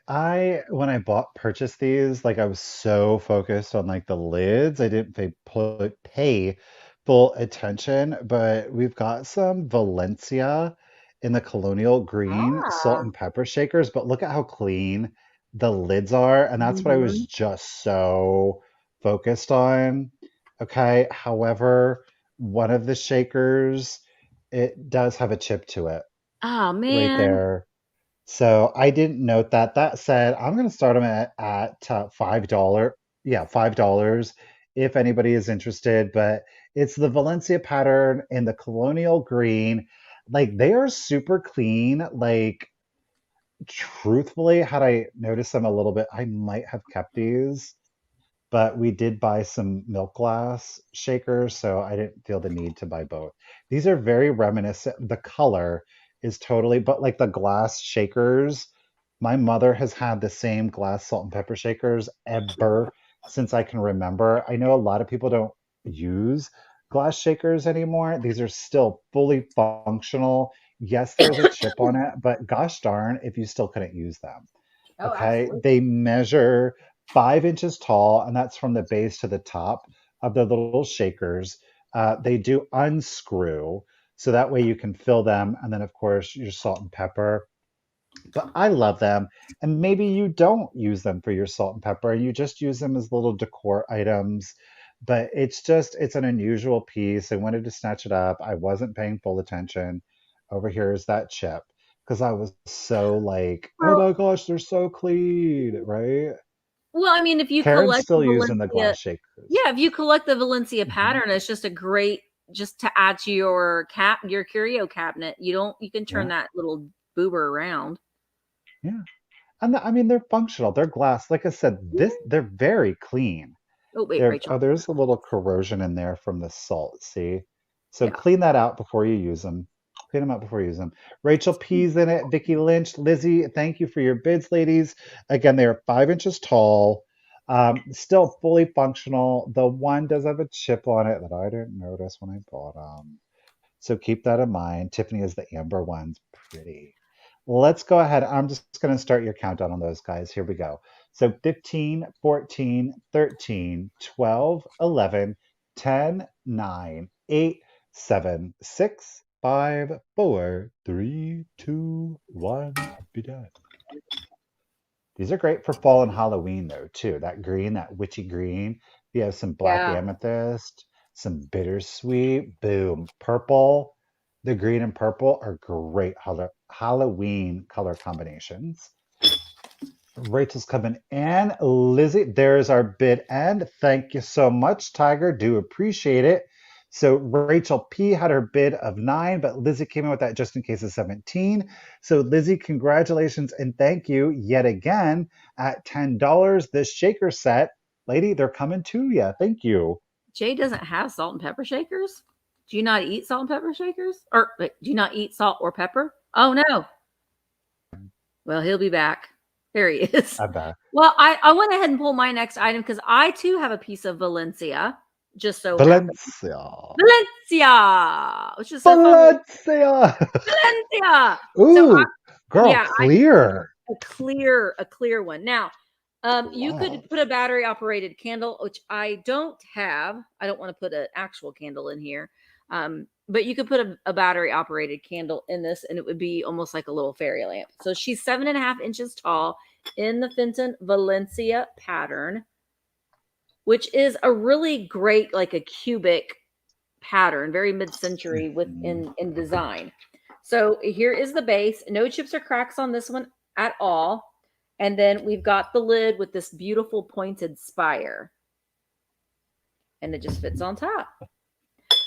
when I purchased these, like I was so focused on like the lids, I didn't pay full attention, but we've got some Valencia in the colonial green salt Ah. and pepper shakers, but look at how clean the lids are, and that's what I was just so focused on. Okay, however, one of the shakers, it does have a chip to it Oh, right man. there. So I didn't note that. That said, I'm going to start them at $5. Yeah, $5 if anybody is interested. But it's the Valencia pattern in the colonial green. Like they are super clean. Like truthfully, had I noticed them a little bit, I might have kept these. But we did buy some milk glass shakers, so I didn't feel the need to buy both. These are very reminiscent. The color is totally, but like the glass shakers, my mother has had the same glass salt and pepper shakers ever since I can remember. I know a lot of people don't use glass shakers anymore. These are still fully functional. Yes, there's a chip on it, but gosh darn if you still couldn't use them. Oh, Okay, absolutely. they measure 5 inches tall, and that's from the base to the top of the little shakers. They do unscrew, so that way you can fill them, and then, of course, your salt and pepper. But I love them, and maybe you don't use them for your salt and pepper, you just use them as little decor items. But it's an unusual piece. I wanted to snatch it up. I wasn't paying full attention. Over here is that chip because I was so like, oh Well, my gosh, they're so clean, right? I mean, if you Karen's collect the still using the Valencia, glass shakers. yeah, if you collect the Valencia Hmm. pattern, it's just a great just to add to your curio cabinet. You can turn Yeah, that little boober around. yeah. And I mean, they're functional. They're glass. Like I said, they're very clean. Oh wait, Rachel. There's a little corrosion in there from the salt, see? So Yeah. clean that out before you use them. Clean them out before you use them. Rachel P's in it. Vicky Lynch, Lizzie, thank you for your bids, ladies. Again, they are 5 inches tall, still fully functional. The one does have a chip on it that I didn't notice when I bought them. So keep that in mind. Tiffany is the amber one's pretty. Let's go ahead. I'm just going to start your countdown on those guys. Here we go. So 15, 14, 13, 12, 11, 10, 9, 8, 7, 6, 5, 4, 3, 2, 1. Be done. These are great for fall and Halloween, though, too. That green, that witchy green. You have some black Yeah. amethyst, some bittersweet, boom, purple. The green and purple are great Halloween color combinations. Rachel's coming in. Lizzie, there's our bid end. Thank you so much, Tiger. Do appreciate it. So Rachel P had her bid of 9, but Lizzie came in with that just in case of 17. So Lizzie, congratulations and thank you yet again at $10. This shaker set, lady, they're coming to you. Thank you. Jay doesn't have salt and pepper shakers. Do you not eat salt and pepper shakers? Or do you not eat salt or pepper? Oh no. Well, he'll be back. There he is. I bet. Well, I went ahead and pulled my next item because I too have a piece of Valencia. Just so happens. Valencia. Valencia, which is so fun. Valencia. Valencia. Ooh, So girl, yeah, clear. a clear one. Now, you could Wow. put a battery operated candle, which I don't have. I don't want to put an actual candle in here. But you could put a battery operated candle in this and it would be almost like a little fairy lamp. So she's 7.5 inches tall in the Fenton Valencia pattern, which is a really great, like a cubic pattern, very mid-century in design. So here is the base. No chips or cracks on this one at all. And then we've got the lid with this beautiful pointed spire. And it just fits on top.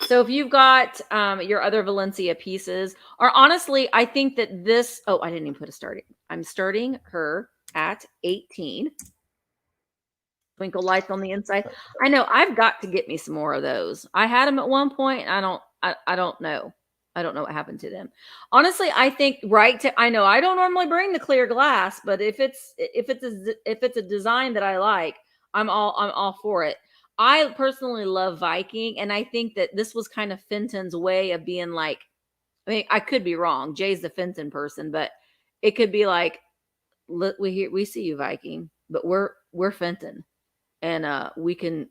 So if you've got your other Valencia pieces, or honestly, I think that this, oh, I didn't even put a starting. I'm starting her at 18. Twinkle lights on the inside. I know I've got to get me some more of those. I had them at one point. I don't know. I don't know what happened to them. Honestly, I think I know I don't normally bring the clear glass, but if it's a design that I like, I'm all for it. I personally love Viking, and I think that this was kind of Fenton's way of being like, I mean, I could be wrong. Jay's the Fenton person, but it could be like, we see you, Viking, but we're Fenton, and we can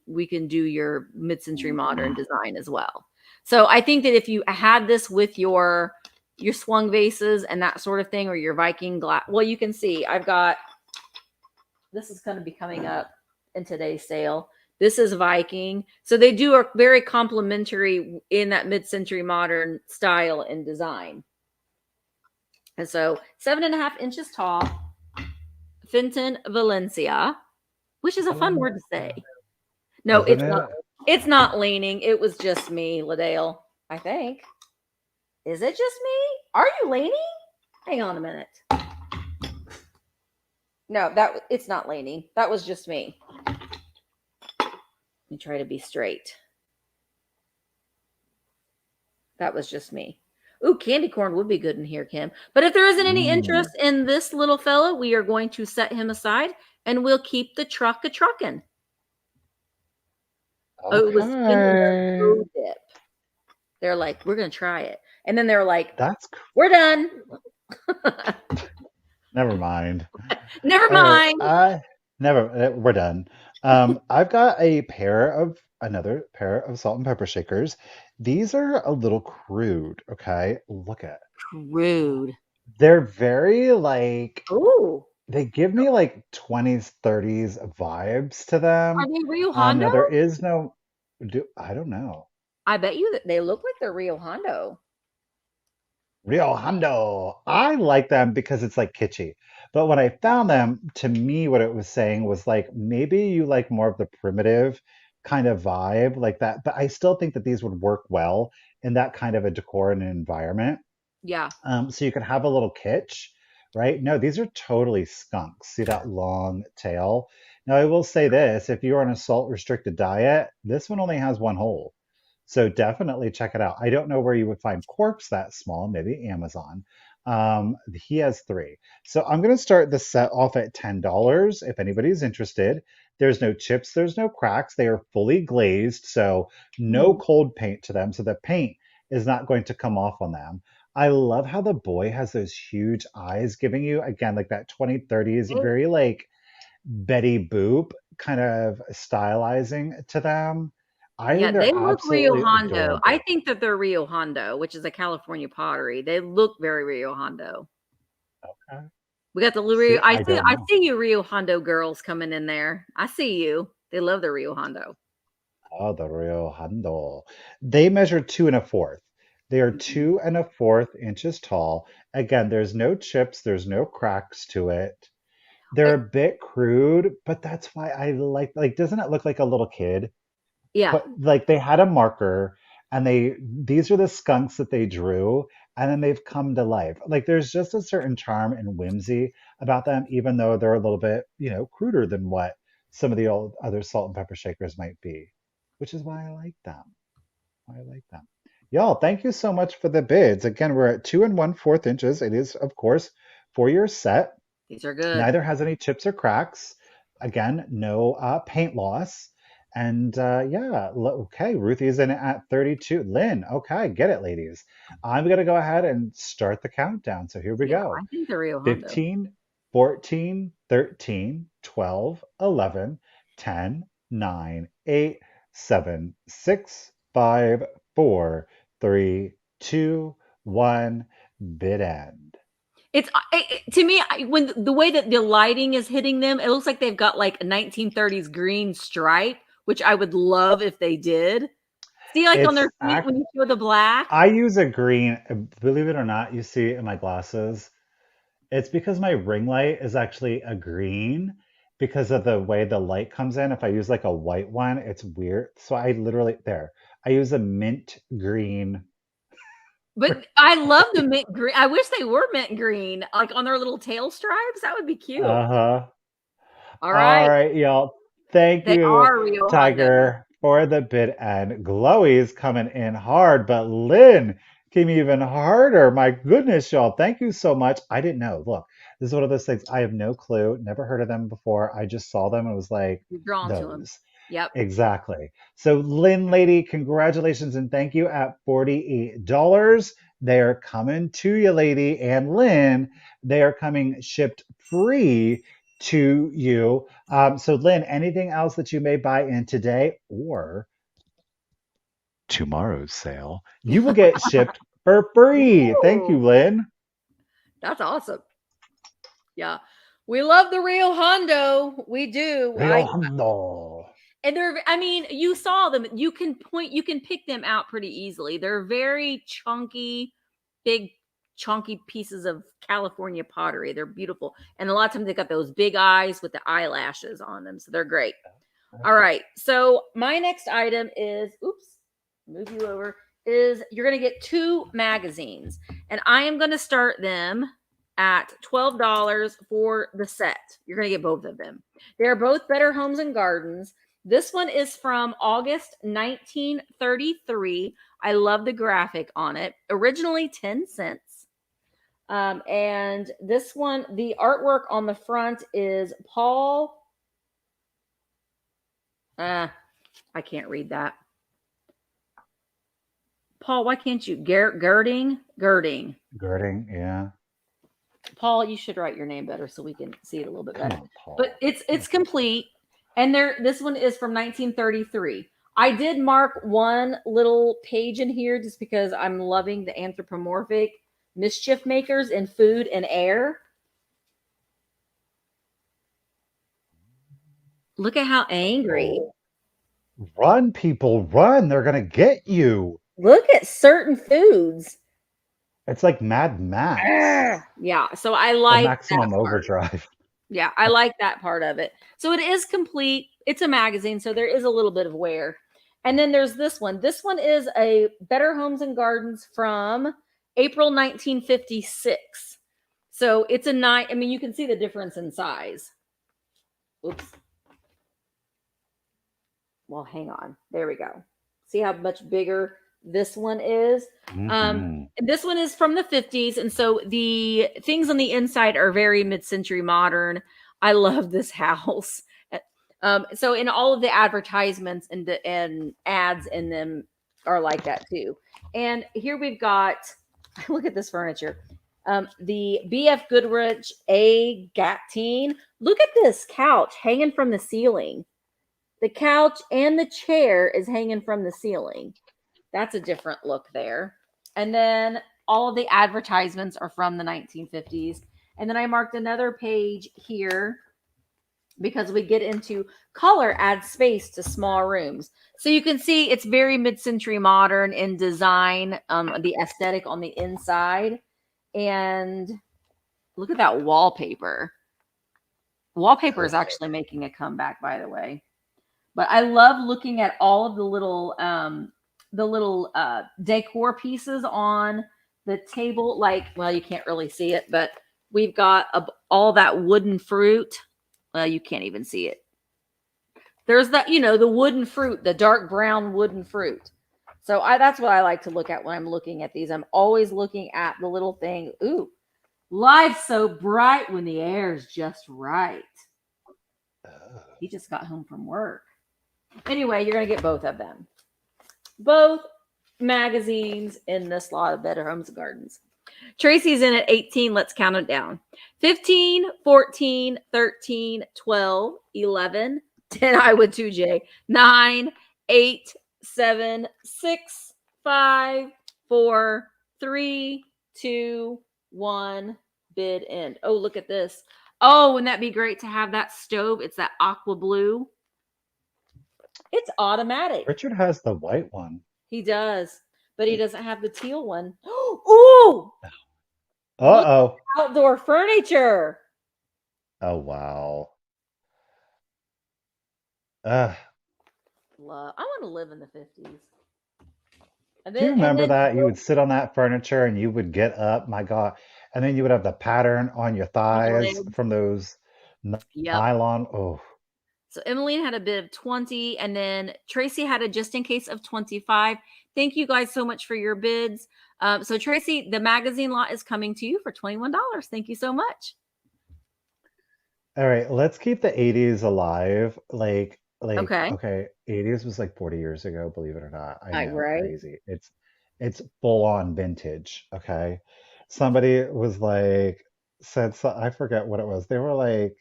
do your mid-century modern design as well. So I think that if you had this with your swung vases and that sort of thing, or your Viking glass, well, you can see I've got, this is going to be coming up in today's sale. This is Viking. So they do a very complimentary in that mid-century modern style and design. And so 7.5 inches tall, Fenton Valencia, which is a fun word to say. No, Isn't it's it? not. It's not leaning. It was just me, Liddell, I think. Is it just me? Are you leaning? Hang on a minute. No, it's not leaning. That was just me. Let me try to be straight. That was just me. Ooh, candy corn would be good in here, Kim. But if there isn't any interest in this little fella, we are going to set him aside and we'll keep the truck a truckin'. Okay. Oh, it was in the dip. They're like, we're going to try it. And then they're like, we're done. Never mind. Never mind. We're done. I've got another pair of salt and pepper shakers. These are a little crude, okay? Look at. Crude. They're very like, ooh, they give me like 20s, 30s vibes to them. Are they Rio Hondo? Now there is no, I don't know. I bet you that they look like they're Rio Hondo. Rio Hondo. I like them because it's like kitschy. But when I found them, to me, what it was saying was like, maybe you like more of the primitive kind of vibe like that. But I still think that these would work well in that kind of a decor and an environment. Yeah. So you could have a little kitsch, right? No, these are totally skunks. See that long tail? Now, I will say this, if you're on a salt restricted diet, this one only has one hole. So definitely check it out. I don't know where you would find corks that small, maybe Amazon. He has 3. So I'm going to start the set off at $10 if anybody's interested. There's no chips, there's no cracks. They are fully glazed, so no cold paint to them. So the paint is not going to come off on them. I love how the boy has those huge eyes giving you, again, like that 2030s, very like Betty Boop kind of stylizing to them. I Yeah, think they they're look Rio absolutely Hondo. I adorable. think that they're Rio Hondo, which is a California pottery. They look very Rio Hondo. Okay. We got the Rio. See, I don't I know. see you Rio Hondo girls coming in there. I see you. They love the Rio Hondo. Oh, the Rio Hondo. They measure 2 1/4. They are Mhm. 2 1/4 inches tall. Again, there's no chips, there's no cracks to it. They're a It, bit crude, but that's why I like, doesn't it look like a little kid? yeah, But like they had a marker and these are the skunks that they drew and then they've come to life. Like there's just a certain charm and whimsy about them, even though they're a little bit, cruder than what some of the old other salt and pepper shakers might be, which is why I like them. Why I like them. Y'all, thank you so much for the bids. Again, we're at 2 1/4 inches. It is, of course, for your set. these are good. Neither has any chips or cracks. Again, no paint loss. And yeah, okay, Ruthie's in at 32. Lynn, okay, get it, ladies. I'm going to go ahead and start the countdown. So here we Yeah, go. I think the Rio Hondo. 15, 14, 13, 12, 11, 10, 9, 8, 7, 6, 5, 4, 3, 2, 1. Bid end. It's to me when the way that the lighting is hitting them, it looks like they've got like a 1930s green stripe, which I would love if they did. See, like on It's their feet when you show the black. I use a green, believe it or not, you see it in my glasses. It's because my ring light is actually a green because of the way the light comes in. If I use like a white one, it's weird. So I literally, there, I use a mint green. But I love the mint green. I wish they were mint green, like on their little tail stripes. That would be cute. Uh-huh. All All right, right, y'all. Thank they you, are Rio Hondo. Tiger, for the bid end. Glowy's coming in hard, but Lynn came even harder. My goodness, y'all. Thank you so much. I didn't know. Look, this is one of those things. I have no clue. Never heard of them before. I just saw them and was like, You're drawn to them. those. Yep. Exactly. So, Lynn, lady, congratulations and thank you at $48. They are coming to you, lady. And Lynn, they are coming shipped free to you. So, Lynn, anything else that you may buy in today or tomorrow's sale, you will get shipped for free. Thank you, Ooh, Lynn. that's awesome. Yeah. We love the Rio Hondo. We do. Leondo. And they're, I mean, you saw them. You can pick them out pretty easily. They're very chunky, big, chunky pieces of California pottery. They're beautiful. And a lot of times they got those big eyes with the eyelashes on them. So they're great. All right. So my next item is, oops, move you over, is you're going to get 2 magazines. And I am going to start them at $12 for the set. You're going to get both of them. They're both Better Homes and Gardens. This one is from August 1933. I love the graphic on it. Originally 10 cents. And this one, the artwork on the front is Paul. I can't read that. Paul, why can't you? Girding? Girding, yeah. Paul, you should write your name better so we can see it a little bit Come better. on, Paul. But it's complete. And this one is from 1933. I did mark one little page in here just because I'm loving the anthropomorphic mischief makers in food and air. Look at how angry. Oh, run, people, run. They're going to get you. Look at certain foods. It's like Mad Max Yeah, so I or like that Maximum part. Overdrive. Yeah, I like that part of it. So it is complete. It's a magazine, so there is a little bit of wear. And then there's this one. This one is a Better Homes and Gardens from April 1956. So it's a nice, I mean, you can see the difference in size. Oops. Well, hang on. There we go. See how much bigger this one is? Mhm. This one is from the 50s. And so the things on the inside are very mid-century modern. I love this house. So in all of the advertisements and ads in them are like that too. And here we've got, look at this furniture. The BF Goodrich A Gatine. Look at this couch hanging from the ceiling. The couch and the chair is hanging from the ceiling. That's a different look there. And then all of the advertisements are from the 1950s. And then I marked another page here because we get into color adds space to small rooms. So you can see it's very mid-century modern in design, the aesthetic on the inside. And look at that wallpaper. Wallpaper is actually making a comeback, by the way. But I love looking at all of the little decor pieces on the table. Like, well, you can't really see it, but we've got all that wooden fruit. Well, you can't even see it. There's that, the wooden fruit, the dark brown wooden fruit. So that's what I like to look at when I'm looking at these. I'm always looking at the little thing. Ooh, life's so bright when the air's just right. He just got home from work. Anyway, you're going to get both of them. Both magazines in this lot of Better Homes and Gardens. Tracy's in at 18. Let's count it down. 15, 14, 13, 12, 11, 10. I would too, Jay. 9, 8, 7, 6, 5, 4, 3, 2, 1. Bid end. Oh, look at this. Oh, wouldn't that be great to have that stove? It's that aqua blue. It's automatic. Richard has the white one. He does, but he doesn't have the teal one. Ooh! Uh-oh. Outdoor furniture. Oh, wow. I want to live in the 50s. Do you remember that? You would sit on that furniture and you would get up, my God. And then you would have the pattern on your thighs from those nylon. Oh. So Emmeline had a bid of 20, and then Tracy had a just in case of 25. Thank you guys so much for your bids. So Tracy, the magazine lot is coming to you for $21. Thank you so much. All right, let's keep the 80s alive. Okay. 80s was like 40 years ago, believe it or not. I know, Right. crazy. It's full on vintage, okay? Somebody was like, I forget what it was. They were like,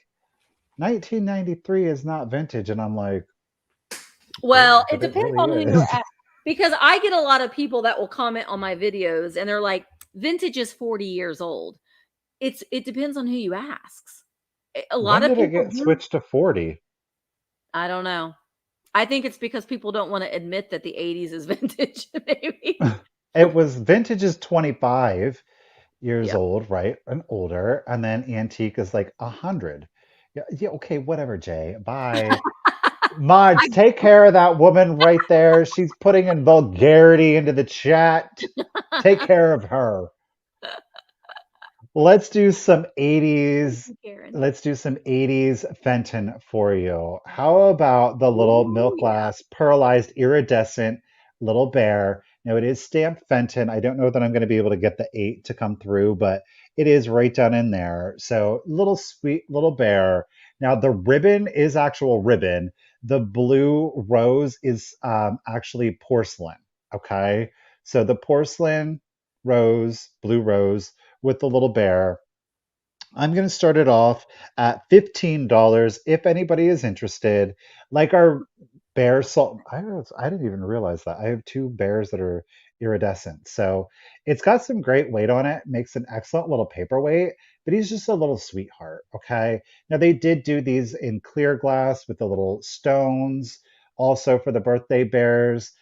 1993 is not vintage. And I'm like, well, yeah, it depends really on who is. you're at. Because I get a lot of people that will comment on my videos and they're like, vintage is 40 years old. It depends on who you ask. A lot When of did it people get switched to 40? I don't know. I think it's because people don't want to admit that the 80s is vintage, maybe. It was vintage is 25 years old, right? And older. And then antique is like 100. Yeah, okay, whatever, Jay. Bye. Mods, take care of that woman right there. She's putting in vulgarity into the chat. Take care of her. Let's do some 80s. Let's do some 80s Fenton for you. How about the little milk glass, pearlized, iridescent little bear? Now, it is stamped Fenton. I don't know that I'm going to be able to get the 8 to come through, but it is right down in there. So, little sweet little bear. Now, the ribbon is actual ribbon. The blue rose is actually porcelain. Okay. So, the porcelain rose, blue rose, with the little bear. I'm going to start it off at $15 if anybody is interested. Like our bear salt, I didn't even realize that. I have 2 bears that are iridescent. So it's got some great weight on it, makes an excellent little paperweight, but he's just a little sweetheart. Okay. Now they did do these in clear glass with the little stones. Also for the birthday bears,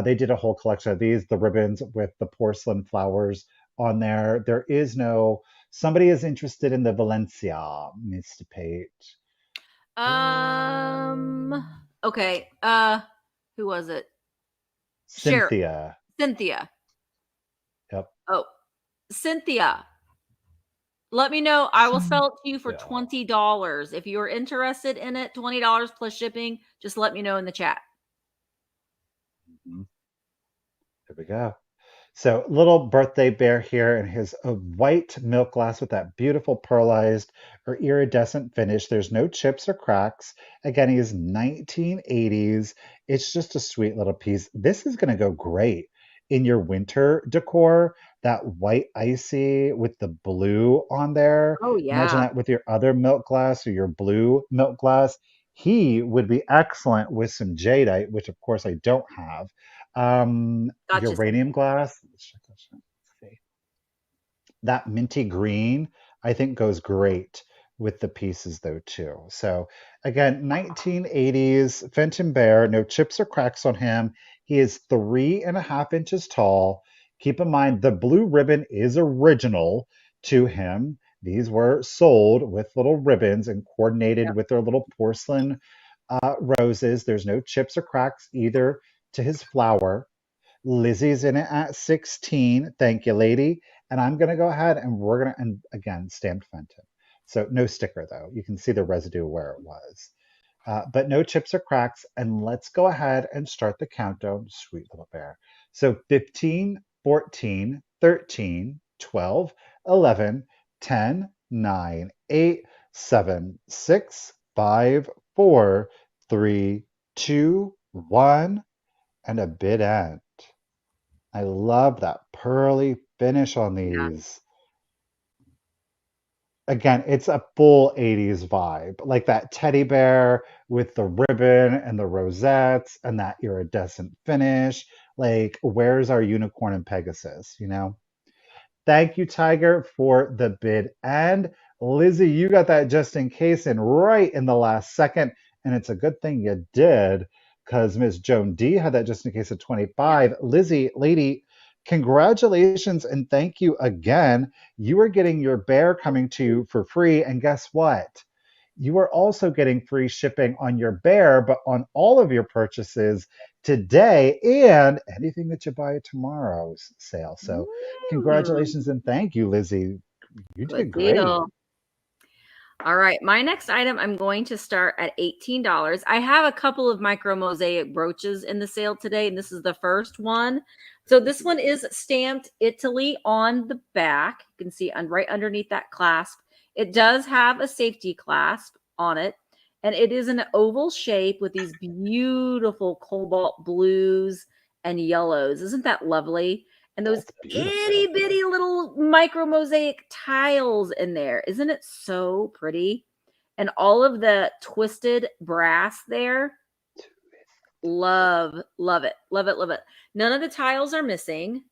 they did a whole collection of these, the ribbons with the porcelain flowers on there. There is no, somebody is interested in the Valencia, Mr. Page. Okay. Who was it? Cynthia. Cynthia. Yep. Oh, Cynthia. Let me know. I will sell it to you for $20. If you're interested in it, $20 plus shipping, just let me know in the chat. There we go. So little birthday bear here in his white milk glass with that beautiful pearlized or iridescent finish. There's no chips or cracks. Again, he is 1980s. It's just a sweet little piece. This is going to go great in your winter decor. that white icy with the blue on there. Oh Imagine yeah. that with your other milk glass or your blue milk glass. He would be excellent with some jadeite, which of course I don't have. Gotcha. Uranium glass. Let's see. That minty green, I think, goes great with the pieces though too. So again, 1980s Fenton Bear, no chips or cracks on him. He is 3.5 inches tall. Keep in mind the blue ribbon is original to him. These were sold with little ribbons and coordinated Yep. with their little porcelain roses. There's no chips or cracks either to his flower. Lizzie's in it at 16. Thank you, lady. And I'm going to go ahead and we're going to, and again, stamped Fenton. So no sticker though. You can see the residue where it was. But no chips or cracks. And let's go ahead and start the countdown. Sweet little bear. So 15, 14, 13, 12, 11, 10, 9, 8, 7, 6, 5, 4, 3, 2, 1, and a bid end. I love that pearly finish on Yeah. these. Again, it's a full 80s vibe, like that teddy bear with the ribbon and the rosettes and that iridescent finish. Like, where's our unicorn and Pegasus, you know? Thank you, Tiger, for the bid. And Lizzie, you got that just in case and right in the last second. And it's a good thing you did because Miss Joan D had that just in case of Yeah. 25. Lizzie, lady, congratulations and thank you again. You are getting your bear coming to you for free. And guess what? You are also getting free shipping on your bear, but on all of your purchases today and anything that you buy at tomorrow's sale. So congratulations Mm, and thank you, Lizzie. You good did great. deal. All right, my next item, I'm going to start at $18. I have a couple of micro mosaic brooches in the sale today, and this is the first one. So this one is stamped Italy on the back. You can see right underneath that clasp. It does have a safety clasp on it, and it is an oval shape with these beautiful cobalt blues and yellows. Isn't that lovely? And those That's beautiful. itty bitty little micro mosaic tiles in there. Isn't it so pretty? And all of the twisted brass there. Love, love it. Love it, love it. None of the tiles are missing.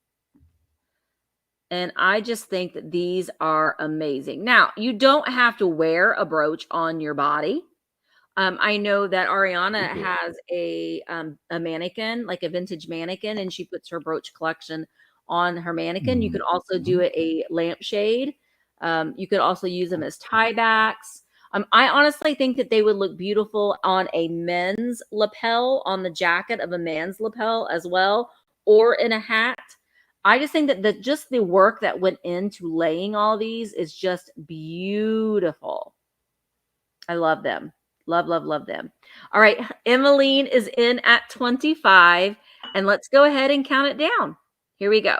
And I just think that these are amazing. Now, you don't have to wear a brooch on your body. I know that Ariana has a mannequin, like a vintage mannequin, and she puts her brooch collection on her mannequin. You could also do Mhm. it a lampshade. You could also use them as tie backs. I honestly think that they would look beautiful on a men's lapel, on the jacket of a man's lapel as well, or in a hat. I just think that just the work that went into laying all these is just beautiful. I love them. Love, love, love them. All right. Emmeline is in at 25. And let's go ahead and count it down. Here we go.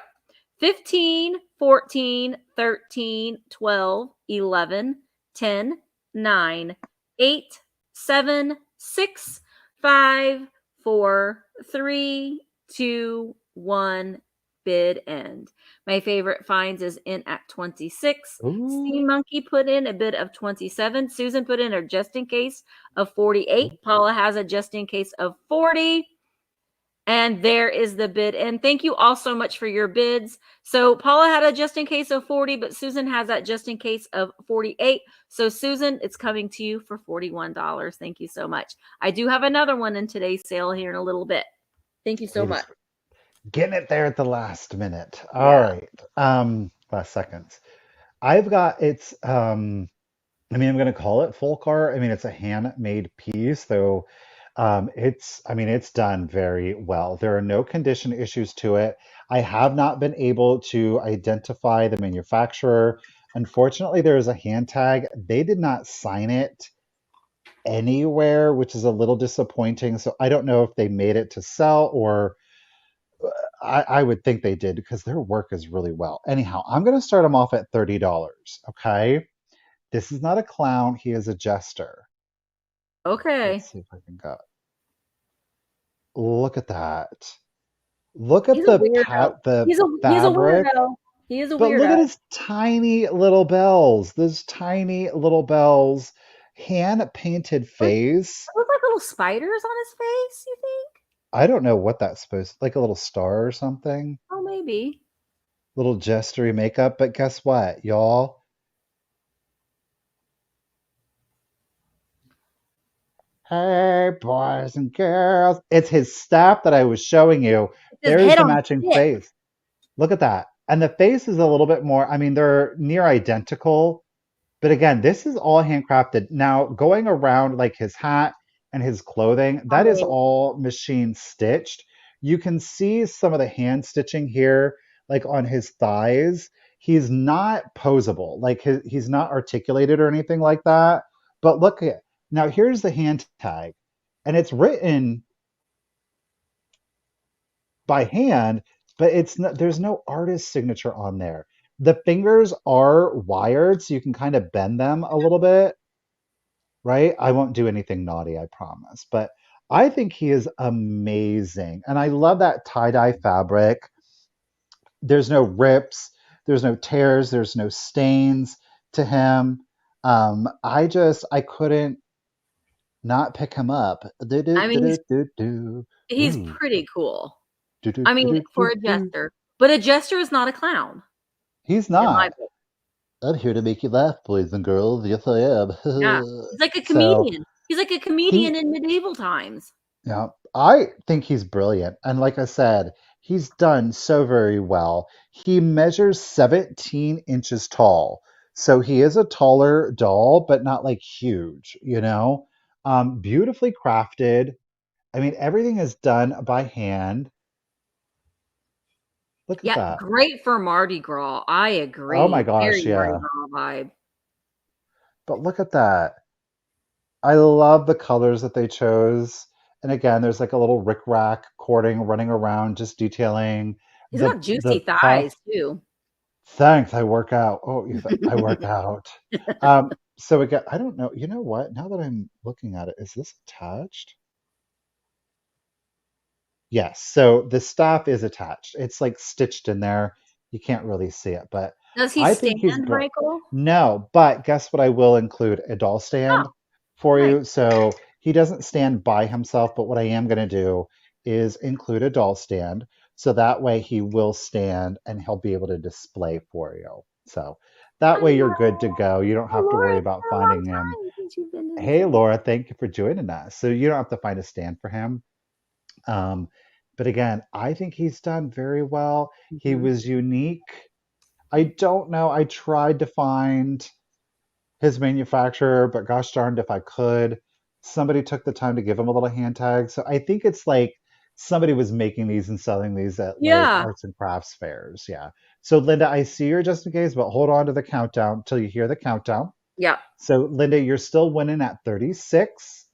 15, 14, 13, 12, 11, 10, 9, 8, 7, 6, 5, 4, 3, 2, 1. Bid end. My favorite finds is in at 26. Sea Ooh. Monkey put in a bid of 27. Susan put in her just in case of 48. Paula has a just in case of 40. And there is the bid. And thank you all so much for your bids. So Paula had a just in case of 40, but Susan has that just in case of 48. So Susan, it's coming to you for $41. Thank you so much. I do have another one in today's sale here in a little bit. Thank you so much. Ladies, getting it there at the last minute. All Yeah. right. Last seconds. I've got I mean, I'm going to call it folk art. I mean, it's a handmade piece, though. It's done very well. There are no condition issues to it. I have not been able to identify the manufacturer. Unfortunately, there is a hand tag. They did not sign it anywhere, which is a little disappointing. So I don't know if they made it to sell or I would think they did because their work is really well. Anyhow, I'm going to start them off at $30. Okay. This is not a clown. He is a jester. Okay. Let's see if I can go. Look at that. Look He's at a the weirdo. the He's a fabric. weirdo. He is a But look weirdo. at his tiny little bells. Those tiny little bells. Hand painted face. Look like little spiders on his face, you think? I don't know what that's supposed like a little star or something. Oh, maybe. Little gestury makeup. But guess what, y'all? Hey, boys and girls. It's his staff that I was showing you. It's his There's head the on a matching stick. face. Look at that. And the face is a little bit more, I mean, they're near identical. But again, this is all handcrafted. Now, going around like his hat and his clothing, I that is mean, all machine stitched. You can see some of the hand stitching here, like on his thighs. He's not posable, like he's not articulated or anything like that. But look at now, here's the hand tag, and it's written by hand, but it's not, there's no artist signature on there. The fingers are wired, so you can kind of bend them a little bit, right? I won't do anything naughty, I promise. But I think he is amazing. And I love that tie-dye fabric. There's no rips, there's no tears, there's no stains to him. I couldn't not pick him up. Do, do, I do, mean, do, do, do. he's Ooh. pretty cool. Do, do, I do, mean, do, for do, a do. jester, but a jester is not a clown He's in my not. book. I'm here to make you laugh, boys and girls. Yes, I am. Yeah, he's like a So comedian. He's like a comedian he, in medieval times. yeah, I think he's brilliant. And like I said, he's done so very well. He measures 17 inches tall. So he is a taller doll, but not like huge, you know? Beautifully crafted. I mean, everything is done by hand. Look at Yeah, that. great for Mardi Gras. I Oh my agree. gosh, Very Mardi yeah. Gras vibe. But look at that. I love the colors that they chose. And again, there's like a little rickrack cording running around, just detailing He's got the juicy puff. thighs too. Thanks, I work out. Oh, I work out. So again, I don't know. You know what? Now that I'm looking at it, is this attached? Yes. So the staff is attached. It's like stitched in there. You can't really see it, but Does he I think he's stand, brilliant. Michael? No, but guess what? I will include a doll stand Oh, for nice. you. So he doesn't stand by himself, but what I am going to do is include a doll stand. So that way he will stand and he'll be able to display for you. So that I way you're good to know. go. You don't have to Laura, worry it's about been a long finding him. time since you've been to the Hey, sale. Laura, thank you for joining us. So you don't have to find a stand for him. Um, but again, I think he's done very well. He Mhm. was unique. I don't know. I tried to find his manufacturer, but gosh darned if I could. Somebody took the time to give him a little hand tag. So I think it's like somebody was making these and selling these at like Yeah. arts and crafts fairs. Yeah. So Linda, I see you're just in case, but hold on to the countdown till you hear the countdown. Yeah. So Linda, you're still winning at 36.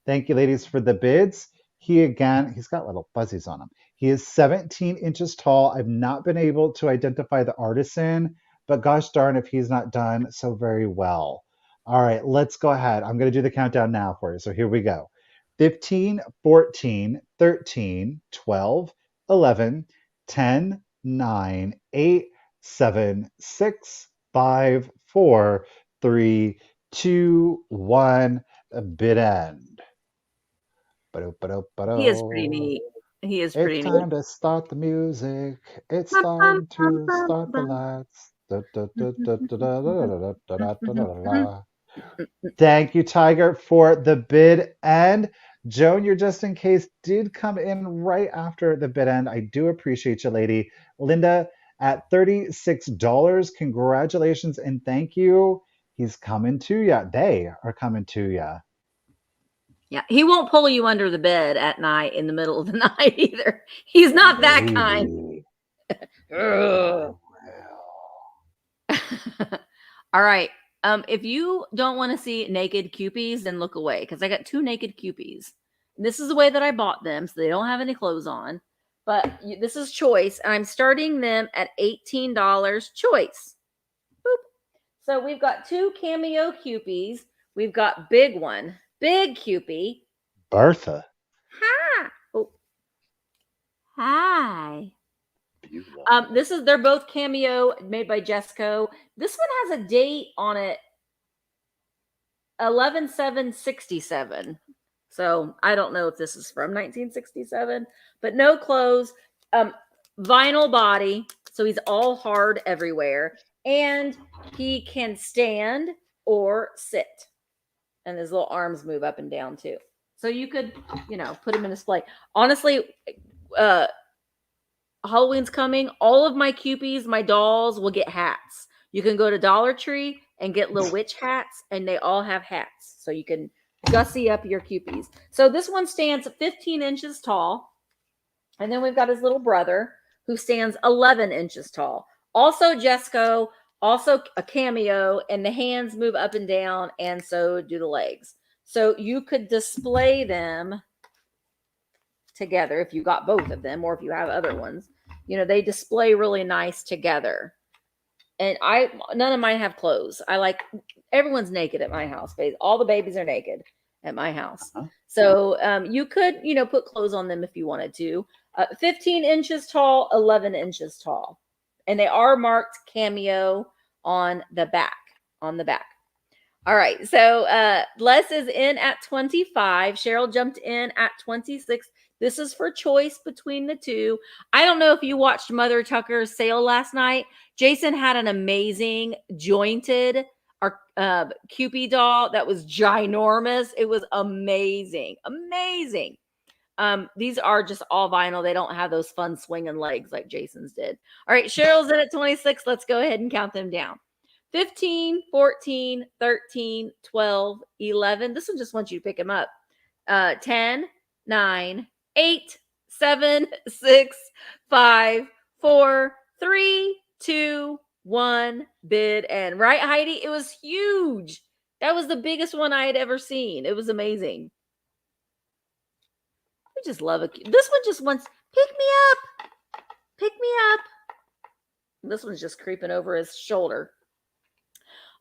Thank you, ladies, for the bids. He's got little fuzzies on him. He is 17 inches tall. I've not been able to identify the artisan, but gosh darn if he's not done so very well. All right, let's go ahead. I'm going to do the countdown now for you. So here we go. 15, 14, 13, 12, 11, 10, 9, 8, 7, 6, 5, 4, 3, 2, 1, a bid end. He is pretty neat. He is It's pretty neat. time to start the music. It's Bum, bum, time bum, to bum, start the bum. lights. Thank you, Tiger, for the bid end. Joan, your just in case did come in right after the bid end. I do appreciate you, lady. Linda, at $36, congratulations and thank you. He's coming to ya. They are coming to ya. Yeah, he won't pull you under the bed at night in the middle of the night either. He's not that kind. Maybe I Ugh. will. All right. If you don't want to see naked cupies, then look away because I got two naked cupies. This is the way that I bought them, so they don't have any clothes on. But this is choice, and I'm starting them at $18 choice. Boop. So we've got two cameo cupies. We've got big one, big cupie. Bertha. Hi. Oh, hi. They're both Cameo, made by Jesco. This one has a date on it, 11/7/67. So I don't know if this is from 1967, but no clothes, vinyl body. So he's all hard everywhere, and he can stand or sit, and his little arms move up and down too. So you could, put him in display. Honestly, Halloween's coming. All of my Cupies, my dolls will get hats. You can go to Dollar Tree and get little witch hats, and they all have hats. So you can gussy up your Cupies. So this one stands 15 inches tall. And then we've got his little brother who stands 11 inches tall. Also Jesco, also a Cameo, and the hands move up and down, and so do the legs. So you could display them together if you got both of them, or if you have other ones. They display really nice together. And none of mine have clothes. Everyone's naked at my house. All the babies are naked at my house. So you could, put clothes on them if you wanted to. 15 inches tall, 11 inches tall. And they are marked Cameo on the back. All right. So Les is in at 25. Cheryl jumped in at 26. This is for choice between the two. I don't know if you watched Mother Tucker's sale last night. Jason had an amazing jointed Cupid doll that was ginormous. It was amazing. Amazing. These are just all vinyl. They don't have those fun swinging legs like Jason's did. All right, Cheryl's in at 26. Let's go ahead and count them down. 15, 14, 13, 12, 11. This one just wants you to pick them up. 10, 9, 8, 7, 6, 5, 4, 3, 2, 1. Bid and right, Heidi? It was huge. That was the biggest one I had ever seen. It was amazing. I just love it. This one just wants, pick me up. Pick me up. This one's just creeping over his shoulder.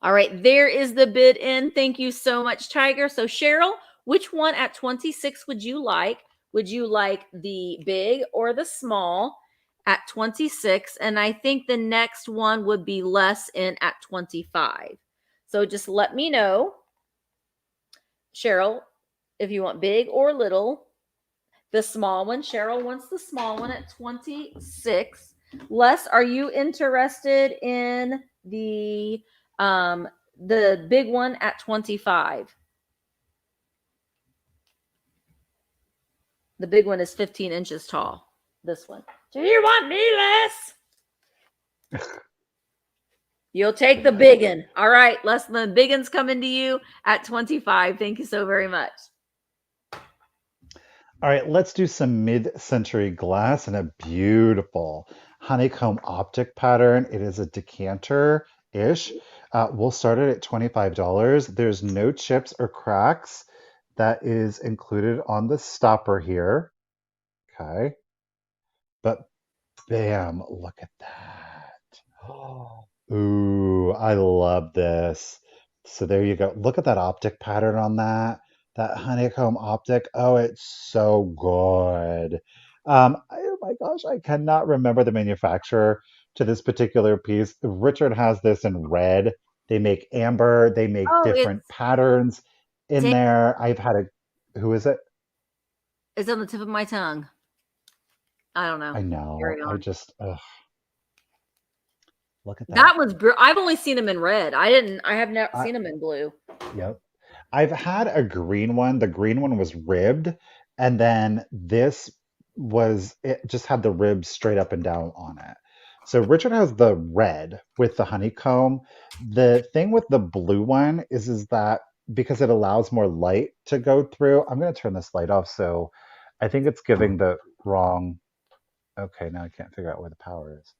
All right, there is the bid in. Thank you so much, Tiger. So Cheryl, which one at 26 would you like? Would you like the big or the small at 26? And I think the next one would be less in at 25. So just let me know, Cheryl, if you want big or little. The small one, Cheryl wants the small one at 26. Les, are you interested in the big one at 25? The big one is 15 inches tall. This one. Do you want me, Les? You'll take the big one. All right, Les, the big one's coming to you at 25. Thank you so very much. All right, let's do some mid-century glass in a beautiful honeycomb optic pattern. It is a decanter-ish. We'll start it at $25. There's no chips or cracks. That is included on the stopper here. Okay. But bam, look at that. Ooh, I love this. So there you go. Look at that optic pattern on that. That honeycomb optic. Oh, it's so good. Oh my gosh, I cannot remember the manufacturer to this particular piece. Richard has this in red. They make amber. They make different patterns in there. I've had who is it? It's on the tip of my tongue. I don't know. I know. I just, look at that. That was, I've only seen them in red. I have never seen them in blue. Yep. I've had a green one. The green one was ribbed. And then this it just had the ribs straight up and down on it. So Richard has the red with the honeycomb. The thing with the blue one is that because it allows more light to go through, I'm going to turn this light off. So I think it's giving the wrong, okay, now I can't figure out where the power is.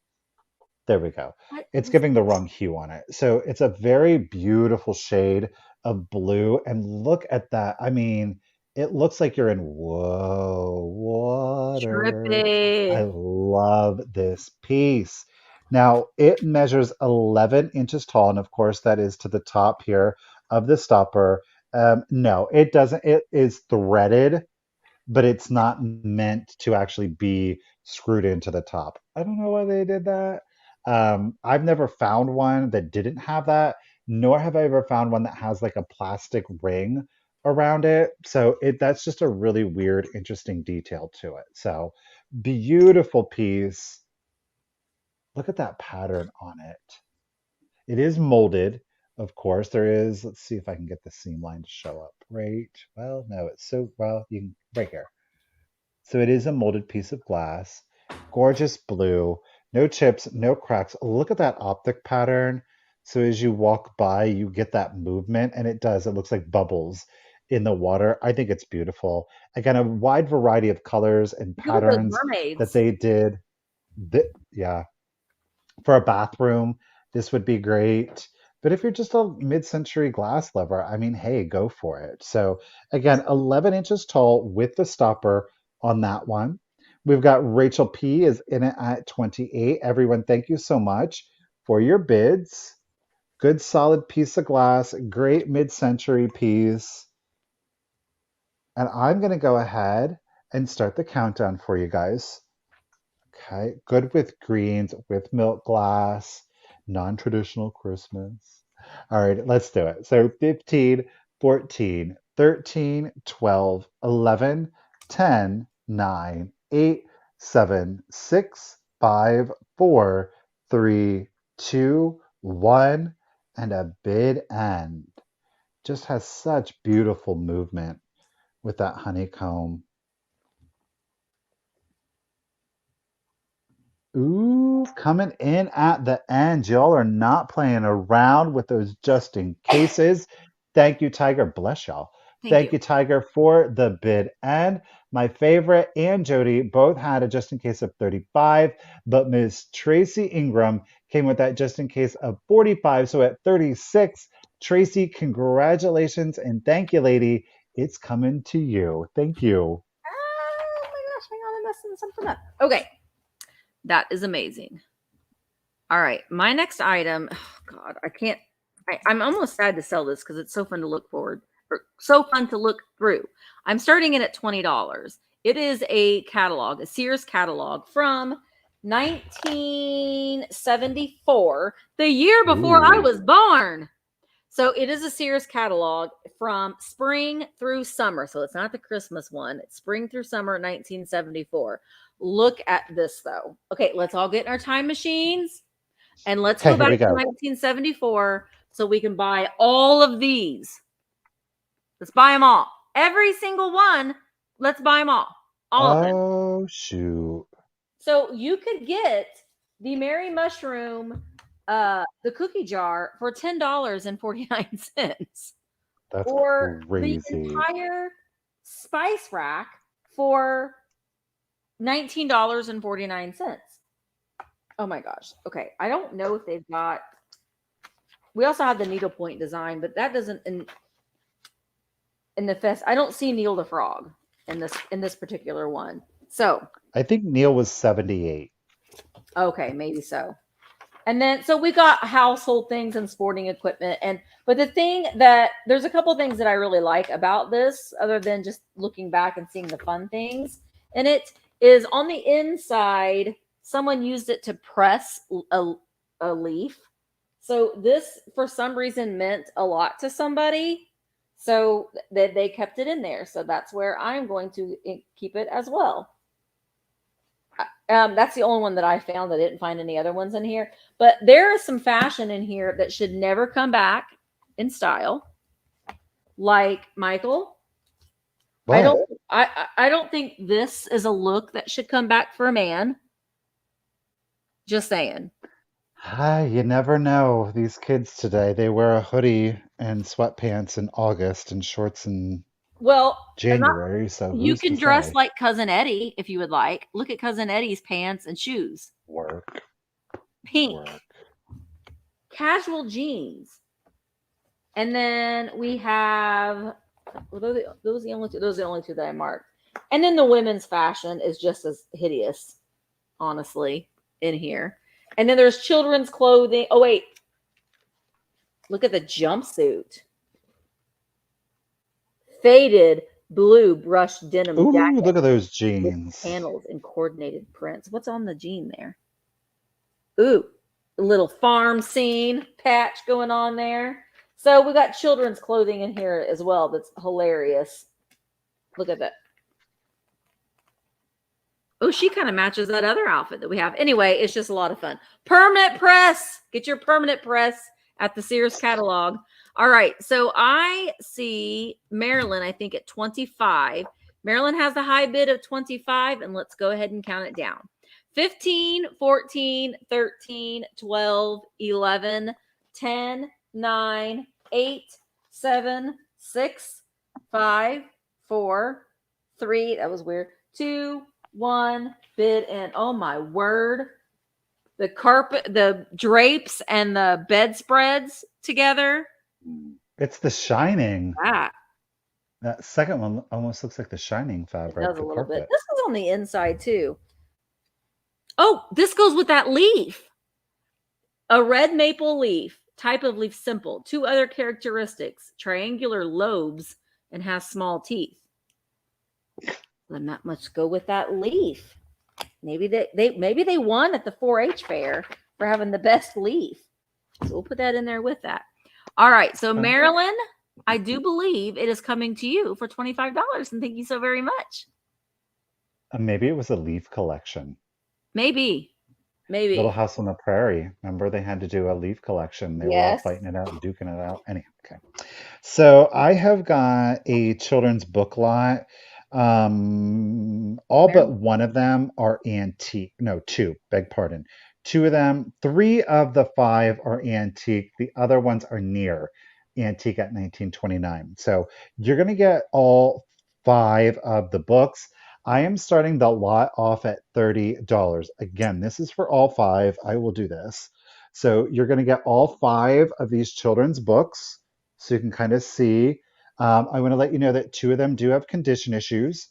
There we go. It's giving the wrong hue on it. So it's a very beautiful shade of blue. And look at that. I mean, it looks like you're in, whoa, water. Trippy. I love this piece. Now, it measures 11 inches tall. And of course, that is to the top here of the stopper. No, it doesn't. It is threaded. but it's not meant to actually be screwed into the top. I don't know why they did that. I've never found one that didn't have that, nor have I ever found one that has like a plastic ring around it. So that's just a really weird, interesting detail to it. So beautiful piece. Look at that pattern on it. It is molded, of course. There is, let's see if I can get the seam line to show up. Right. Well, no, it's so, well, you can, right here. So it is a molded piece of glass. Gorgeous blue. No chips, no cracks. Look at that optic pattern. So as you walk by, you get that movement, and it does. It looks like bubbles in the water. I think it's beautiful. Again, a wide variety of colors and Look at those patterns that mermaids. they did. Yeah, for a bathroom, this would be great. But if you're just a mid-century glass lover, I mean, hey, go for it. So again, 11 inches tall with the stopper on that one. We've got Rachel P is in it at 28. Everyone, thank you so much for your bids. Good solid piece of glass, great mid-century piece. And I'm going to go ahead and start the countdown for you guys. Okay, good with greens, with milk glass, non-traditional Christmas. All right, let's do it. So 15, 14, 13, 12, 11, 10, 9, 8, 7, 6, 5, 4, 3, 2, 1, and a bid end. Just has such beautiful movement with that honeycomb. Ooh, coming in at the end. Y'all are not playing around with those just in cases. Thank you, Tiger. Bless y'all. Thank Thank you. you, Tiger, for the bid. And my favorite and Jody both had a just in case of 35, but Miss Tracy Ingram came with that just in case of 45. So at 36, Tracy, congratulations and thank you, lady. It's coming to you. Thank you. Oh my gosh, hang on, I'm messing something up. Okay. That is amazing. All right. My next item, oh God, I can't, I'm almost sad to sell this because it's so fun to look forward or so fun to look through. I'm starting it at $20. It is a catalog, a Sears catalog from 1974, the year before I Ooh. was born. So it is a Sears catalog from spring through summer. So it's not the Christmas one. It's spring through summer 1974. Look at this though. Okay, let's all get in our time machines and let's Okay, go here back we to go. 1974 so we can buy all of these. Let's buy them all. Every single one. Let's buy them all. All of them. Oh, shoot. So you could get the Mary Mushroom, the cookie jar for $10.49, That's or the crazy. entire spice rack for $19.49. Oh my gosh. Okay. I don't know if they've got. We also have the needlepoint design, but that doesn't in the fest. I don't see Neil the Frog in this particular one. So I think Neil was 78. okay, maybe so. And then so we got household things and sporting equipment. But the thing that there's a couple things that I really like about this, other than just looking back and seeing the fun things in it, is on the inside, someone used it to press a leaf. So this for some reason meant a lot to somebody. So that they kept it in there. So that's where I'm going to keep it as well. That's the only one that I found. I didn't find any other ones in here. But there is some fashion in here that should never come back in style. Like Michael, What? I don't think this is a look that should come back for a man. Just saying. Hi, you never know. These kids today, they wear a hoodie and sweatpants in August and shorts in Well, January, so you who's to can dress say? like Cousin Eddie if you would like. Look at Cousin Eddie's pants and shoes. Work, Pink, work. casual jeans. And then we have those are the only two that I marked. And then the women's fashion is just as hideous, honestly, in here. And then there's children's clothing. Oh wait, look at the jumpsuit. Faded blue brushed denim Ooh, jacket look at those with jeans. panels and coordinated prints. What's on the jean there? Ooh, a little farm scene patch going on there. So we got children's clothing in here as well. That's hilarious. Look at that. Oh, she kind of matches that other outfit that we have. Anyway, it's just a lot of fun. Permanent press. Get your permanent press at the Sears catalog. All right. So I see Marilyn, I think, at 25. Marilyn has a high bid of 25, and let's go ahead and count it down. 15, 14, 13, 12, 11, 10, 9, 8, 7, 6, 5, 4, 3. That was weird. 2, 1, bid, and oh my word, the carpet, the drapes, and the bedspreads together. It's The Shining. That That second one almost looks like The Shining it fabric, does a the little bit. carpet. This is on the inside too. Oh, this goes with that leaf. A red maple leaf, type of leaf, simple. 2 other characteristics: triangular lobes and has small teeth. Then that must go with that leaf. Maybe they won at the 4-H fair for having the best leaf. So we'll put that in there with that. All right. So Marilyn, I do believe it is coming to you for $25, and thank you so very much. Maybe it was a leaf collection. Maybe. Little House on the Prairie. Remember they had to do a leaf collection. They were all fighting it out and duking it out. Anyway, okay. So I have got a children's book lot. All but one of them are antique. No, 2, beg pardon. 2 of them, 3 of the 5 are antique. The other ones are near antique at 1929. So you're going to get all 5 of the books. I am starting the lot off at $30. Again, this is for all 5. I will do this. So you're going to get all 5 of these children's books. So you can kind of see. I want to let you know that 2 of them do have condition issues.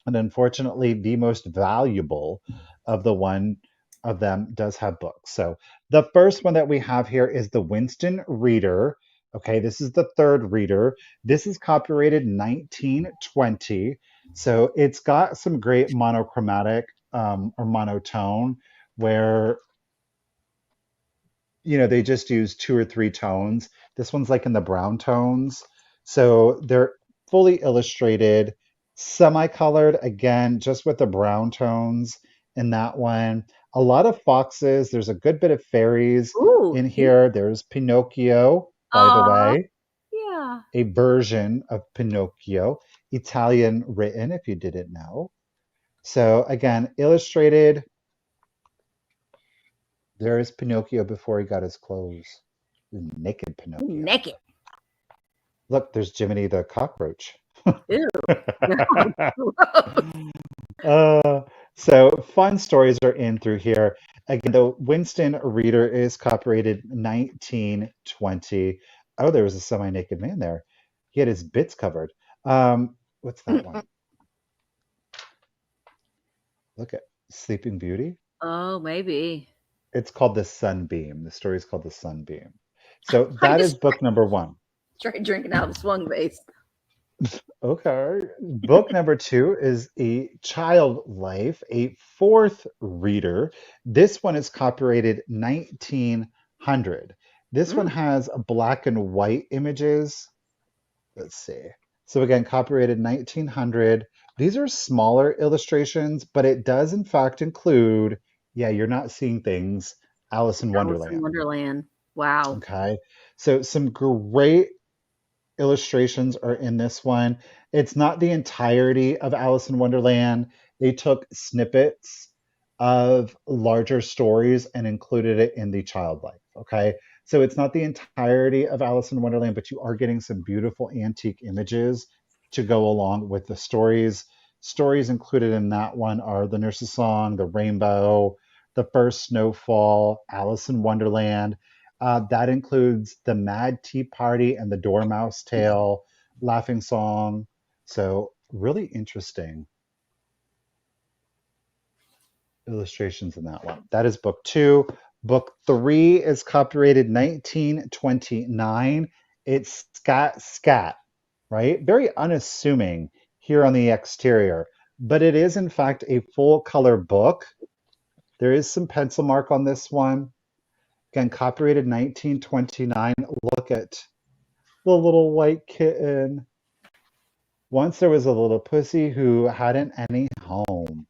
And unfortunately, the most valuable of the one of them does have books. So the first one that we have here is the Winston Reader. Okay, this is the 3rd reader. This is copyrighted 1920. So it's got some great monochromatic or monotone where they just use 2 or 3 tones. This one's like in the brown tones. So they're fully illustrated, semi-colored, again, just with the brown tones in that one. A lot of foxes. There's a good bit of fairies in here. There's Pinocchio, by the way. Yeah. A version of Pinocchio, Italian written, if you didn't know. So again, illustrated. There is Pinocchio before he got his clothes. Naked Pinocchio. Naked. Look, there's Jiminy the cockroach. Ew. So fun stories are in through here. Again, the Winston Reader is copyrighted 1920. Oh, there was a semi-naked man there. He had his bits covered. What's that one? Look at Sleeping Beauty. Oh, maybe. It's called The Sunbeam. The story is called The Sunbeam. So that is book number 1. Try drinking out of the swung vase. Okay. Book number 2 is A Child Life, a 4th reader. This one is copyrighted 1900. This one has black and white images. Let's see. So again, copyrighted 1900. These are smaller illustrations, but it does in fact include, you're not seeing things, Alice in Wonderland. Alice in Wonderland. Wow. Okay. So some great illustrations are in this one. It's not the entirety of Alice in Wonderland. They took snippets of larger stories and included it in the child life. Okay. So it's not the entirety of Alice in Wonderland, but you are getting some beautiful antique images to go along with the stories. Stories included in that one are The Nurse's Song, The Rainbow, The First Snowfall, Alice in Wonderland. That includes The Mad Tea Party and The Dormouse Tale, Laughing Song. So really interesting illustrations in that one. That is book 2. Book 3 is copyrighted 1929. It's Scat Scat. right? Very unassuming here on the exterior, but it is in fact a full color book. There is some pencil mark on this one. Again, copyrighted 1929. Look at the little white kitten. Once there was a little pussy who hadn't any home.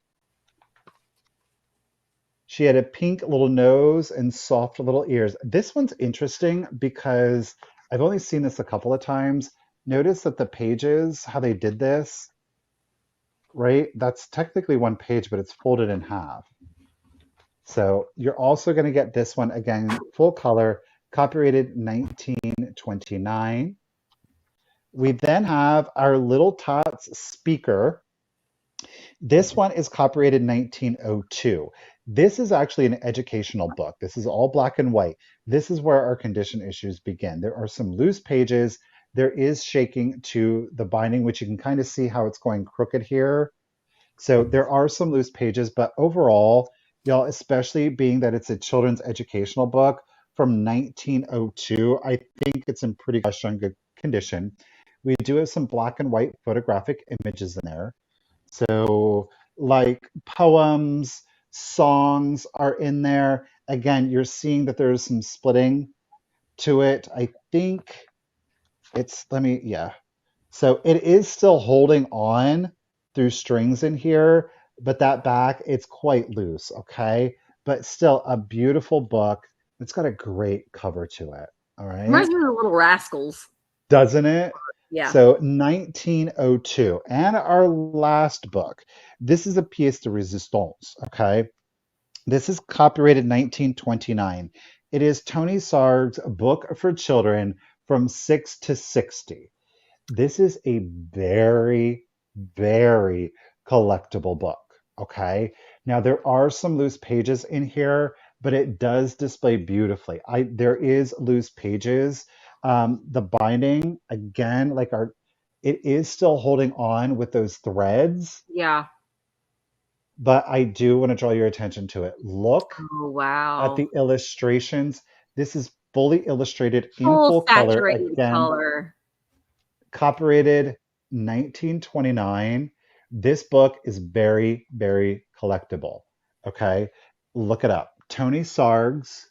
She had a pink little nose and soft little ears. This one's interesting because I've only seen this a couple of times. Notice that the pages, how they did this, right? That's technically one page, but it's folded in half. So you're also going to get this one again, full color, copyrighted 1929. We then have our Little Tots speaker. This one is copyrighted 1902. This is actually an educational book. This is all black and white. This is where our condition issues begin. There are some loose pages. There is shaking to the binding, which you can kind of see how it's going crooked here. So there are some loose pages, but overall, y'all, especially being that it's a children's educational book from 1902, I think it's in pretty gosh darn good condition. We do have some black and white photographic images in there. So, like poems, songs are in there. Again, you're seeing that there's some splitting to it. I think yeah. So it is still holding on through strings in here, but that back, it's quite loose, okay? But still a beautiful book. It's got a great cover to it, all right? Reminds me of the Little Rascals. Doesn't it? Yeah. So 1902. And our last book. This is a pièce de résistance, okay? This is copyrighted 1929. It is Tony Sarg's book for children from 6 to 60. This is a very, very collectible book, okay? Now there are some loose pages in here, but it does display beautifully. There is loose pages. The binding, again, it is still holding on with those threads, Yeah. but I do want to draw your attention to it. Look Oh, at wow. the illustrations. This is fully illustrated in Full full color. saturated Again, color. copyrighted 1929. This book is very, very collectible. Okay. Look it up. Tony Sarg's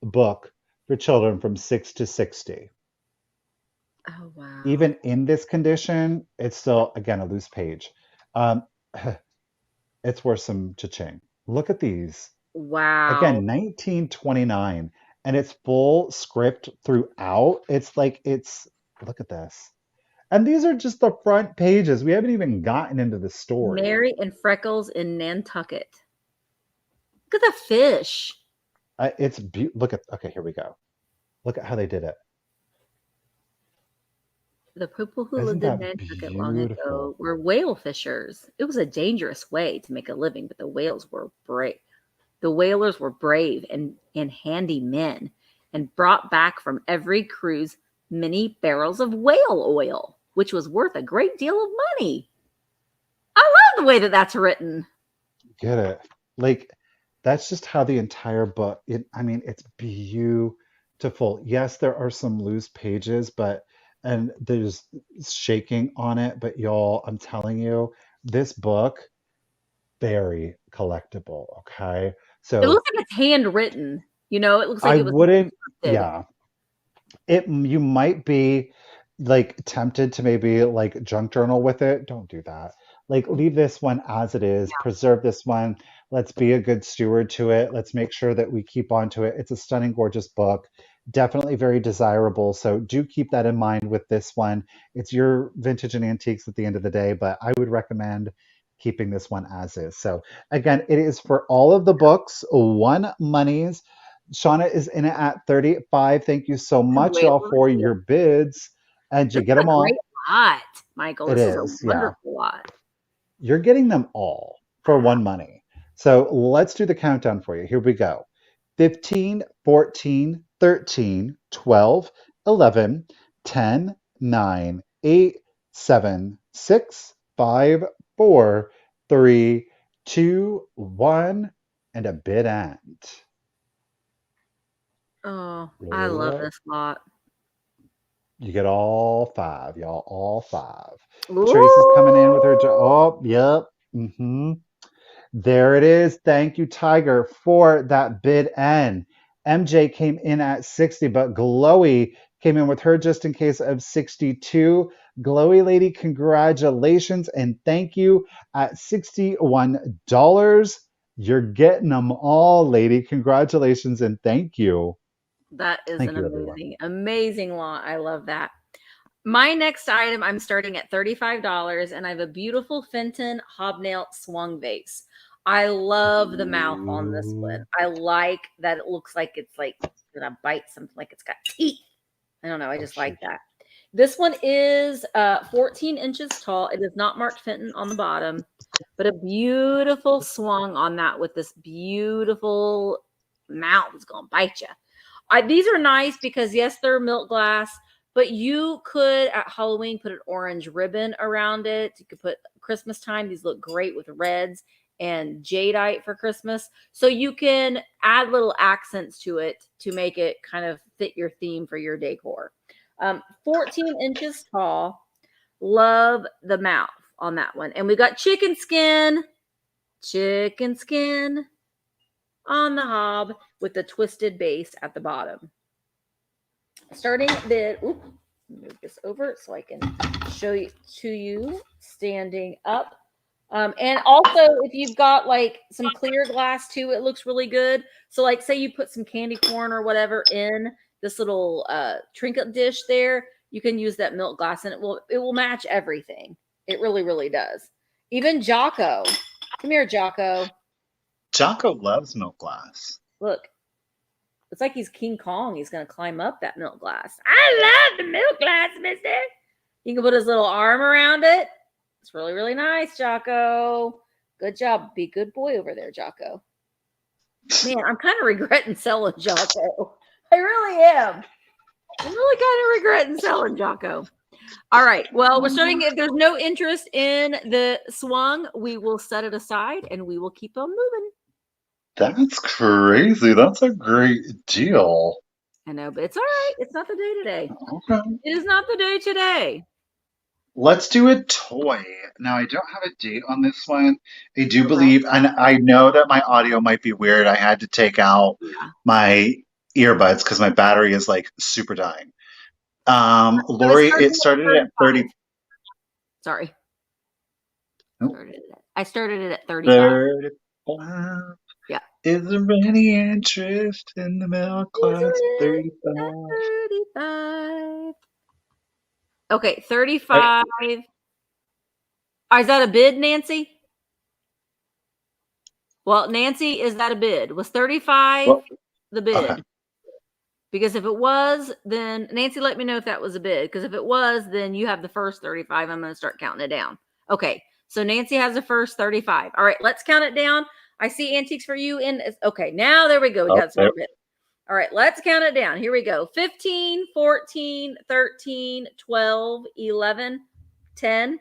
book for children from 6 to 60. Oh, wow. Even in this condition, it's still, again, a loose page. Um, it's worth some cha-ching. Look at these. Wow. Again, 1929, and it's full script throughout. Look at this. And these are just the front pages. We haven't even gotten into the story. Mary and Freckles in Nantucket. Look at the fish. Okay, here we go. Look at how they did it. The people who Isn't lived in that Nantucket long ago beautiful? were whale fishers. It was a dangerous way to make a living, but the whales were brave. The whalers were brave and handy men and brought back from every cruise many barrels of whale oil, which was worth a great deal of money. I love the way that that's written. Get it? Like, that's just how the entire book, it's beautiful. Yes, there are some loose pages, and there's shaking on it, but y'all, I'm telling you, this book, very collectible, okay? It So looks like it's handwritten. It looks like I it was wouldn't, scripted. yeah, you might be like tempted to maybe like junk journal with it. Don't do that. Like leave this one as it is, preserve this one. Let's be a good steward to it. Let's make sure that we keep on to it. It's a stunning, gorgeous book. Definitely very desirable. So do keep that in mind with this one. It's your vintage and antiques at the end of the day, but I would recommend keeping this one as is. So again, it is for all of the books, one monies. Shauna is in it at 35. Thank you so much, Wait, y'all, for your bids. And you this get is them a great all. lot, Michael. It This is a is, yeah. wonderful lot. You're getting them all for one money. So let's do the countdown for you. Here we go. 15, 14, 13, 12, 11, 10, 9, 8, 7, 6, 5, 4, 3, 2, 1, and a bid end. Oh, I Roll it love up. this lot. You get all five, y'all, all five. Tracy's coming in with her. Ooh. Oh, yep. There it is. Thank you, Tiger, for that bid end. MJ came in at 60, but Glowy came in with her just in case of 62. Glowy lady, congratulations and thank you at $61. You're getting them all, lady. Congratulations and thank you. That is Thank an you, everyone. amazing lot. I love that. My next item, I'm starting at $35, and I have a beautiful Fenton hobnail swung vase. I love the mouth on this one. Ooh, I like that it looks like it's like gonna bite something, like it's got teeth. I don't know. I oh, just like sheesh. that. This one is 14 inches tall. It is not marked Fenton on the bottom, but a beautiful swung on that with this beautiful mouth. It's gonna bite you. These are nice because yes, they're milk glass, but you could at Halloween put an orange ribbon around it. You could put Christmas time. These look great with reds and jadeite for Christmas. So you can add little accents to it to make it kind of fit your theme for your decor. 14 inches tall. Love the mouth on that one. And we got chicken skin on the hob with the twisted base at the bottom. Starting bid, move this over so I can show you to you standing up. And also, if you've got like some clear glass too, it looks really good. So, like, say you put some candy corn or whatever in this little trinket dish there, you can use that milk glass, and it will match everything. It really, really does. Even Jocko, come here, Jocko. Jocko loves milk glass. Look, it's like he's King Kong. He's going to climb up that milk glass. I love the milk glass, Misty. He can put his little arm around it. It's really, really nice, Jocko. Good job. Be a good boy over there, Jocko. Man, I'm kind of regretting selling Jocko. I really am. I'm really kind of regretting selling Jocko. All right. Well, we're starting. If there's no interest in the swung, we will set it aside and we will keep on moving. That's crazy. That's a great deal. I know, but it's all right. It's not the day today. Okay. It is not the day today. Let's do a toy. Now, I don't have a date on this one. I do Okay. believe, and I know that my audio might be weird. I had to take out Yeah. my earbuds because my battery is like super dying. So Lori, it started at 30. Sorry. Oh, I started it at 35. 35. Yeah. Is there any interest in the middle class? 35. 35. Okay, 35. Is that a bid, Nancy? Well, Nancy, is that a bid? Was 35 Well, the bid? okay. Because if it was, then Nancy, let me know if that was a bid. Because if it was, then you have the first 35. I'm going to start counting it down. Okay, so Nancy has the first 35. All right, let's count it down. I see antiques for you in. Okay, now there we go. We got some more bids. All right, let's count it down. Here we go. 15, 14, 13, 12, 11, 10,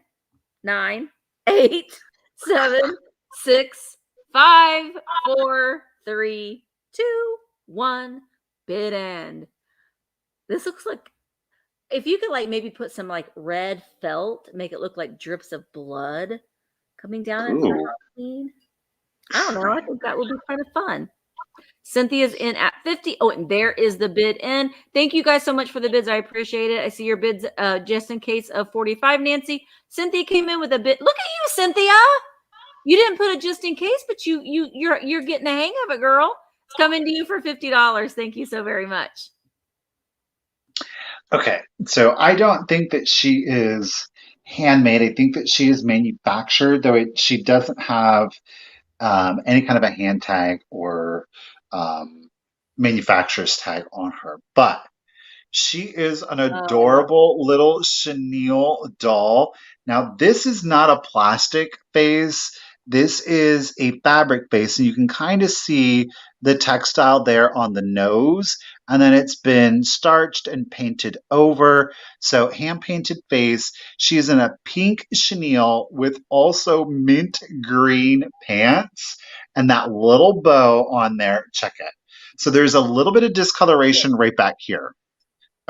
9, 8, 7, 6, 5, 4, 3, 2, 1. Bid end. This looks like, if you could like maybe put some like red felt, make it look like drips of blood coming down into the scene. I don't know. I think that would be kind of fun. Cynthia's in at 50. Oh, and there is the bid in. Thank you guys so much for the bids. I appreciate it. I see your bids just in case of 45, Nancy. Cynthia came in with a bid. Look at you, Cynthia. You didn't put it just in case, but you're getting the hang of it, girl. It's coming to you for $50. Thank you so very much. Okay, so I don't think that she is handmade. I think that she is manufactured, though she doesn't have any kind of a hand tag or manufacturer's tag on her. But she is an adorable little chenille doll. Now, this is not a plastic vase. This is a fabric base, and you can kind of see the textile there on the nose, and then it's been starched and painted over. So hand-painted face. She's in a pink chenille with also mint green pants and that little bow on there. Check it. So there's a little bit of discoloration right back here.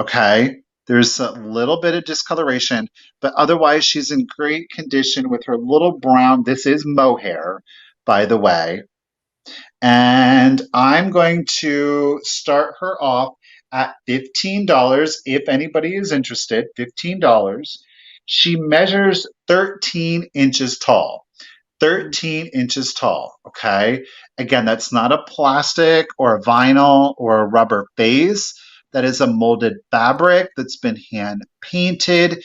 Okay. There's a little bit of discoloration, but otherwise she's in great condition with her little brown. This is mohair, by the way. And I'm going to start her off at $15 if anybody is interested. $15. She measures 13 inches tall. 13 inches tall. Okay. Again, that's not a plastic or a vinyl or a rubber base. That is a molded fabric that's been hand painted.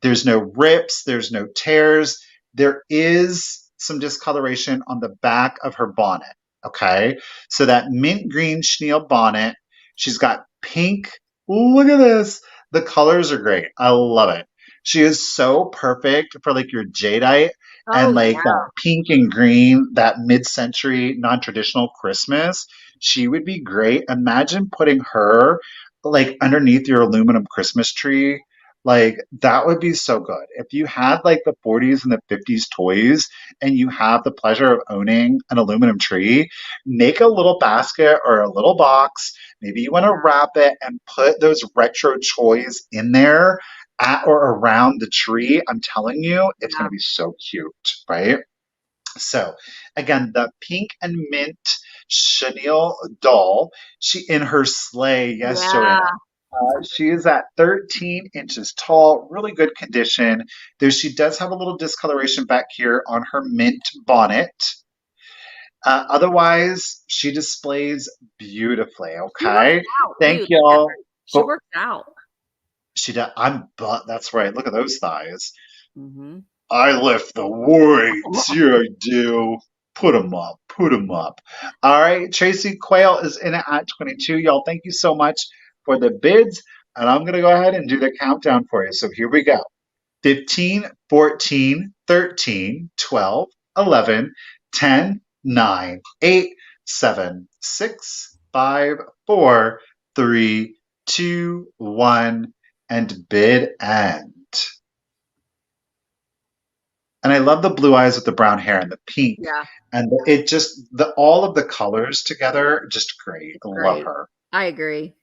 There's no rips, there's no tears. There is some discoloration on the back of her bonnet. Okay. So that mint green chenille bonnet, she's got pink. Look at this. The colors are great. I love it. She is so perfect for like your jadeite and Oh, like yeah. that pink and green, that mid-century non-traditional Christmas. She would be great. Imagine putting her like underneath your aluminum Christmas tree. Like that would be so good. If you had like the 40s and the 50s toys and you have the pleasure of owning an aluminum tree, make a little basket or a little box. Maybe you want to wrap it and put those retro toys in there at or around the tree. I'm telling you, it's going to be so cute, right? So again, the pink and mint chenille doll, she in her sleigh. Yes, Joanna. Yeah. She is at 13 inches tall, really good condition. Though she does have a little discoloration back here on her mint bonnet. Otherwise, she displays beautifully. She works Okay. out Thank too, y'all. Catherine. She Oh, works out. she does. That's right. Look at those thighs. Mm-hmm. I lift the weights. Yeah, I do. Put them up. Put them up. All right. Tracy Quayle is in it at 22. Y'all, thank you so much for the bids. And I'm going to go ahead and do the countdown for you. So here we go. 15, 14, 13, 12, 11, 10, 9, 8, 7, 6, 5, 4, 3, 2, 1, and bid end. And I love the blue eyes with the brown hair and the pink. Yeah. And it just, all of the colors together, just great. I love Great. her. I agree.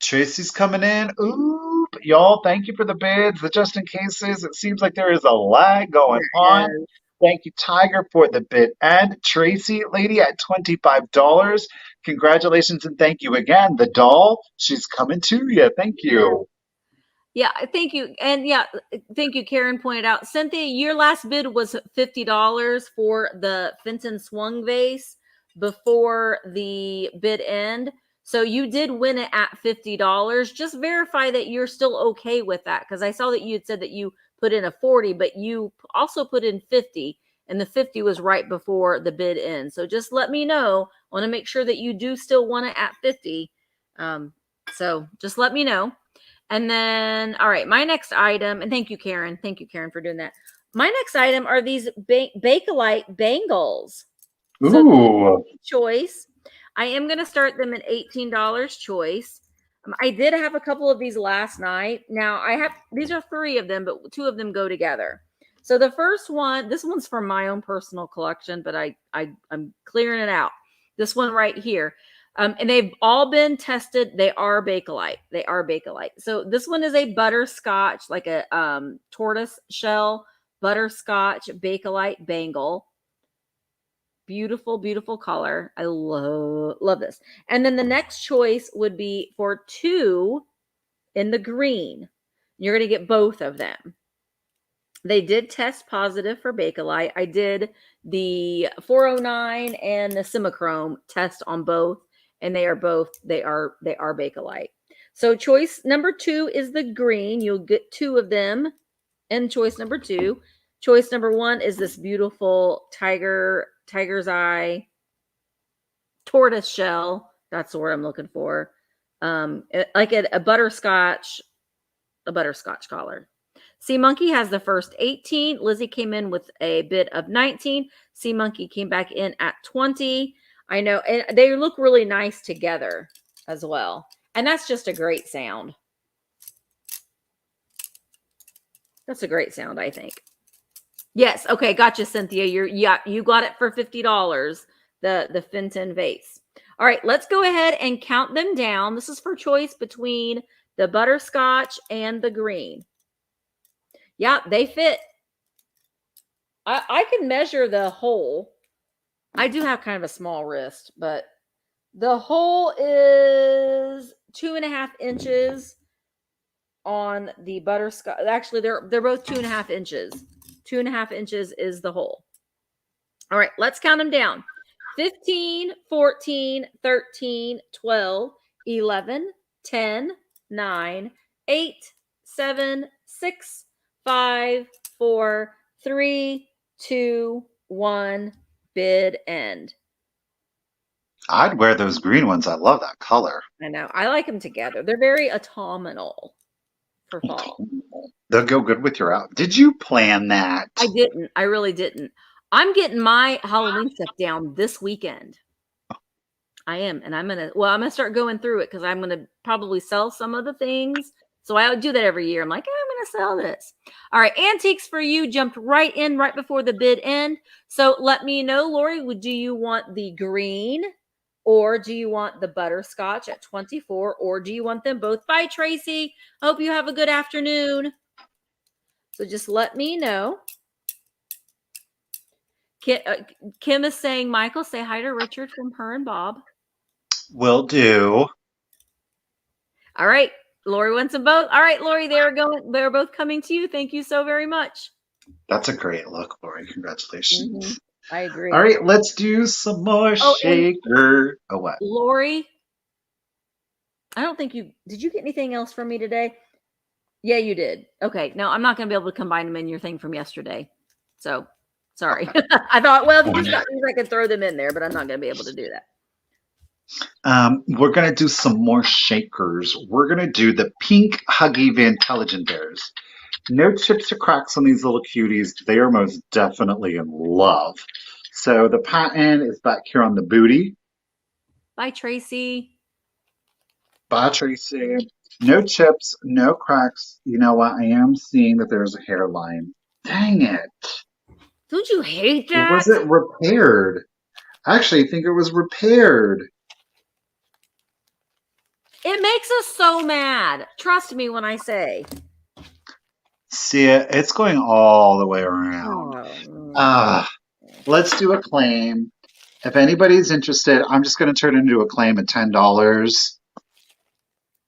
Tracy's coming in. Oop. Y'all, thank you for the bids, the just in cases. It seems like there is a lag going on. And Thank you, Tiger, for the bid. And Tracy, lady, at $25. Congratulations and thank you again. The doll, she's coming to you. Thank you. yeah, thank you. And yeah, thank you. Karen pointed out, Cynthia, your last bid was $50 for the Fenton swung vase before the bid end. So you did win it at $50. Just verify that you're still okay with that. Because I saw that you had said that you put in a 40, but you also put in 50. And the 50 was right before the bid end. So just let me know. I want to make sure that you do still want it at 50. So just let me know. And then, all right, my next item, and thank you, Karen. Thank you, Karen, for doing that. My next item are these Bakelite bangles. So Ooh. choice. I am going to start them at $18 choice. I did have a couple of these last night. Now I have, these are 3 of them, but 2 of them go together. So the first one, this one's from my own personal collection, but I'm clearing it out. This one right here. And they've all been tested. They are Bakelite. They are Bakelite. So this one is a butterscotch, like a tortoise shell butterscotch Bakelite bangle. Beautiful, beautiful color. I love this. And then the next choice would be for 2 in the green. You're going to get both of them. They did test positive for Bakelite. I did the 409 and the Simichrome test on both, and they are Bakelite. So choice number 2 is the green. You'll get 2 of them in choice number 2. Choice number 1 is this beautiful tiger's eye tortoise shell. That's the word I'm looking for. Like a butterscotch collar. Sea Monkey has the first 18. Lizzie came in with a bid of 19. Sea Monkey came back in at 20. I know, and they look really nice together as well. And that's just a great sound. That's a great sound, I think. Yes. Okay. Gotcha, Cynthia. You got it for $50. The Fenton vase. All right. Let's go ahead and count them down. This is for choice between the butterscotch, and the green. Yeah, they fit. I can measure the hole. I do have kind of a small wrist, but the hole is 2.5 inches on the butterscotch. Actually, they're both 2.5 inches. 2.5 inches is the hole. All right, let's count them down. 15, 14, 13, 12, 11, 10, 9, 8, 7, 6, 5, 4, 3, 2, 1, bid end. I'd wear those green ones. I love that color. I know. I like them together. They're very autumnal for fall. They'll go good with your out. Did you plan that? I didn't. I really didn't. I'm getting my Halloween stuff down this weekend. I am. And I'm going to start going through it because I'm going to probably sell some of the things. So I do that every year. I'm like, I'm going to sell this. All right. Antiques for You jumped right in right before the bid end. So let me know, Lori, do you want the green or do you want the butterscotch at 24 or do you want them both? Bye, Tracy. Hope you have a good afternoon. So just let me know. Kim is saying, Michael, say hi to Richard from her and Bob. Will do. All right. Lori wants them both. All right, Lori, they're both coming to you. Thank you so very much. That's a great look, Lori. Congratulations. Mm-hmm. I agree. All right, let's do some more shaker. Oh, what? Lori, I don't think did you get anything else from me today? Yeah, you did. Okay. No, I'm not going to be able to combine them in your thing from yesterday. So sorry. Okay. I thought, well, if you just got these, I could throw them in there, but I'm not going to be able to do that. We're going to do some more shakers. We're going to do the pink Huggy Vintage Bears. No chips or cracks on these little cuties. They are most definitely in love. So the patent is back here on the booty. Bye, Tracy. Bye, Tracy. No chips, no cracks. You know what? I am seeing that there's a hairline. Dang it. Don't you hate that? Or was it repaired? I actually think it was repaired. It makes us so mad. Trust me when I say. See it? It's going all the way around. Let's do a claim. If anybody's interested, I'm just going to turn it into a claim at $10.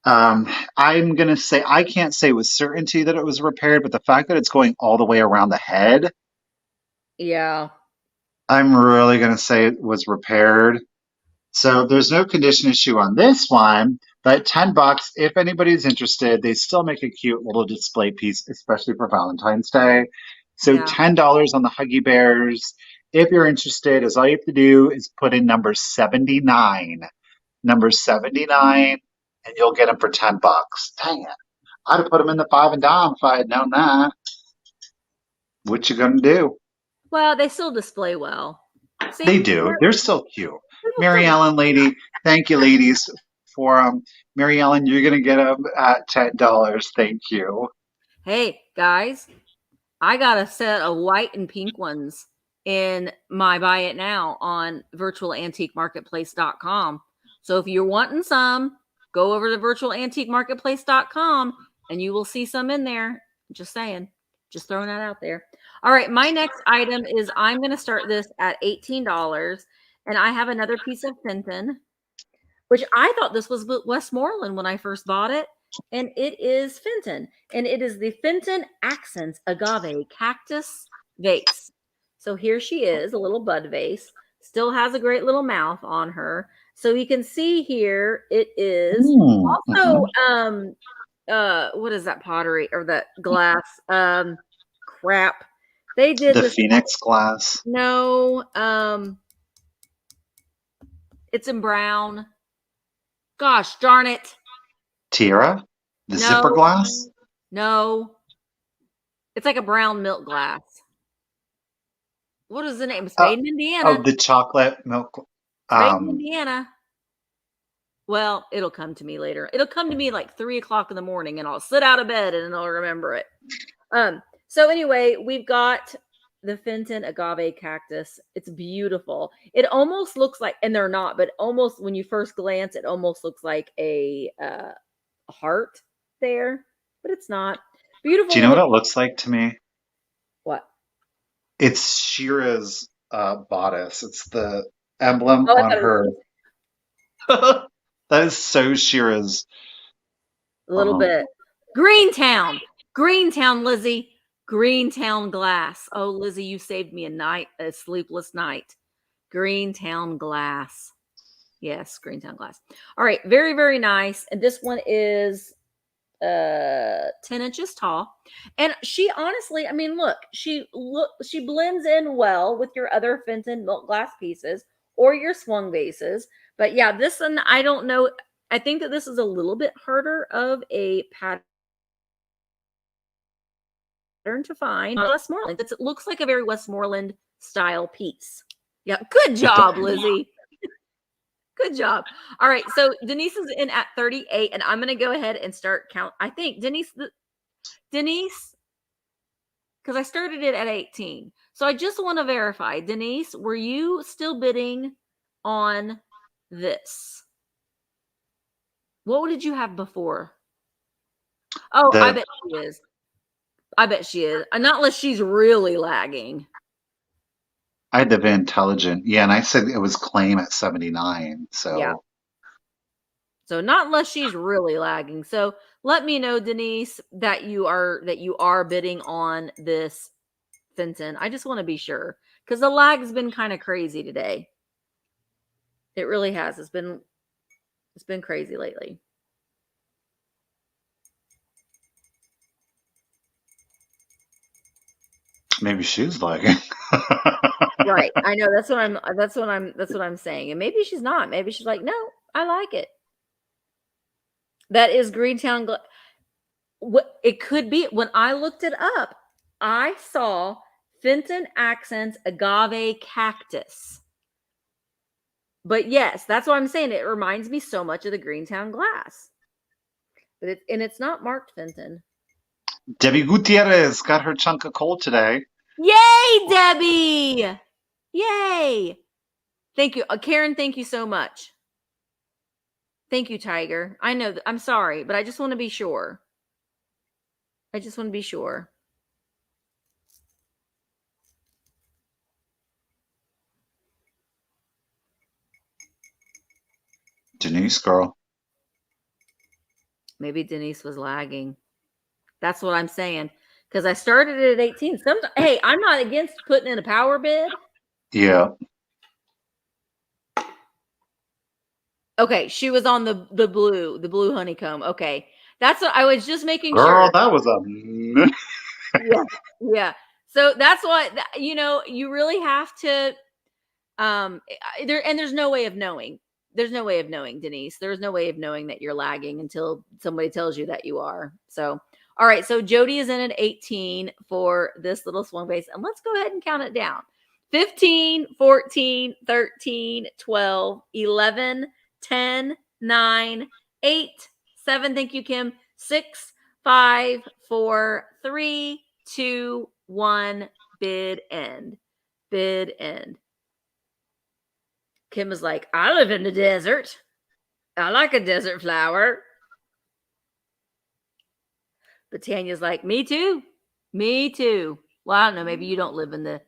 I'm going to say, I can't say with certainty that it was repaired, but the fact that it's going all the way around the head. Yeah. I'm really going to say it was repaired. So there's no condition issue on this one, but $10, if anybody's interested, they still make a cute little display piece, especially for Valentine's Day. So yeah. $10 on the Huggy Bears. If you're interested, all you have to do is put in number 79. Number 79, and you'll get them for $10. Dang it. I'd have put them in the 5 and dime if I had known that. What you gonna do? Well, they still display well. See, they do. They're still cute. Mary Ellen, lady, thank you, ladies, for them. Mary Ellen, you're going to get them at $10. Thank you. Hey, guys, I got a set of white and pink ones in my Buy It Now on virtualantiquemarketplace.com. So if you're wanting some, go over to virtualantiquemarketplace.com and you will see some in there. Just saying. Just throwing that out there. All right, my next item is I'm going to start this at $18. And I have another piece of Fenton, which I thought this was Westmoreland when I first bought it. And it is Fenton. And it is the Fenton Accents Agave Cactus Vase. So here she is, a little bud vase. Still has a great little mouth on her. So you can see here, it is also, what is that pottery or that glass? Crap. They did the Phoenix glass. No, it's in brown. Gosh, darn it. Tiara? The zipper glass? No. It's like a brown milk glass. What is the name? It's made in Indiana. Oh, the chocolate milk. Made in Indiana. Well, it'll come to me later. It'll come to me like 3 o'clock in the morning and I'll sit out of bed and I'll remember it. So anyway, we've got the Fenton Agave Cactus. It's beautiful. It almost looks like, and they're not, but almost when you first glance, it almost looks like a heart. there, but it's not. Beautiful. Do you know what it looks like to me? What? It's Shira's bodice. It's the emblem Oh, I on thought it her. was That is so Shira's. a little bit. Greentown, Lizzie. Greentown glass. Oh, Lizzie, you saved me a sleepless night. Greentown glass. Yes, Greentown glass. All right, very, very nice. And this one is 10 inches tall. And she honestly, I mean, look, she blends in well with your other Fenton milk glass pieces or your swung vases. But yeah, this one, I don't know. I think that this is a little bit harder of a pattern to find. Westmoreland. It looks like a very Westmoreland style piece. Yeah, good job, Lizzie. Good job. All right, so Denise is in at 38, and I'm going to go ahead and start count. I think Denise, because I started it at 18. So I just want to verify, Denise, were you still bidding on this? What did you have before? Oh, I bet she is. I bet she is. Not unless she's really lagging. I had the Vintelligent. Yeah, and I said it was claim at 79. So yeah. So not unless she's really lagging. So let me know, Denise, that you are bidding on this Fenton. I just want to be sure because the lag has been kind of crazy today. It really has. It's been crazy lately. Maybe she's lagging. Right. I know. That's what I'm saying. And maybe she's not. Maybe she's like, no, I like it. That is Greentown. What it could be. When I looked it up, I saw Fenton Accents Agave Cactus. But yes, that's what I'm saying. It reminds me so much of the Greentown glass. But it's not marked Fenton. Debbie Gutierrez got her chunk of coal today. Yay, Debbie! Yay! Thank you. Karen, thank you so much. Thank you, Tiger. I know. I'm sorry, but I just want to be sure. Denise, girl. Maybe Denise was lagging. That's what I'm saying. Because I started it at 18. Hey, I'm not against putting in a power bid. Yeah. Okay, she was on the blue honeycomb. Okay. That's what I was just making sure. Girl, that was a yeah. So that's what you really have to there's no way of knowing. There's no way of knowing, Denise. There's no way of knowing that you're lagging until somebody tells you that you are. So, all right. So Jody is in at 18 for this little swung base. And let's go ahead and count it down. 15, 14, 13, 12, 11, 10, 9, 8, 7. Thank you, Kim. 6, 5, 4, 3, 2, 1. Bid end. Kim is like, I live in the desert. I like a desert flower. But Tanya's like, me too. Well, I don't know. Maybe you don't live in the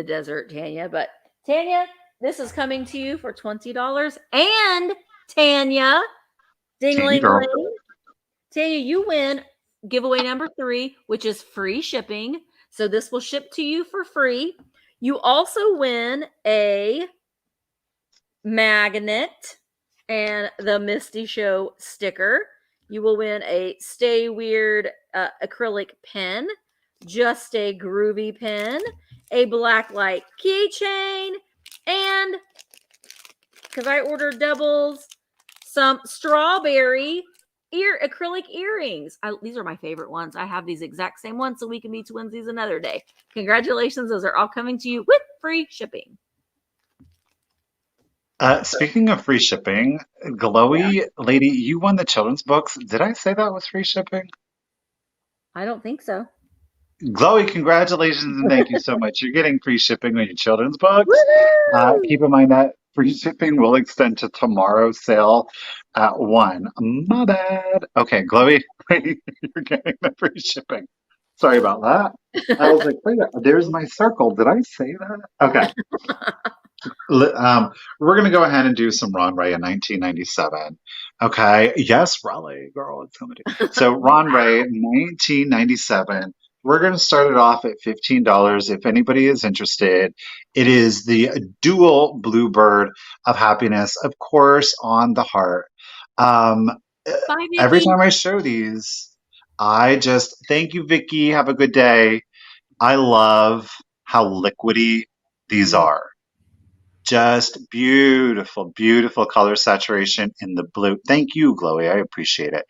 desert, Tanya. But Tanya, this is coming to you for $20. And Tanya, ding-ling-ling. Tanya, you win giveaway number 3, which is free shipping. So this will ship to you for free. You also win a magnet and the Misty Show sticker. You will win a Stay Weird acrylic pen, Just a Groovy pen, a blacklight keychain, and because I ordered doubles, some strawberry acrylic earrings. These are my favorite ones. I have these exact same ones, so we can be twinsies another day. Congratulations. Those are all coming to you with free shipping. Speaking of free shipping, Glowy lady, you won the children's books. Did I say that was free shipping? I don't think so. Glowy, congratulations and thank you so much. You're getting free shipping on your children's books. Keep in mind that free shipping will extend to tomorrow's sale. at 1. My bad. Okay, Chloe, you're getting the free shipping. Sorry about that. I was like, wait, there's my circle. Did I say that? Okay. We're going to go ahead and do some Ron Ray in 1997. Okay. Yes, Raleigh, girl, it's coming to you. So, Ron Ray, 1997. We're going to start it off at $15 if anybody is interested. It is the dual Bluebird of Happiness, of course, on the heart. Um, Bye, every Vicky. time I show these, I just thank you, Vicky. Have a good day. I love how liquidy these are. Just beautiful, beautiful color saturation in the blue. Thank you, Chloe. I appreciate it.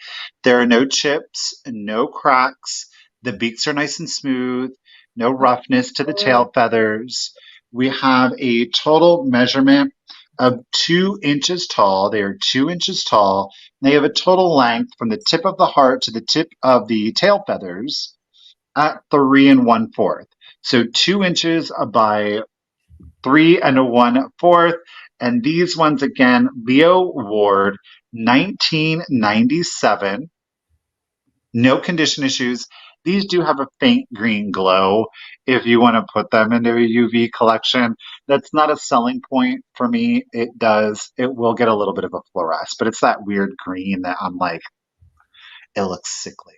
There are no chips, no cracks. The beaks are nice and smooth. No roughness to the tail feathers. We have a total measurement of 2 inches tall. They are 2 inches tall. They have a total length from the tip of the heart to the tip of the tail feathers at 3 1/4. So 2 inches by 3 1/4. And these ones again, Leo Ward, 1997. No condition issues. These do have a faint green glow if you want to put them into a UV collection. That's not a selling point for me. It will get a little bit of a fluoresce, but it's that weird green that I'm like, it looks sickly.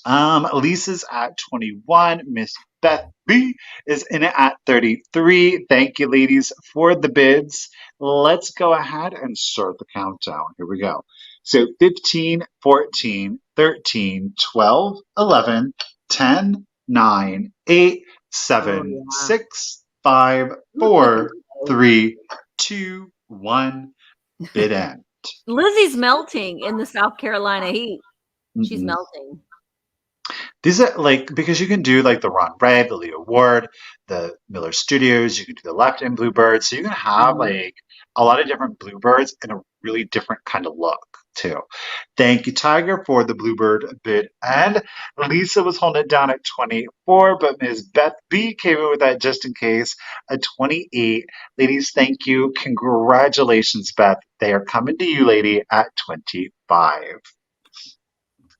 Lisa's at 21. Miss Beth B is in it at 33. Thank you, ladies, for the bids. Let's go ahead and start the countdown. Here we go. So 15, 14, 13, 12, 11, 10, 9, 8, 7, 6, 5, 4, 3, 2, 1. Bid end. Lizzie's melting in the South Carolina heat. She's Mm-mm. melting. These are like, because you can do like the Ron Ray, the Leo Ward, the Miller Studios, you can do the Left End Bluebird. So you can have like a lot of different Bluebirds in a really different kind of look too. Thank you, Tiger, for the Bluebird bid. And Lisa was holding it down at 24, but Ms. Beth B came in with that just in case, a 28. Ladies, thank you. Congratulations, Beth. They are coming to you, lady, at 25.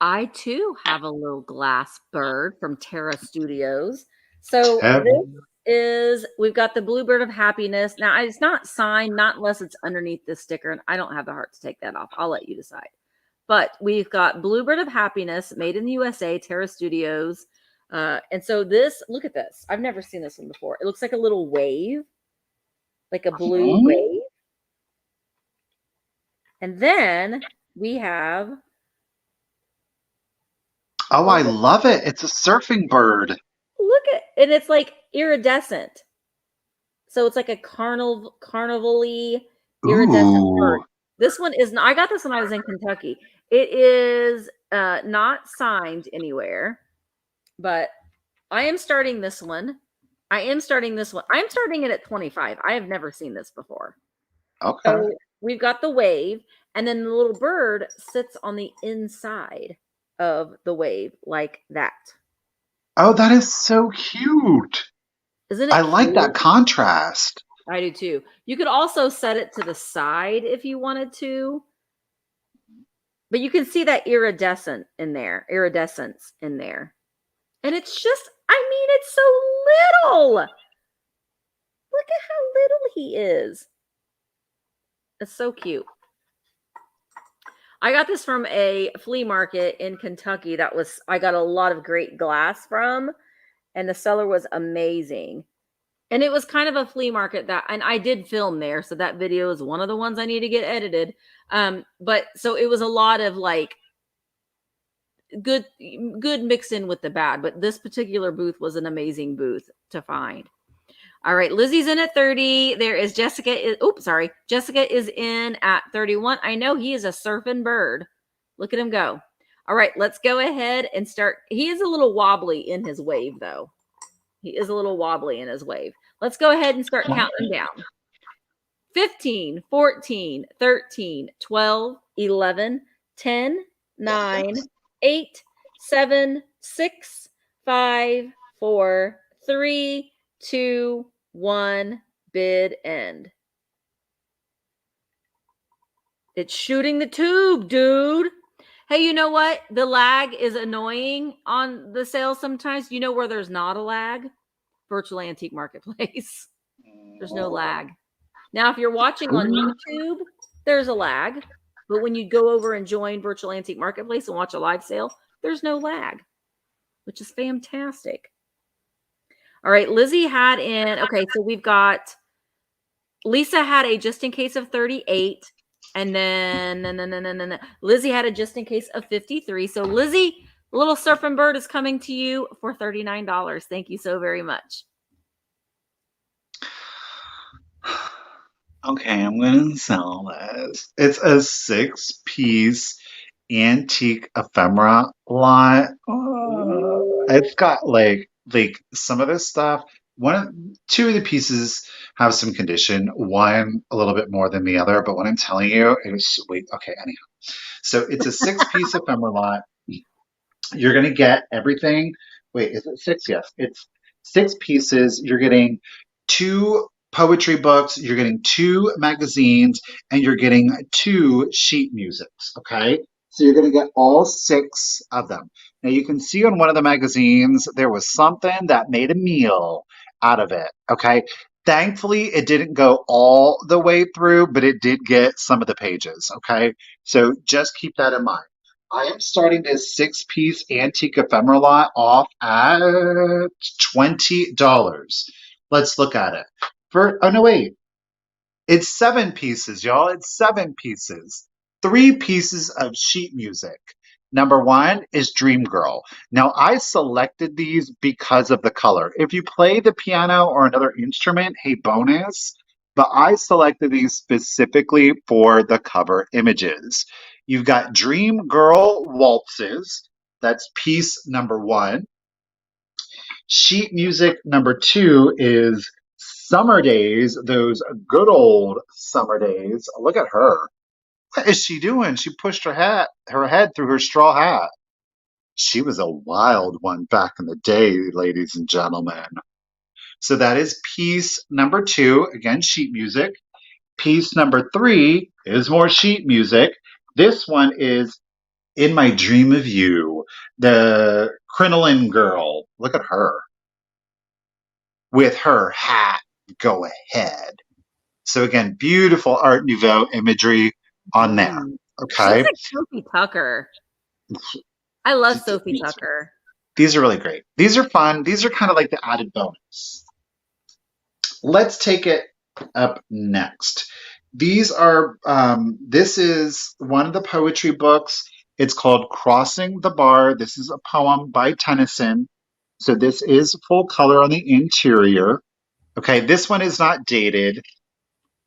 I too have a little glass bird from Terra Studios. So this is, we've got the Bluebird of Happiness. Now it's not signed, not unless it's underneath this sticker, and I don't have the heart to take that off. I'll let you decide. But we've got Bluebird of Happiness, made in the USA, Terra Studios. And so this, look at this. I've never seen this one before. It looks like a little wave, like a blue wave. And then we have, oh, I love it. It's a surfing bird. look at, and it's like iridescent. So it's like a carnival-y iridescent bird. This one is not, I got this when I was in Kentucky. It is not signed anywhere, but I am starting this one. I'm starting it at 25. I have never seen this before. Okay. So we've got the wave, and then the little bird sits on the inside of the wave like that. Oh, that is so cute. Isn't it I like cute? that contrast. I do too. You could also set it to the side if you wanted to. But you can see that iridescence in there. And it's just, I mean, it's so little. Look at how little he is. It's so cute. I got this from a flea market in Kentucky I got a lot of great glass from, and the seller was amazing. And it was kind of a flea market and I did film there. So that video is one of the ones I need to get edited. But so it was a lot of like good mixed in with the bad, but this particular booth was an amazing booth to find. All right. Lizzie's in at 30. There is Jessica. Jessica is in at 31. I know he is a surfing bird. Look at him go. All right. Let's go ahead and start. He is a little wobbly in his wave though. Let's go ahead and start counting down. 15, 14, 13, 12, 11, 10, 9, 8, 7, 6, 5, 4, 3, 2, 1. Bid end. It's shooting the tube, dude. Hey, you know what? The lag is annoying on the sale sometimes. You know where there's not a lag? Virtual Antique Marketplace. There's no lag. Now, if you're watching on YouTube, there's a lag. But when you go over and join Virtual Antique Marketplace and watch a live sale, there's no lag, which is fantastic. All right, Lizzie had in, okay, so we've got, Lisa had a just in case of 38. And then Lizzie had a just in case of 53. So Lizzie, Little Surfing Bird is coming to you for $39. Thank you so very much. Okay, I'm gonna sell this. It's a 6-piece antique ephemera lot. It's got like some of this stuff. Two of the pieces have some condition. One a little bit more than the other, but what I'm telling you is wait. Okay, anyhow. So it's a 6-piece ephemera lot. You're gonna get everything. Wait, is it 6? Yes, it's 6 pieces. You're getting 2 poetry books, you're getting 2 magazines, and you're getting 2 sheet musics, okay? So you're going to get all 6 of them. Now you can see on one of the magazines, there was something that made a meal out of it, okay? Thankfully, it didn't go all the way through, but it did get some of the pages, okay? So just keep that in mind. I am starting this 6-piece antique ephemera lot off at $20. Let's look at it. Oh no, wait. It's 7 pieces, y'all. It's 7 pieces. 3 pieces of sheet music. Number 1 is Dream Girl. Now, I selected these because of the color. If you play the piano or another instrument, hey, bonus. But I selected these specifically for the cover images. You've got Dream Girl Waltzes. That's piece number 1. Sheet music number 2 is Summer Days, those good old summer days. Look at her. What is she doing? She pushed her head through her straw hat. She was a wild one back in the day, ladies and gentlemen. So that is piece number 2, again, sheet music. Piece number 3 is more sheet music. This one is In My Dream of You, the crinoline girl. Look at her. With her hat, go ahead. So again, beautiful Art Nouveau imagery on there. Okay. She's like Sophie Tucker. I love Sophie Tucker. These are really great. These are fun. These are kind of like the added bonus. Let's take it up next. These are, this is one of the poetry books. It's called Crossing the Bar. This is a poem by Tennyson. So this is full color on the interior. Okay, this one is not dated.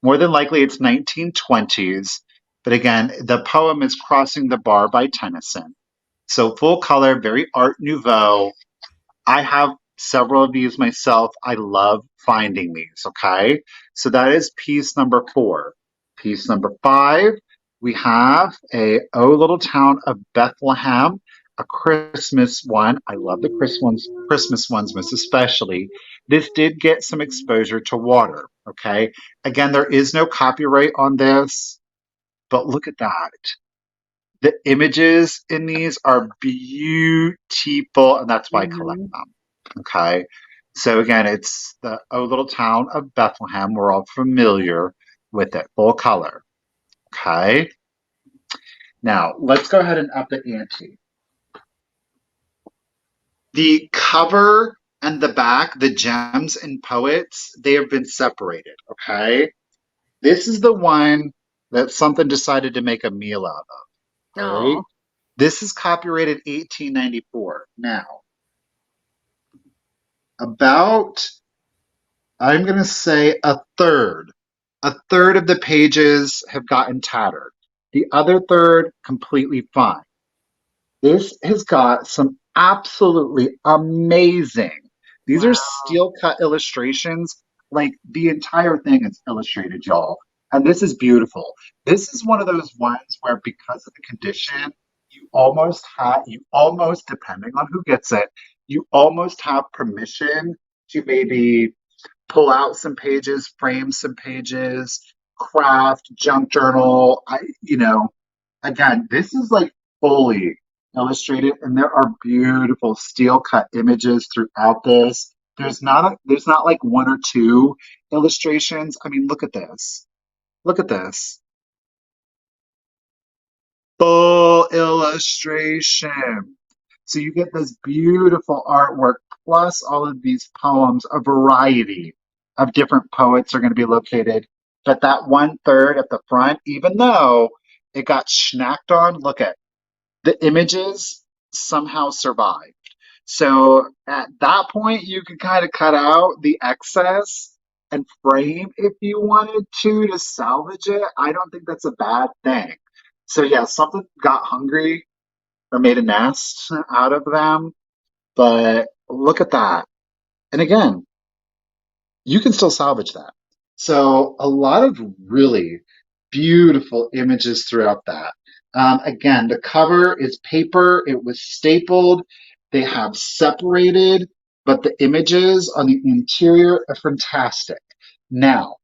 More than likely it's 1920s. But again, the poem is Crossing the Bar by Tennyson. So full color, very Art Nouveau. I have several of these myself. I love finding these, okay? So that is piece number 4. Piece number 5, we have a Oh Little Town of Bethlehem, a Christmas one. I love the Christmas ones most especially. This did get some exposure to water, okay? Again, there is no copyright on this, but look at that. The images in these are beautiful, and that's why I collect them. Okay. So again, it's the Oh Little Town of Bethlehem. We're all familiar with it, full color. Okay. Now, let's go ahead and up the ante. The cover and the back, the gems and poets, they have been separated. Okay. This is the one that something decided to make a meal out of. Right? This is copyrighted 1894. Now, about, I'm going to say a third of the pages have gotten tattered. The other third, completely fine. This has got some absolutely amazing, these are steel cut illustrations. Like the entire thing is illustrated, y'all. And this is beautiful. This is one of those ones where because of the condition, you almost, depending on who gets it, you almost have permission to maybe pull out some pages, frame some pages, craft, junk journal. Again, this is like fully illustrated, and there are beautiful steel cut images throughout this. There's not like one or two illustrations. I mean, look at this. Look at this. Full illustration. So you get this beautiful artwork plus all of these poems. A variety of different poets are going to be located. But that 1/3 at the front, even though it got snacked on, look at the images somehow survived. So at that point, you could kind of cut out the excess and frame if you wanted to salvage it. I don't think that's a bad thing. So yeah, something got hungry or made a nest out of them. But look at that. And again, you can still salvage that. So a lot of really beautiful images throughout that. Again, the cover is paper. It was stapled. They have separated, but the images on the interior are fantastic. Now,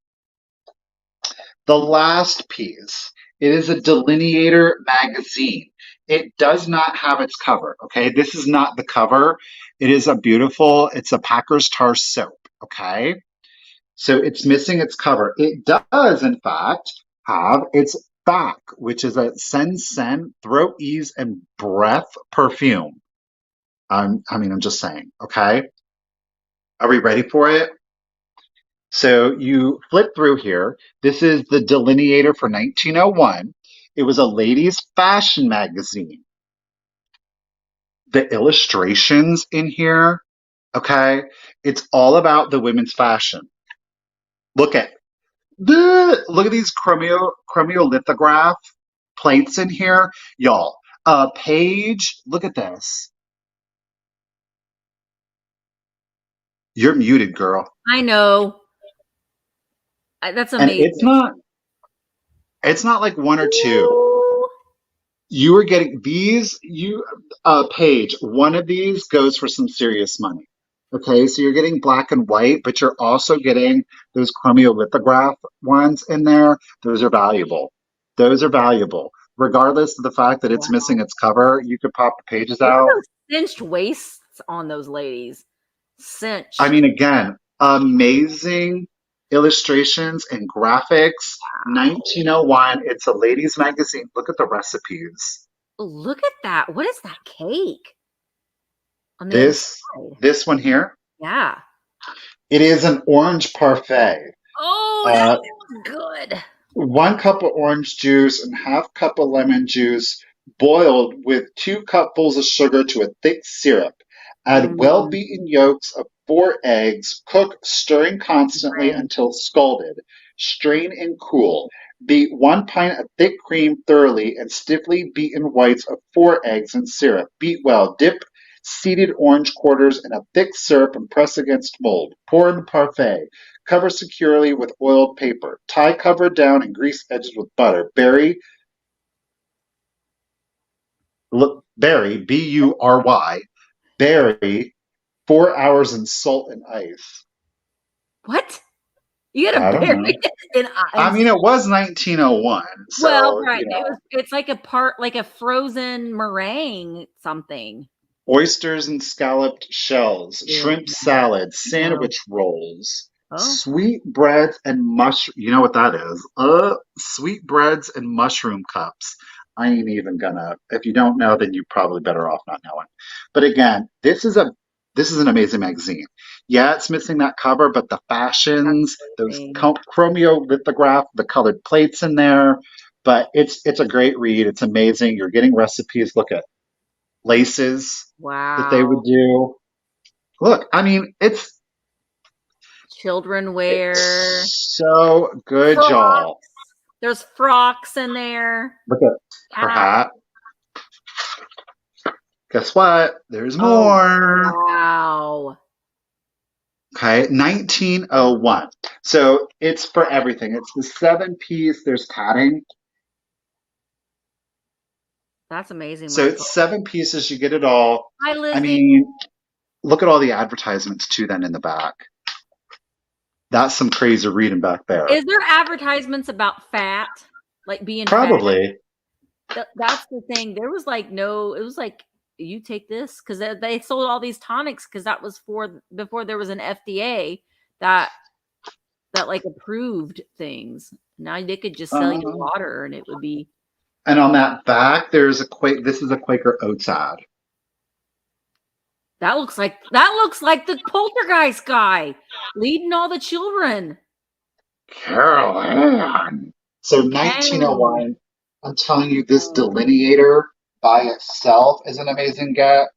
the last piece, it is a delineator magazine. It does not have its cover, okay? This is not the cover. It's a Packers Tar soap, okay? So it's missing its cover. It does, in fact, have its back, which is a Sen Throat Ease and Breath perfume. I'm just saying, okay? Are we ready for it? So you flip through here. This is the delineator for 1901. It was a ladies' fashion magazine. The illustrations in here, okay? It's all about the women's fashion. Look at these chromiolithograph plates in here, y'all. Paige, look at this. You're muted, girl. I know. That's And amazing. it's not like one or two. Ooh. You are getting these, Paige, one of these goes for some serious money. Okay, so you're getting black and white, but you're also getting those chromiolithograph ones in there. Those are valuable. Those are valuable. Regardless of the fact that it's missing its cover, you could pop the pages Look at out. those cinched waists on those ladies. Cinched. I mean, again, amazing illustrations and graphics. 1901, it's a ladies' magazine. Look at the recipes. Look at that. What is that cake? On the other side. This one here, Yeah. it is an orange parfait. Oh, that looks good. 1 cup of orange juice and ½ cup of lemon juice boiled with 2 cupfuls of sugar to a thick syrup. Add well-beaten yolks of 4 eggs. Cook, stirring constantly until scalded. Strain and cool. Beat 1 pint of thick cream thoroughly and stiffly beaten whites of 4 eggs in syrup. Beat well. Dip seeded orange quarters in a thick syrup and press against mold. Pour in the parfait. Cover securely with oiled paper. Tie cover down and grease edges with butter. Bury, B-U-R-Y, bury 4 hours in salt and ice. What? You gotta bury it in ice. I mean, it was 1901. So, well, right. It's like a frozen meringue something. Oysters and scalloped shells, shrimp salad, sandwich rolls, sweetbreads and mushroom. You know what that is? Sweetbreads and mushroom cups. I ain't even gonna. If you don't know, then you're probably better off not knowing. But again, this is an amazing magazine. Yeah, it's missing that cover, but the fashions, those chromiolithograph, the colored plates in there. But it's a great read. It's amazing. You're getting recipes. Look at laces that they would do. Look, I mean, it's children wear. So good, y'all. There's frocks in there. Look at her hat. Guess what? There's more. Wow. Okay, 1901. So it's for everything. It's the 7-piece. There's padding. That's amazing. So it's 7 pieces. You get it all. Hi, Lizzie. I mean, look at all the advertisements too then in the back. That's some crazy reading back there. Is there advertisements about fat, like being Probably. fat? That's the thing. There was like no. It was like you take this because they sold all these tonics because that was before there was an FDA that like approved things. Now they could just sell you water and it would be. And on that back, there's this is a Quaker Oats ad. That looks like the poltergeist guy leading all the children. Carol Ann. So 1901. I'm telling you, this delineator by itself is an amazing get.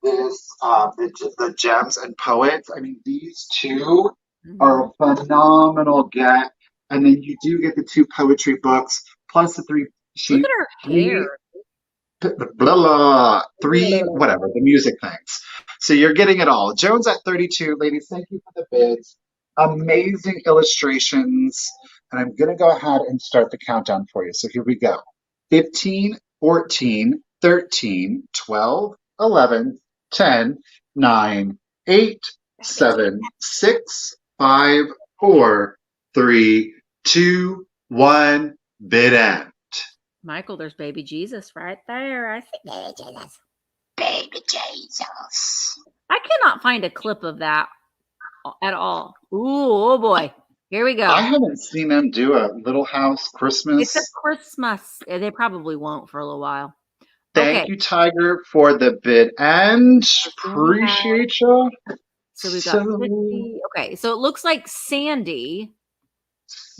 This the gems and poets. I mean, these two are a phenomenal get. And then you do get the 2 poetry books plus the 3 sheet. Look at her hair. Blah, blah, 3 whatever the music things. So you're getting it all. Jones at 32. Ladies, thank you for the bids. Amazing illustrations. And I'm gonna go ahead and start the countdown for you. So here we go. 15, 14, 13, 12, 11, 10, 9, 8, 7, 6, 5, 4, 3, 2, 1, bid end. Michael, there's baby Jesus right there. I see baby Jesus. Baby Jesus. I cannot find a clip of that at all. Ooh, oh boy. Here we go. I haven't seen them do a Little House Christmas. It's a Christmas. They probably won't for a little while. Thank you, Tiger, for the bid and appreciate you. So we got 50. Okay, so it looks like Sandy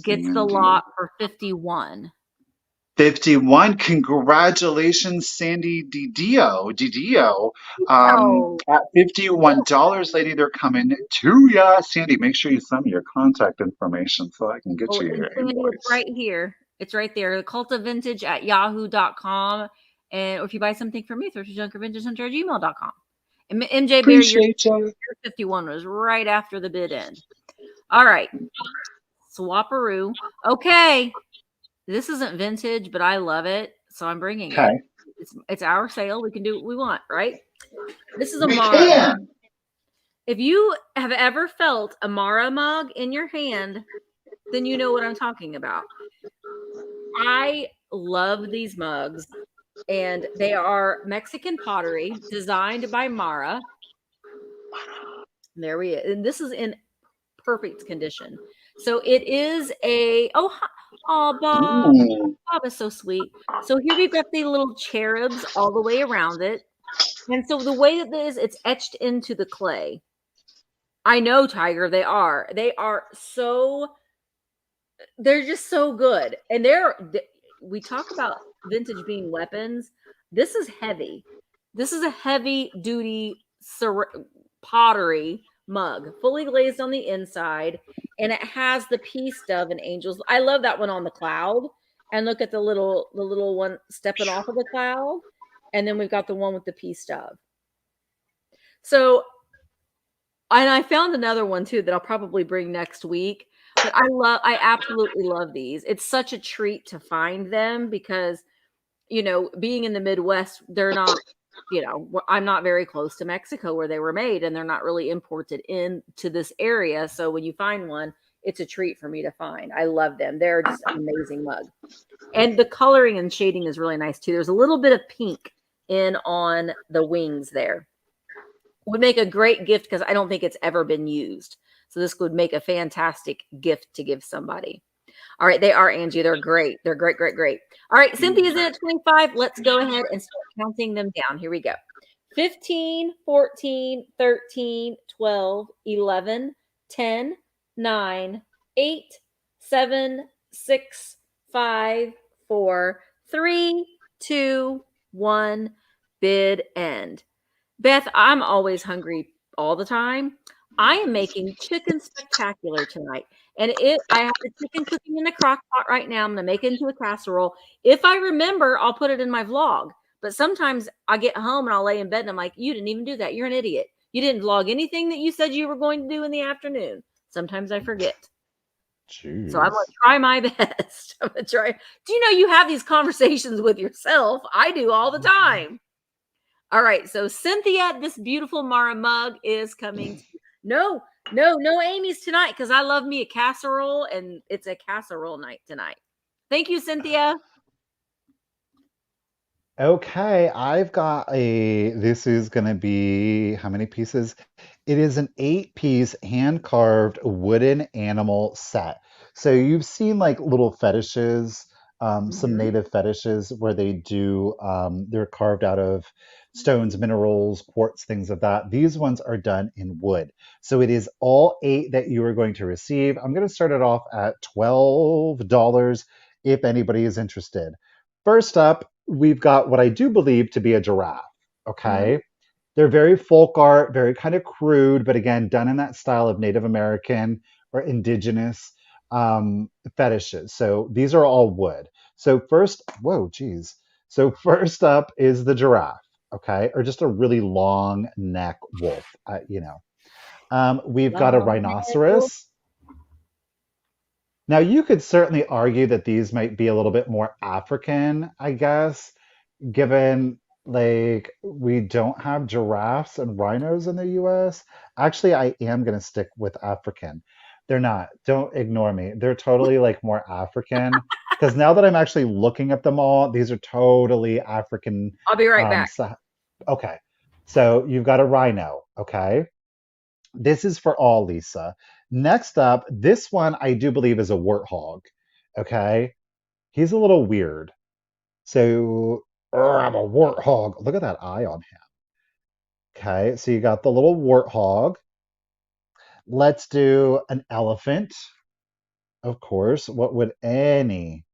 gets the lot for 51. 51. Congratulations, Sandy Didio. At $51, lady, they're coming to ya. Sandy, make sure you send me your contact information so I can get you your invoice. It's right here. It's right there. thecultofvintage at yahoo.com. And or if you buy something from me, thrifterjunkervintagehunter@gmail.com. And MJ Bear, your 51 was right after the bid end. All right. Swaparoo. Okay. This isn't vintage, but I love it. So I'm bringing it. It's our sale. We can do what we want, right? This is a Mara. If you have ever felt a Mara mug in your hand, then you know what I'm talking about. I love these mugs. And they are Mexican pottery designed by Mara. There we are. And this is in perfect condition. So it is a Bob. Bob is so sweet. So here we've got the little cherubs all the way around it. And so the way that this it's etched into the clay. I know, Tiger, they are. They are they're just so good. And we talk about vintage being weapons. This is heavy. This is a heavy duty pottery mug, fully glazed on the inside, and it has the peace dove and angels. I love that one on the cloud. And look at the little one stepping off of the cloud, and then we've got the one with the peace dove. So, and I found another one too that I'll probably bring next week. But I absolutely love these. It's such a treat to find them because, being in the Midwest, they're not, I'm not very close to Mexico where they were made, and they're not really imported into this area. So when you find one, it's a treat for me to find. I love them. They're just an amazing mug. And the coloring and shading is really nice too. There's a little bit of pink on the wings there. Would make a great gift because I don't think it's ever been used. So this would make a fantastic gift to give somebody. All right, they are, Angie. They're great. They're great, great, great. All right, Cynthia's in at 25. Let's go ahead and start counting them down. Here we go. 15, 14, 13, 12, 11, 10, 9, 8, 7, 6, 5, 4, 3, 2, 1. Bid end. Beth, I'm always hungry all the time. I am making chicken spectacular tonight. And I have the chicken cooking in the crock pot right now. I'm going to make it into a casserole. If I remember, I'll put it in my vlog. But sometimes I get home and I'll lay in bed and I'm like, you didn't even do that. You're an idiot. You didn't vlog anything that you said you were going to do in the afternoon. Sometimes I forget. Jeez. So I'm going to try my best. I'm going to try. Do you know you have these conversations with yourself? I do all the time. All right. So Cynthia, this beautiful Mara mug is coming to No Amy's tonight because I love me a casserole and it's a casserole night tonight. Thank you, Cynthia. Okay, I've got this is going to be how many pieces? It is an 8-piece hand-carved wooden animal set. So you've seen like little fetishes, some Mhm. native fetishes where they do, they're carved out of stones, minerals, quartz, things of that. These ones are done in wood. So it is all 8 that you are going to receive. I'm going to start it off at $12 if anybody is interested. First up, we've got what I do believe to be a giraffe. Mhm. Okay. They're very folk art, very kind of crude, but again, done in that style of Native American or indigenous fetishes. So these are all wood. So first, whoa, geez. So first up is the giraffe, okay, or just a really long neck wolf, we've got a Long neck wolf. rhinoceros. Now, you could certainly argue that these might be a little bit more African, I guess, given like we don't have giraffes and rhinos in the US. Actually, I am going to stick with African. They're not. Don't ignore me. They're totally like more African because now that I'm actually looking at them all, these are totally African. I'll be right back. Okay. So you've got a rhino. Okay. This is for all, Lisa. Next up, this one I do believe is a warthog. Okay. He's a little weird. So, I'm a warthog. Look at that eye on him. Okay, so you got the little warthog. Let's do an elephant. Of course, what would any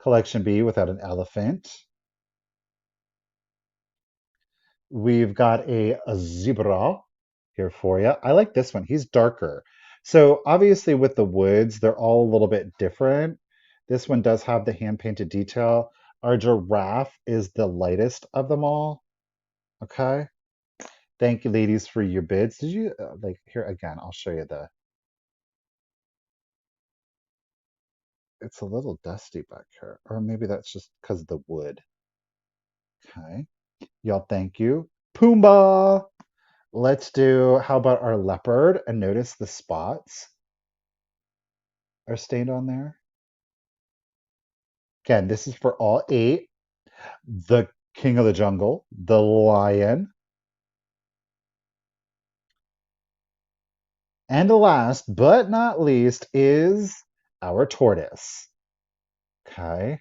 collection be without an elephant? We've got a zebra here for you. I like this one. He's darker. So obviously with the woods, they're all a little bit different. This one does have the hand painted detail. Our giraffe is the lightest of them all. Okay. Thank you, ladies, for your bids. Did you like here again? I'll show you the. It's a little dusty back here, or maybe that's just because of the wood. Okay, y'all, thank you. Pumbaa. Let's do. How about our leopard? And notice the spots are stained on there. Again, this is for all 8. The king of the jungle, the lion, and the last but not least is our tortoise. Okay.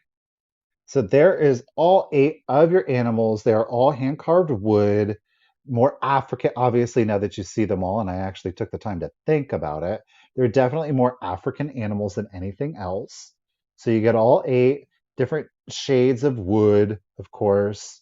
So there is all 8 of your animals. They are all hand carved wood, more African, obviously, now that you see them all, and I actually took the time to think about it. They're definitely more African animals than anything else. So you get all 8 different shades of wood, of course.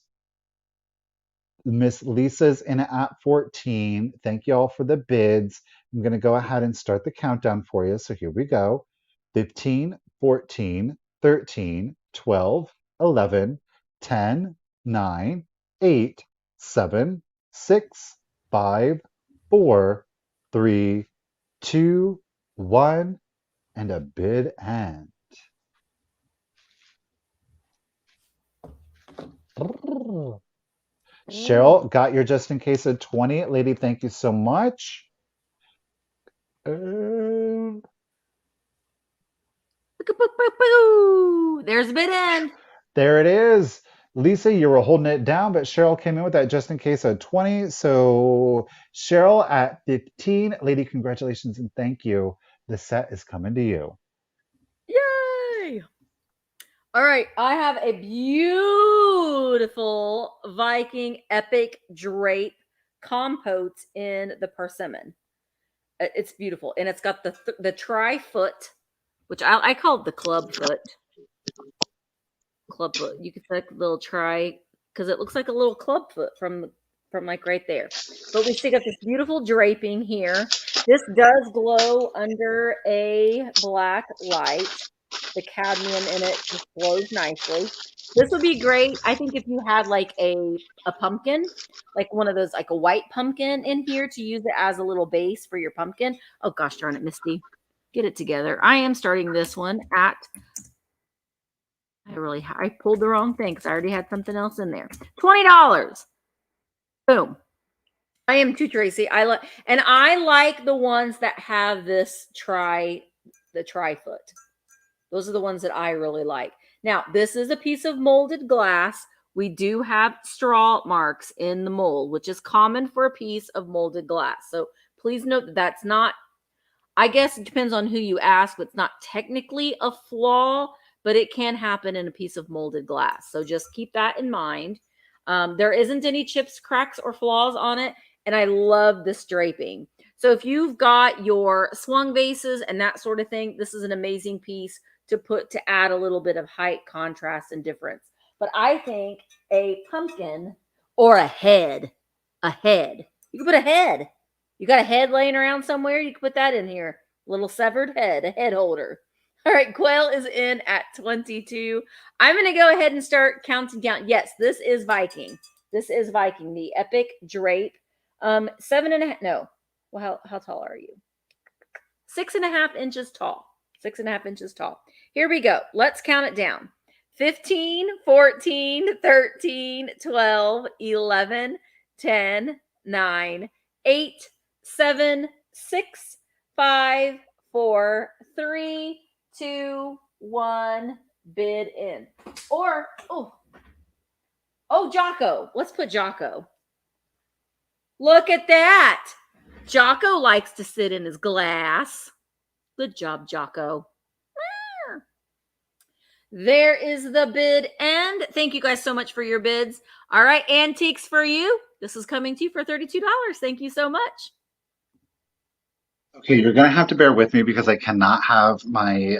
Miss Lisa's in at 14. Thank you all for the bids. I'm going to go ahead and start the countdown for you. So here we go. 15, 14, 13, 12, 11, 10, 9, 8, 7, 6, 5, 4, 3, 2, 1, and a bid end. Cheryl, got your just in case of 20. Lady, thank you so much. There's a bid end. There it is. Lisa, you were holding it down, but Cheryl came in with that just in case of 20. So Cheryl at 15. Lady, congratulations and thank you. The set is coming to you. Yay! All right, I have a beautiful Viking epic drape compote in the persimmon. It's beautiful, and it's got the tri-foot, which I call it the club foot. Club foot. You could say a little tri because it looks like a little club foot from like right there. But we still got this beautiful draping here. This does glow under a black light. The cadmium in it just glows nicely. This would be great, I think, if you had like a pumpkin, like one of those, like a white pumpkin in here to use it as a little base for your pumpkin. Oh gosh darn it, Misty. Get it together. I am starting this one at I pulled the wrong thing because I already had something else in there. $20. Boom. I am too, Tracy. I like the ones that have this the tri foot. Those are the ones that I really like. Now, this is a piece of molded glass. We do have straw marks in the mold, which is common for a piece of molded glass. So please note that that's not, I guess it depends on who you ask, but it's not technically a flaw, but it can happen in a piece of molded glass. So just keep that in mind. There isn't any chips, cracks, or flaws on it. And I love this draping. So if you've got your swung vases and that sort of thing, this is an amazing piece to put to add a little bit of height, contrast, and difference. But I think a pumpkin or a head, you can put a head. You got a head laying around somewhere, you can put that in here. Little severed head, a head holder. All right, Quail is in at 22. I'm going to go ahead and start counting down. Yes, this is Viking. This is Viking, the epic drape. 7.5, no. Well, how tall are you? 6.5 inches tall. 6.5 inches tall. Here we go. Let's count it down. 15, 14, 13, 12, 11, 10, 9, 8, 7, 6, 5, 4, 3, 2, 1. Bid in. Or, Jocko. Let's put Jocko. Look at that. Jocko likes to sit in his glass. Good job, Jocko. There is the bid end. Thank you guys so much for your bids. All right, antiques for you. This is coming to you for $32. Thank you so much. Okay, you're going to have to bear with me because I cannot have my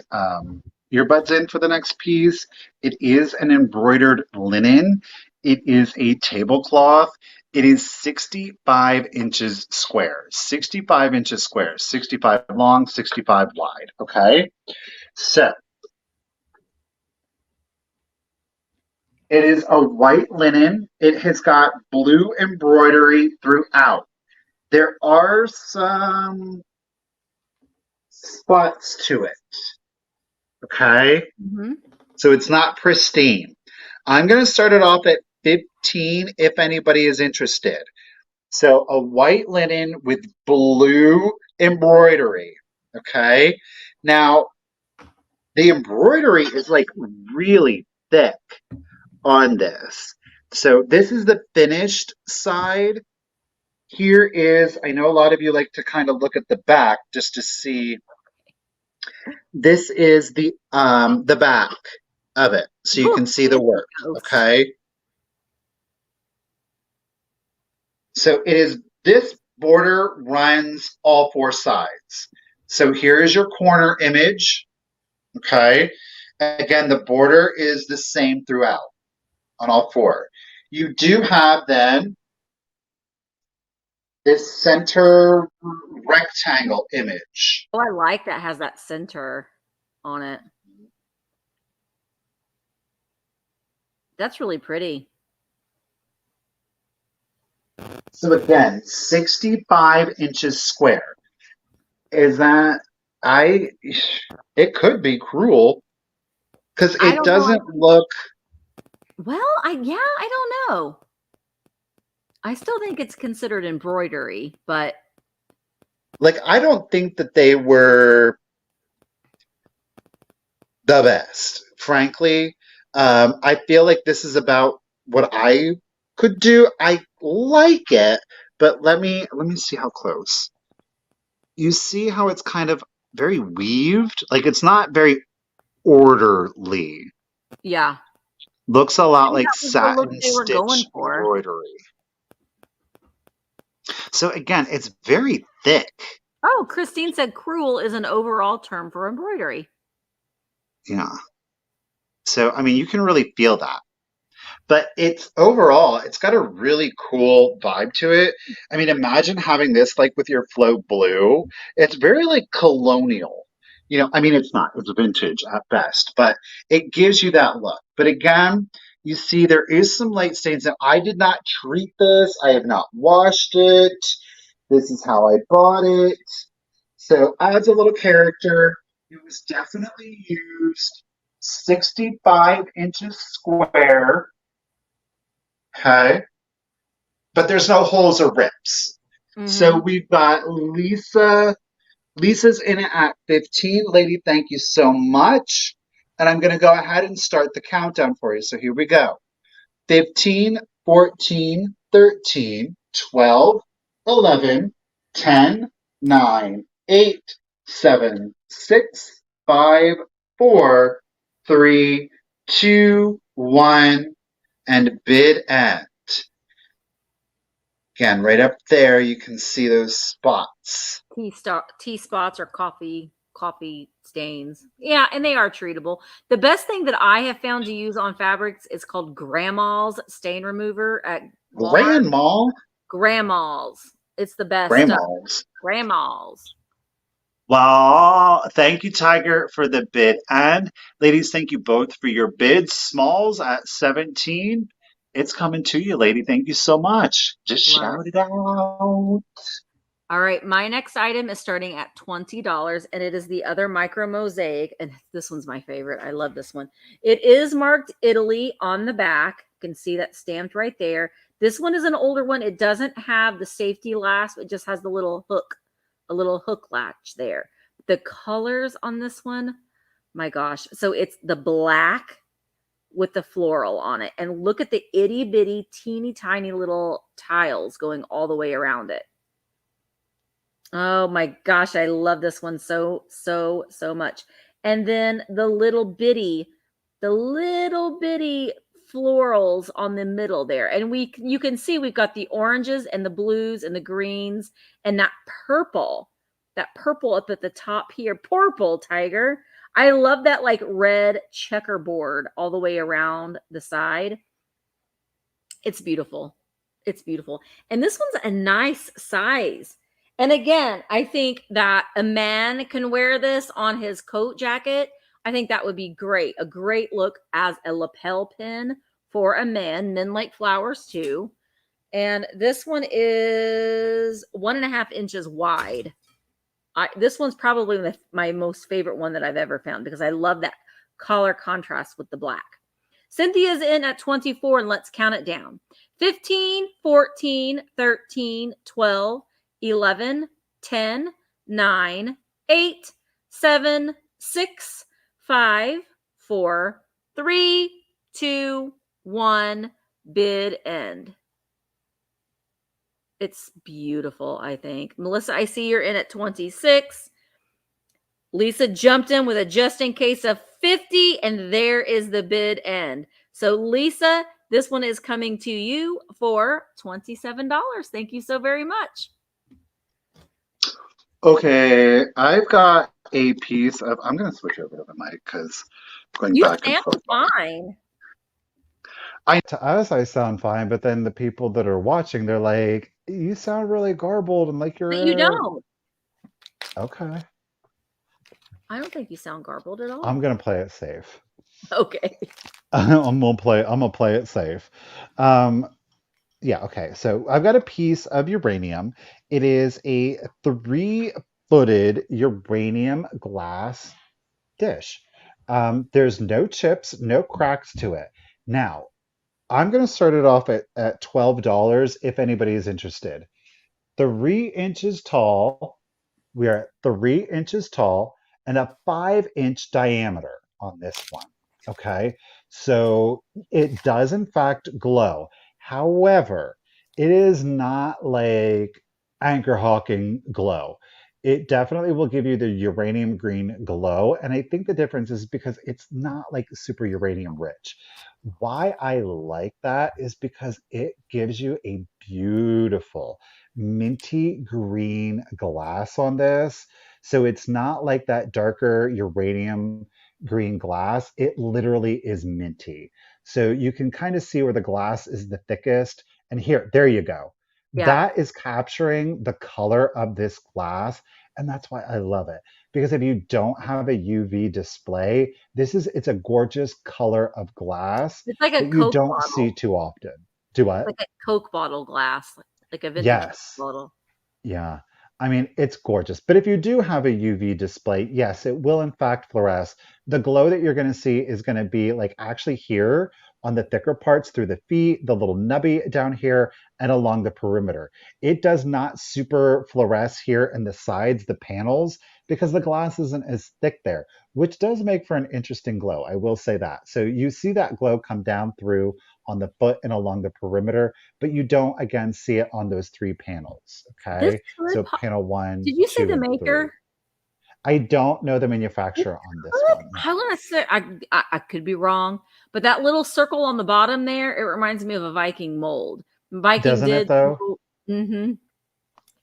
earbuds in for the next piece. It is an embroidered linen. It is a tablecloth. It is 65 inches square. 65 inches square. 65 long, 65 wide. Okay? So, it is a white linen. It has got blue embroidery throughout. There are some spots to it. Okay? Mm-hmm. So it's not pristine. I'm going to start it off at 15 if anybody is interested. So a white linen with blue embroidery. Okay? Now, the embroidery is like really thick on this. So this is the finished side. Here is, I know a lot of you like to kind of look at the back just to see. This is the back of it, so you can see the work. Okay. So it is, this border runs all four sides. So here is your corner image. Okay. Again, the border is the same throughout on all four. You do have then this center rectangle image. Oh, I like that has that center on it. That's really pretty. So again, 65 inches square. Is that, it could be cruel because it doesn't look. Well, I don't know. I still think it's considered embroidery, but like, I don't think that they were the best, frankly. I feel like this is about what I could do. I like it, but let me see how close. You see how it's kind of very weaved? Like, it's not very orderly. Yeah. Looks a lot like satin stitch embroidery. So again, it's very thick. Oh, Christine said cruel is an overall term for embroidery. Yeah. So, I mean, you can really feel that. But it's overall, it's got a really cool vibe to it. I mean, imagine having this like with your flow blue. It's very like colonial. You know, I mean, it's not, it's vintage at best, but it gives you that look. But again, you see there is some light stains. Now, I did not treat this. I have not washed it. This is how I bought it. So adds a little character. It was definitely used. 65 inches square. Okay. But there's no holes or rips. So Mm-hmm. we've got Lisa. Lisa's in it at 15. Lady, thank you so much. And I'm going to go ahead and start the countdown for you. So here we go. 15, 14, 13, 12, 11, 10, 9, 8, 7, 6, 5, 4, 3, 2, 1, and bid end. Again, right up there, you can see those spots. Tea spots or coffee stains. Yeah, and they are treatable. The best thing that I have found to use on fabrics is called Grandma's stain remover at Walmart. Grandma, Grandma's. It's the best stuff. grandmas. Grandma's. Well, thank you, Tiger, for the bid. And ladies, thank you both for your bids. Smalls at 17. It's coming to you, lady. Thank you so much. Just Love it. shout it out. All right, my next item is starting at $20, and it is the other micro mosaic, and this one's my favorite. I love this one. It is marked Italy on the back. You can see that stamped right there. This one is an older one. It doesn't have the safety last. It just has the little hook, a little hook latch there. The colors on this one, my gosh. So it's the black with the floral on it, and look at the itty bitty, teeny tiny little tiles going all the way around it. Oh my gosh, I love this one so much. And then the little bitty florals on the middle there. And you can see we've got the oranges and the blues and the greens and that purple up at the top here. Purple, Tiger. I love that like red checkerboard all the way around the side. It's beautiful. It's beautiful. And this one's a nice size. And again, I think that a man can wear this on his coat jacket. I think that would be great. A great look as a lapel pin for a man. Men like flowers too. And this one is 1.5 inches wide. This one's probably my most favorite one that I've ever found because I love that color contrast with the black. Cynthia's in at 24, and let's count it down. 15, 14, 13, 12, 11, 10, 9, 8, 7, 6, 5, 4, 3, 2, 1, bid end. It's beautiful, I think. Melissa, I see you're in at 26. Lisa jumped in with a just in case of 50, and there is the bid end. So Lisa, this one is coming to you for $27. Thank you so very much. Okay, I've got a piece of. I'm going to switch over to the mic because going You back and sound forth. fine. To us, I sound fine, but then the people that are watching, they're like, "You sound really garbled and like But you you're." don't. Okay, I don't think you sound garbled at all. I'm gonna play it safe. Okay. I'm gonna play it safe. Yeah, okay. So I've got a piece of uranium. It is a three-footed uranium glass dish. There's no chips, no cracks to it. Now, I'm going to start it off at $12 if anybody is interested. 3 inches tall. We are at 3 inches tall and a 5 inch diameter on this one. Okay. So it does, in fact, glow. However, it is not like anchor hawking glow. It definitely will give you the uranium green glow. And I think the difference is because it's not like super uranium rich. Why I like that is because it gives you a beautiful minty green glass on this. So it's not like that darker uranium green glass. It literally is minty. So you can kind of see where the glass is the thickest. And here, there you go. Yeah. That is capturing the color of this glass. And that's why I love it. Because if you don't have a UV display, it's a gorgeous color of glass It's like a that you Coke don't bottle. see too often. Do what? Like a Coke bottle glass. Like a vintage Yes. bottle. Yeah. I mean, it's gorgeous. But if you do have a UV display, yes, it will in fact fluoresce. The glow that you're going to see is going to be like actually here on the thicker parts through the feet, the little nubby down here, and along the perimeter. It does not super fluoresce here in the sides, the panels, because the glass isn't as thick there, which does make for an interesting glow. I will say that. So you see that glow come down through on the foot and along the perimeter, but you don't again see it on those 3 panels. This Okay. could So po- panel 1, Did you say 2, the and 3. maker? I don't know the It manufacturer on this could. one. I want to say I could be wrong, but that little circle on the bottom there, it reminds me of a Viking mold. Viking Doesn't it did. though? Mm-hmm. The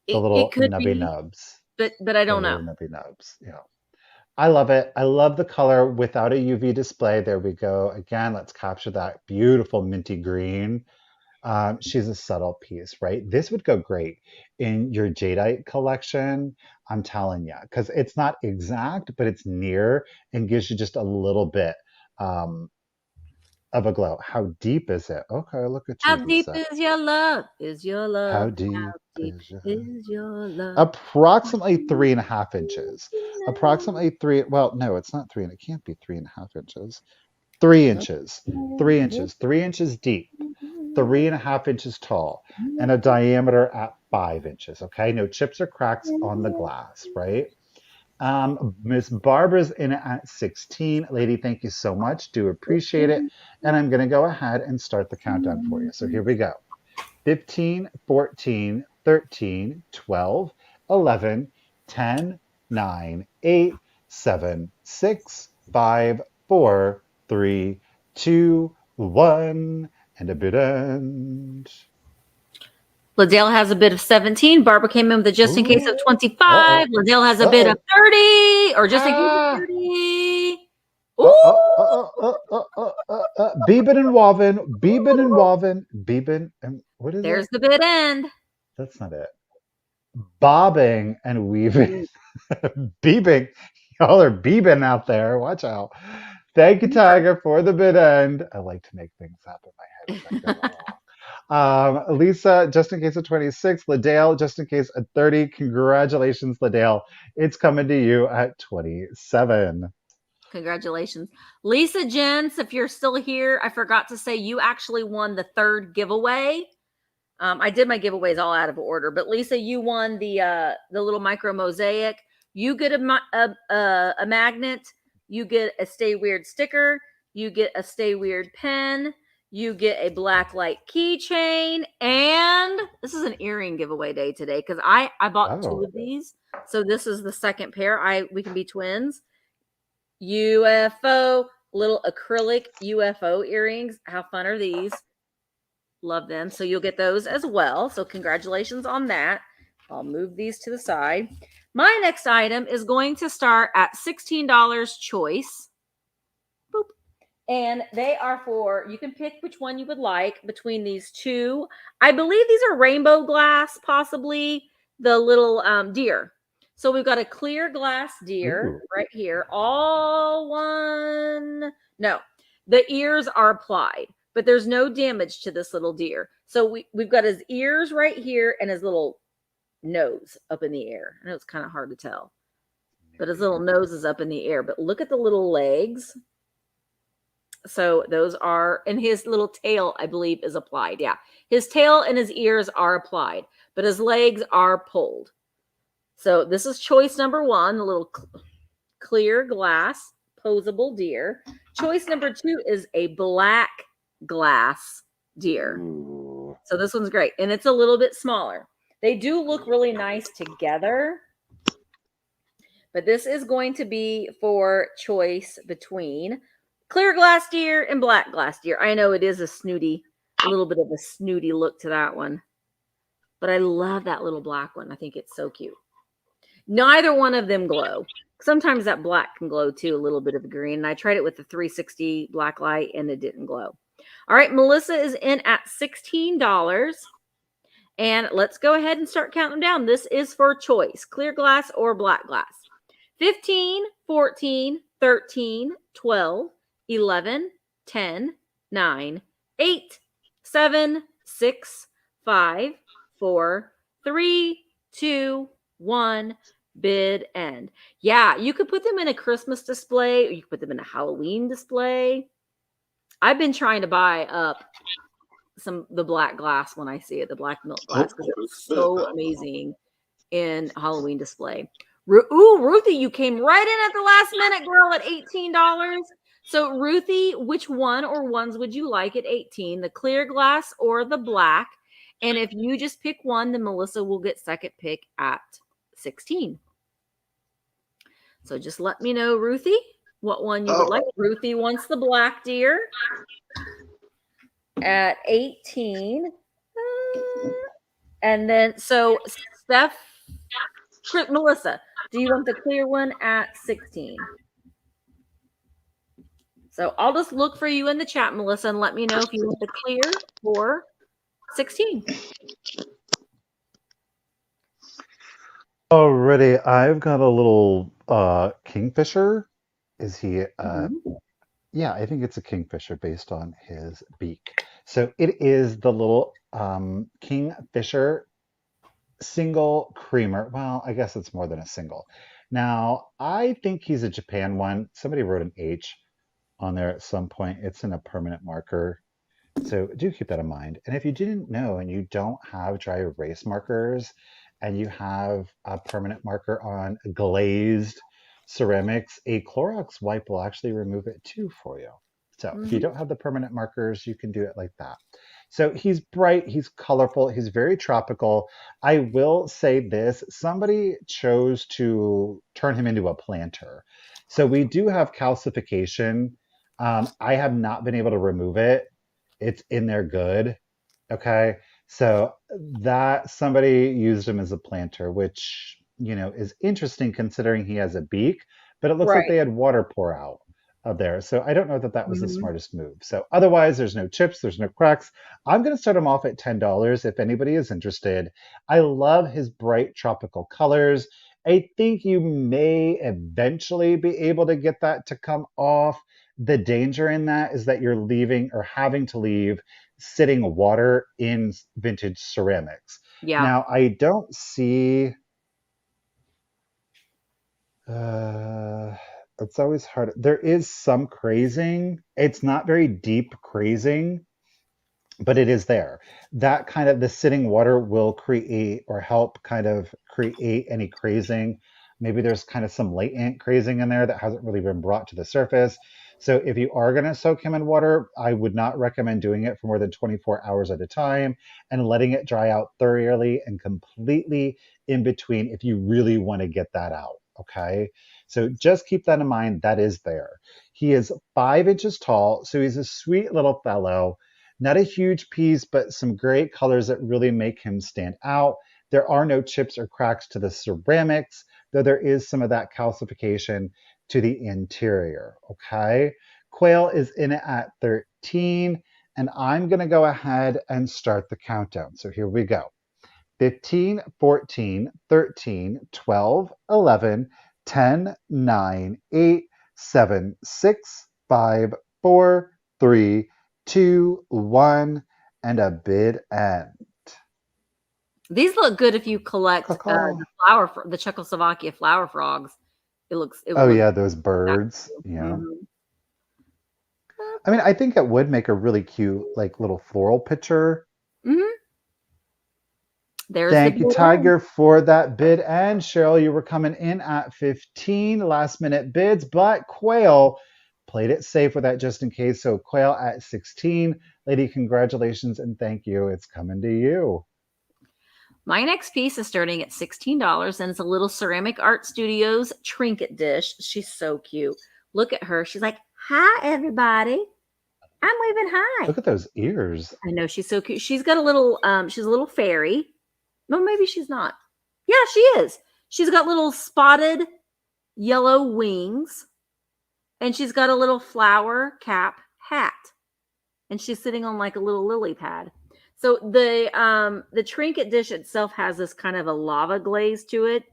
It little could nubby be, nubs. but I The don't know. little nubby nubs. Yeah. I love it. I love the color without a UV display. There we go. Again, let's capture that beautiful minty green. She's a subtle piece, right? This would go great in your jadeite collection. I'm telling you, because it's not exact, but it's near and gives you just a little bit um, of a glow. How deep is it? Okay, look at How you, deep Lisa. is your love? Is your How love? How deep deep is your is your love? approximately 3.5 inches. Approximately three. Well, no, it's not three, and it can't be 3.5 inches. 3 inches. 3 inches. 3 inches deep. 3.5 inches tall, and a diameter at 5 inches. Okay, no chips or cracks on the glass, right? Miss Barbara's in it at 16. Lady, thank you so much. Do appreciate it. And I'm going to go ahead and start the countdown for you. So here we go. 15, 14, 13, 12, 11, 10, 9, 8, 7, 6, 5, 4, 3, 2, 1, and a bid end. Liddell has a bid of 17. Barbara came in with a just in case of 25. Uh-oh. Liddell has a bid of 30, or just in case of 30. Beeben and Woven, Beeben and Woven, Beeben and what is There's it? the bid end. That's not it. Bobbing and weaving. Beebing. Y'all are beebing out there. Watch out. Thank you, Tiger, for the bid end. I like to make things up in my head as I go along. Lisa, just in case of 26. Liddell, just in case of 30. Congratulations, Liddell. It's coming to you at 27. Congratulations. Lisa Jens, if you're still here, I forgot to say you actually won the 3rd giveaway. I did my giveaways all out of order, but Lisa, you won the little micro mosaic. You get a magnet. You get a Stay Weird sticker. You get a Stay Weird pen. You get a black light keychain, and this is an earring giveaway day today because I bought 2 of these, so this is the second pair. We can be twins. UFO, little acrylic UFO earrings. How fun are these? Love them. So you'll get those as well. So congratulations on that. I'll move these to the side. My next item is going to start at $16 choice. Boop. And they are for, you can pick which one you would like between these 2. I believe these are rainbow glass, possibly the little deer. So we've got a clear glass deer right here. All one. No, the ears are applied, but there's no damage to this little deer. So we've got his ears right here and his little nose up in the air. I know it's kind of hard to tell, but his little nose is up in the air. But look at the little legs. So those are, and his little tail, I believe, is applied. Yeah, his tail and his ears are applied, but his legs are pulled. So this is choice number 1, the little clear glass posable deer. Choice number 2 is a black glass deer. Ooh. So this one's great. And it's a little bit smaller. They do look really nice together. But this is going to be for choice between clear glass deer and black glass deer. I know it is a little bit of a snooty look to that one. But I love that little black one. I think it's so cute. Neither one of them glow. Sometimes that black can glow too, a little bit of a green. And I tried it with the 360 black light and it didn't glow. All right, Melissa is in at $16. And let's go ahead and start counting them down. This is for choice, clear glass or black glass. 15, 14, 13, 12, 11, 10, 9, 8, 7, 6, 5, 4, 3, 2, 1, bid end. Yeah, you could put them in a Christmas display or you could put them in a Halloween display. I've been trying to buy up the black glass when I see it, the black milk glass, because it's so amazing in Halloween display. Ooh, Ruthie, you came right in at the last minute, girl, at $18. So, Ruthie, which one or ones would you like at 18? The clear glass or the black? And if you just pick one, then Melissa will get second pick at 16. So just let me know, Ruthie, what one you would like. Ruthie wants the black, dear, at 18. And then, so Melissa, do you want the clear one at 16? So I'll just look for you in the chat, Melissa, and let me know if you want the clear or 16. Alrighty, I've got a little kingfisher. Is he? Yeah, I think it's a kingfisher based on his beak. So it is the little kingfisher single creamer. Well, I guess it's more than a single. Now, I think he's a Japan one. Somebody wrote an H on there at some point. It's in a permanent marker. So do keep that in mind. And if you didn't know and you don't have dry erase markers and you have a permanent marker on glazed ceramics, a Clorox wipe will actually remove it too for you. So if you don't have the permanent markers, you can do it like that. So he's bright, he's colorful, he's very tropical. I will say this, somebody chose to turn him into a planter. So we do have calcification. I have not been able to remove it. It's in there good. Okay. So that somebody used him as a planter, which, is interesting considering he has a beak, but it looks like they had water pour out of there. So I don't know that that was the smartest move. So otherwise, there's no chips, there's no cracks. I'm going to start him off at $10 if anybody is interested. I love his bright tropical colors. I think you may eventually be able to get that to come off. The danger in that is that you're leaving or having to leave sitting water in vintage ceramics. Yeah. Now, I don't see... it's always hard. There is some crazing. It's not very deep crazing, but it is there. That kind of the sitting water will create or help kind of create any crazing. Maybe there's kind of some latent crazing in there that hasn't really been brought to the surface. So if you are going to soak him in water, I would not recommend doing it for more than 24 hours at a time and letting it dry out thoroughly and completely in between if you really want to get that out. Okay. So just keep that in mind. That is there. He is 5 inches tall. So he's a sweet little fellow. Not a huge piece, but some great colors that really make him stand out. There are no chips or cracks to the ceramics, though there is some of that calcification to the interior. Okay. Quail is in it at 13, and I'm going to go ahead and start the countdown. So here we go. 15, 14, 13, 12, 11, 10, 9, 8, 7, 6, 5, 4, 3, 2, 1, and a bid end. These look good if you collect the Czechoslovakia flower frogs. Yeah, those birds. Yeah. I mean, I think it would make a really cute, like, little floral picture. Thank you, Tiger, for that bid. And Cheryl, you were coming in at 15 last minute bids, but Quail played it safe with that just in case. So Quail at 16. Lady, congratulations and thank you. It's coming to you. My next piece is starting at $16, and it's a little Ceramic Art Studios trinket dish. She's so cute. Look at her. She's like, hi, everybody. I'm waving hi. Look at those ears. I know, she's so cute. She's got a little, she's a little fairy. No, maybe she's not. Yeah, she is. She's got little spotted yellow wings, and she's got a little flower cap hat, and she's sitting on like a little lily pad. So the trinket dish itself has this kind of a lava glaze to it,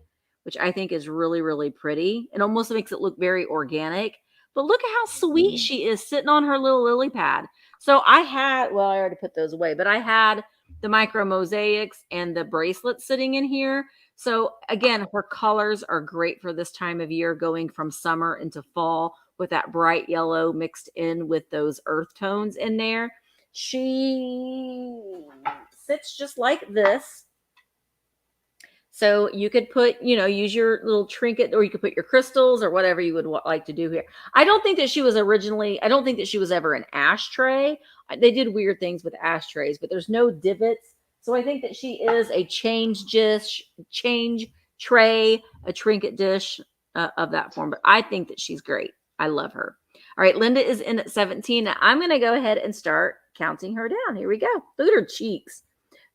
which I think is really, really pretty. It almost makes it look very organic. But look at how sweet she is sitting on her little lily pad. So I already put those away, but I had the micro mosaics and the bracelets sitting in here. So again, her colors are great for this time of year, going from summer into fall with that bright yellow mixed in with those earth tones in there. She sits just like this. So you could put, use your little trinket, or you could put your crystals or whatever you would like to do here. I don't think that she was ever an ashtray. They did weird things with ashtrays, but there's no divots. So I think that she is a change tray, a trinket dish of that form. But I think that she's great. I love her. All right, Linda is in at 17. Now I'm going to go ahead and start counting her down. Here we go. Look at her cheeks.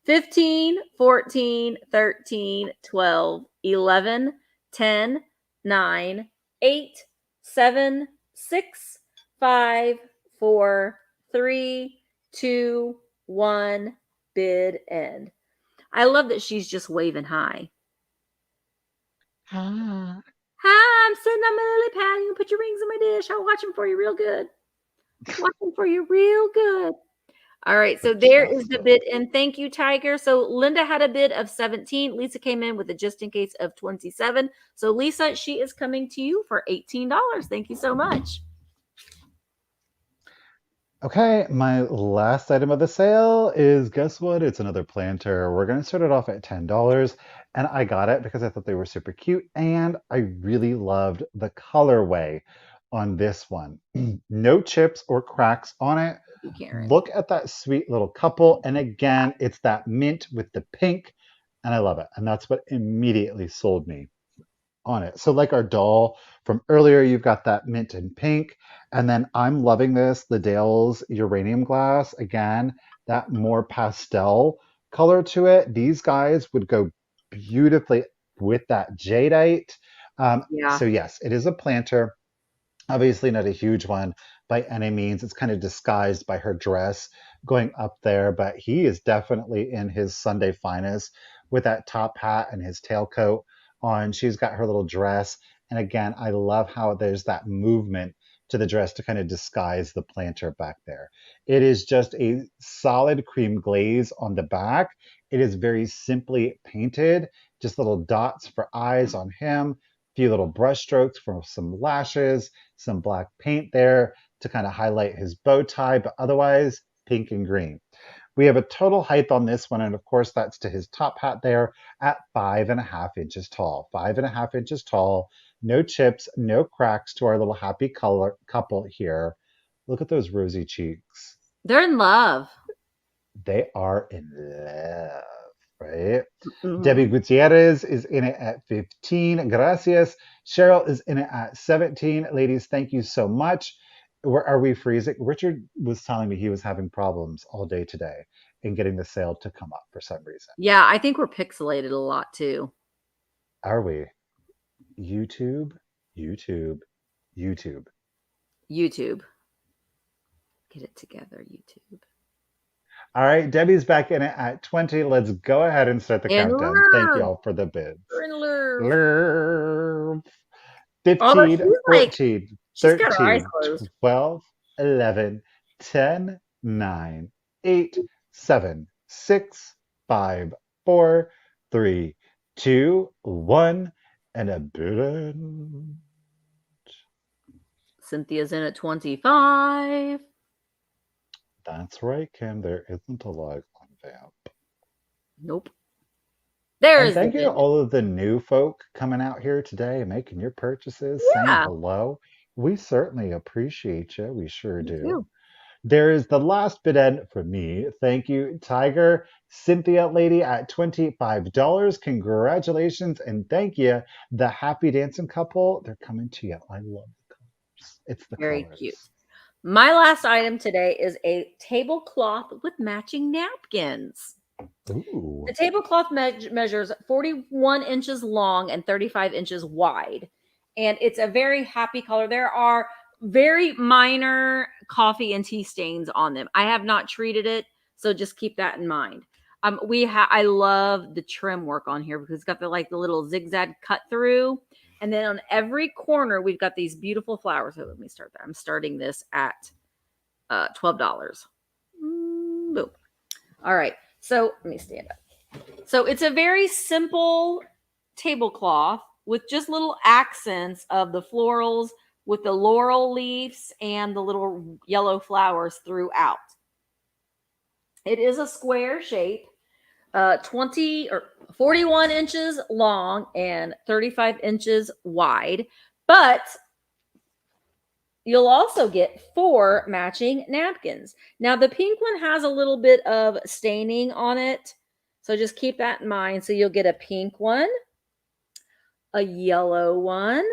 15, 14, 13, 12, 11, 10, 9, 8, 7, 6, 5, 4, 3, 2, 1, bid end. I love that she's just waving hi. Hi, I'm sitting on my lily pad. You can put your rings in my dish. I'll watch them for you real good. All right, so there is the bid, and thank you, Tiger. So Linda had a bid of 17. Lisa came in with a just in case of 27. So Lisa, she is coming to you for $18. Thank you so much. Okay, my last item of the sale is, guess what? It's another planter. We're going to start it off at $10, and I got it because I thought they were super cute, and I really loved the colorway on this one. No chips or cracks on it. Look at that sweet little couple, and again, it's that mint with the pink, and I love it, and that's what immediately sold me on it. So like our doll from earlier, you've got that mint and pink. And then I'm loving this, the Dale's uranium glass. Again, that more pastel color to it. These guys would go beautifully with that jadeite. Yeah. So yes, it is a planter. Obviously not a huge one by any means. It's kind of disguised by her dress going up there, but he is definitely in his Sunday finest with that top hat and his tailcoat on. She's got her little dress. And again, I love how there's that movement to the dress to kind of disguise the planter back there. It is just a solid cream glaze on the back. It is very simply painted, just little dots for eyes on him, a few little brush strokes for some lashes, some black paint there to kind of highlight his bow tie, but otherwise pink and green. We have a total height on this one, and of course that's to his top hat there at 5.5 inches tall. 5.5 inches tall, no chips, no cracks to our little happy color couple here. Look at those rosy cheeks. They're in love. They are in love, right? Debbie Gutierrez is in it at 15. Gracias. Cheryl is in it at 17. Ladies, thank you so much. Are we freezing? Richard was telling me he was having problems all day today in getting the sale to come up for some reason. Yeah, I think we're pixelated a lot too. Are we? YouTube. Get it together, YouTube. All right, Debbie's back in it at 20. Let's go ahead and start the countdown. Thank you all for the bids. 15, 14, 13, 12, 11, 10, 9, 8, 7, 6, 5, 4, 3, 2, 1, and a bid. Cynthia's in at 25. That's right, Kim. There isn't a log on Vamp. Nope. Thank you to all of the new folk coming out here today, making your purchases, saying hello. We certainly appreciate you. We sure do. There is the last bid end for me. Thank you, Tiger. Cynthia lady at $25. Congratulations and thank you. The happy dancing couple, they're coming to you. I love the colors. It's the very colors. Cute. My last item today is a tablecloth with matching napkins. Ooh. The tablecloth measures 41 inches long and 35 inches wide. And it's a very happy color. There are very minor coffee and tea stains on them. I have not treated it, so just keep that in mind. I love the trim work on here because it's got the little zigzag cut through. And then on every corner, we've got these beautiful flowers. So let me start there. I'm starting this at $12. Boom. All right. So let me stand up. So it's a very simple tablecloth with just little accents of the florals, with the laurel leaves and the little yellow flowers throughout. It is a square shape, 20 or 41 inches long and 35 inches wide, but you'll also get 4 matching napkins. Now, the pink one has a little bit of staining on it, so just keep that in mind. So you'll get a pink one, a yellow one,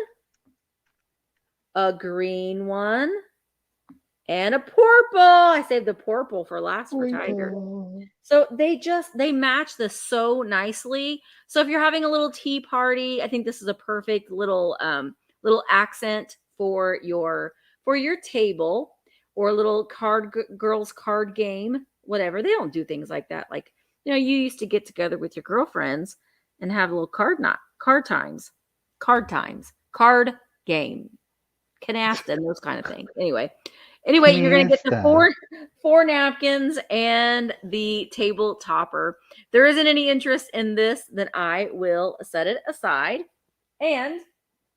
a green one, and a purple. I saved the purple for last for Tiger. So they match this so nicely. So if you're having a little tea party, I think this is a perfect little accent for your table, or a little girls card game, whatever. They don't do things like that. Like, you used to get together with your girlfriends and have a little card game, canasta, and those kind of things. Anyway, you're going to get the four napkins and the table topper. There isn't any interest in this, then I will set it aside and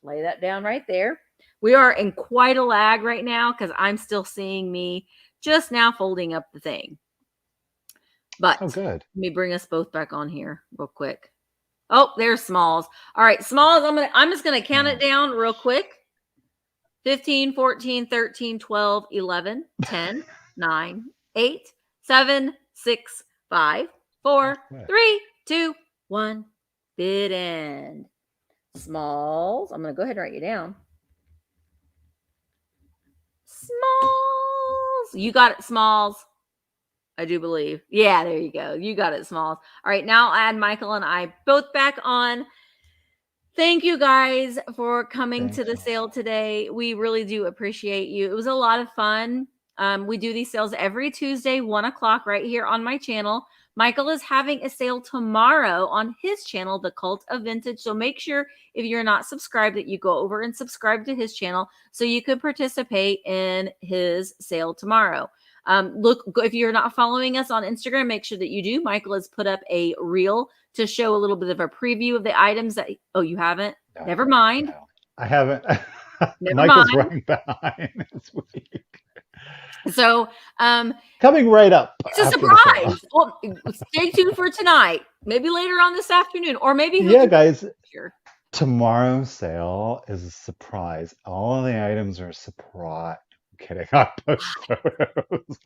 lay that down right there. We are in quite a lag right now because I'm still seeing me just now folding up the thing. But good. Let me bring us both back on here real quick. Oh, there's Smalls. All right, Smalls, I'm just going to count it down real quick. 15, 14, 13, 12, 11, 10, 9, 8, 7, 6, 5, 4, 3, 2, 1. Bid end. Smalls. I'm going to go ahead and write you down. Smalls. You got it, Smalls. I do believe. Yeah, there you go. You got it, Smalls. All right, now I'll add Michael and I both back on. Thank you guys for coming to the sale today. We really do appreciate you. It was a lot of fun. We do these sales every Tuesday, 1 o'clock right here on my channel. Michael is having a sale tomorrow on his channel, The Cult of Vintage. So make sure if you're not subscribed that you go over and subscribe to his channel so you could participate in his sale tomorrow. Look, if you're not following us on Instagram, make sure that you do. Michael has put up a reel to show a little bit of a preview of the items that, you haven't? No, never mind. No, I haven't. Michael's running behind this week. So, coming right up. It's a surprise. Well, stay tuned for tonight. Maybe later on this afternoon, or maybe guys. Tomorrow's sale is a surprise. All the items are a surprise. Kidding. I post photos.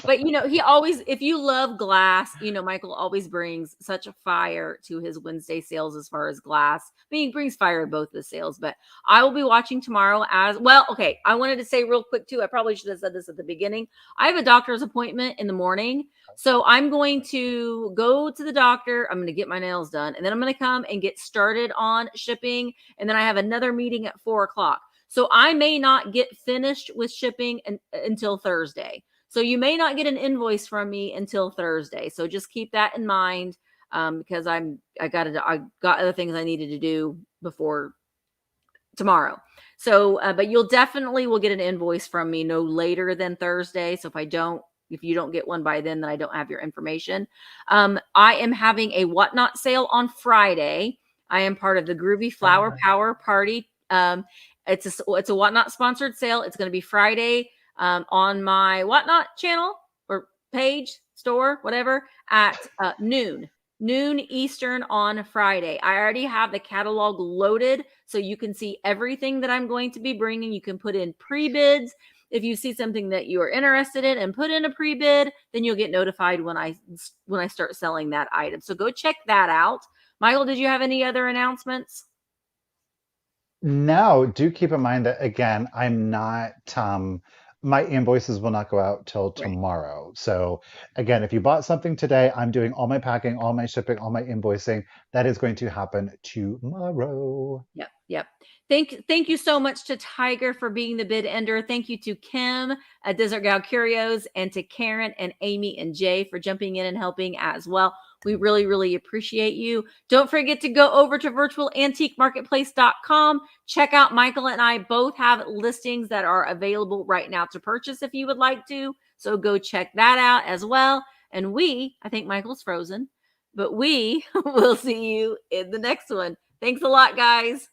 But he always, if you love glass, Michael always brings such a fire to his Wednesday sales as far as glass. I mean, he brings fire to both the sales, but I will be watching tomorrow as well. Okay, I wanted to say real quick too, I probably should have said this at the beginning. I have a doctor's appointment in the morning. So I'm going to go to the doctor. I'm going to get my nails done, and then I'm going to come and get started on shipping. And then I have another meeting at 4 o'clock. So I may not get finished with shipping until Thursday. So you may not get an invoice from me until Thursday. So just keep that in mind because I got other things I needed to do before tomorrow. So, but you'll definitely will get an invoice from me no later than Thursday. So if you don't get one by then I don't have your information. I am having a Whatnot sale on Friday. I am part of the Groovy Flower Power Party. It's a Whatnot sponsored sale. It's going to be Friday on my Whatnot channel or page, store, whatever, at noon Eastern on Friday. I already have the catalog loaded, so you can see everything that I'm going to be bringing. You can put in pre-bids. If you see something that you are interested in and put in a pre-bid, then you'll get notified when I start selling that item. So go check that out. Michael, did you have any other announcements? No, do keep in mind that, again, I'm not, my invoices will not go out till tomorrow. So again, if you bought something today, I'm doing all my packing, all my shipping, all my invoicing. That is going to happen tomorrow. Yep. Thank you so much to Tiger for being the bid ender. Thank you to Kim at Desert Gal Curios and to Karen and Amy and Jay for jumping in and helping as well. We really, really appreciate you. Don't forget to go over to virtualantiquemarketplace.com. Check out Michael and I both have listings that are available right now to purchase if you would like to. So go check that out as well. And I think Michael's frozen, but we will see you in the next one. Thanks a lot, guys.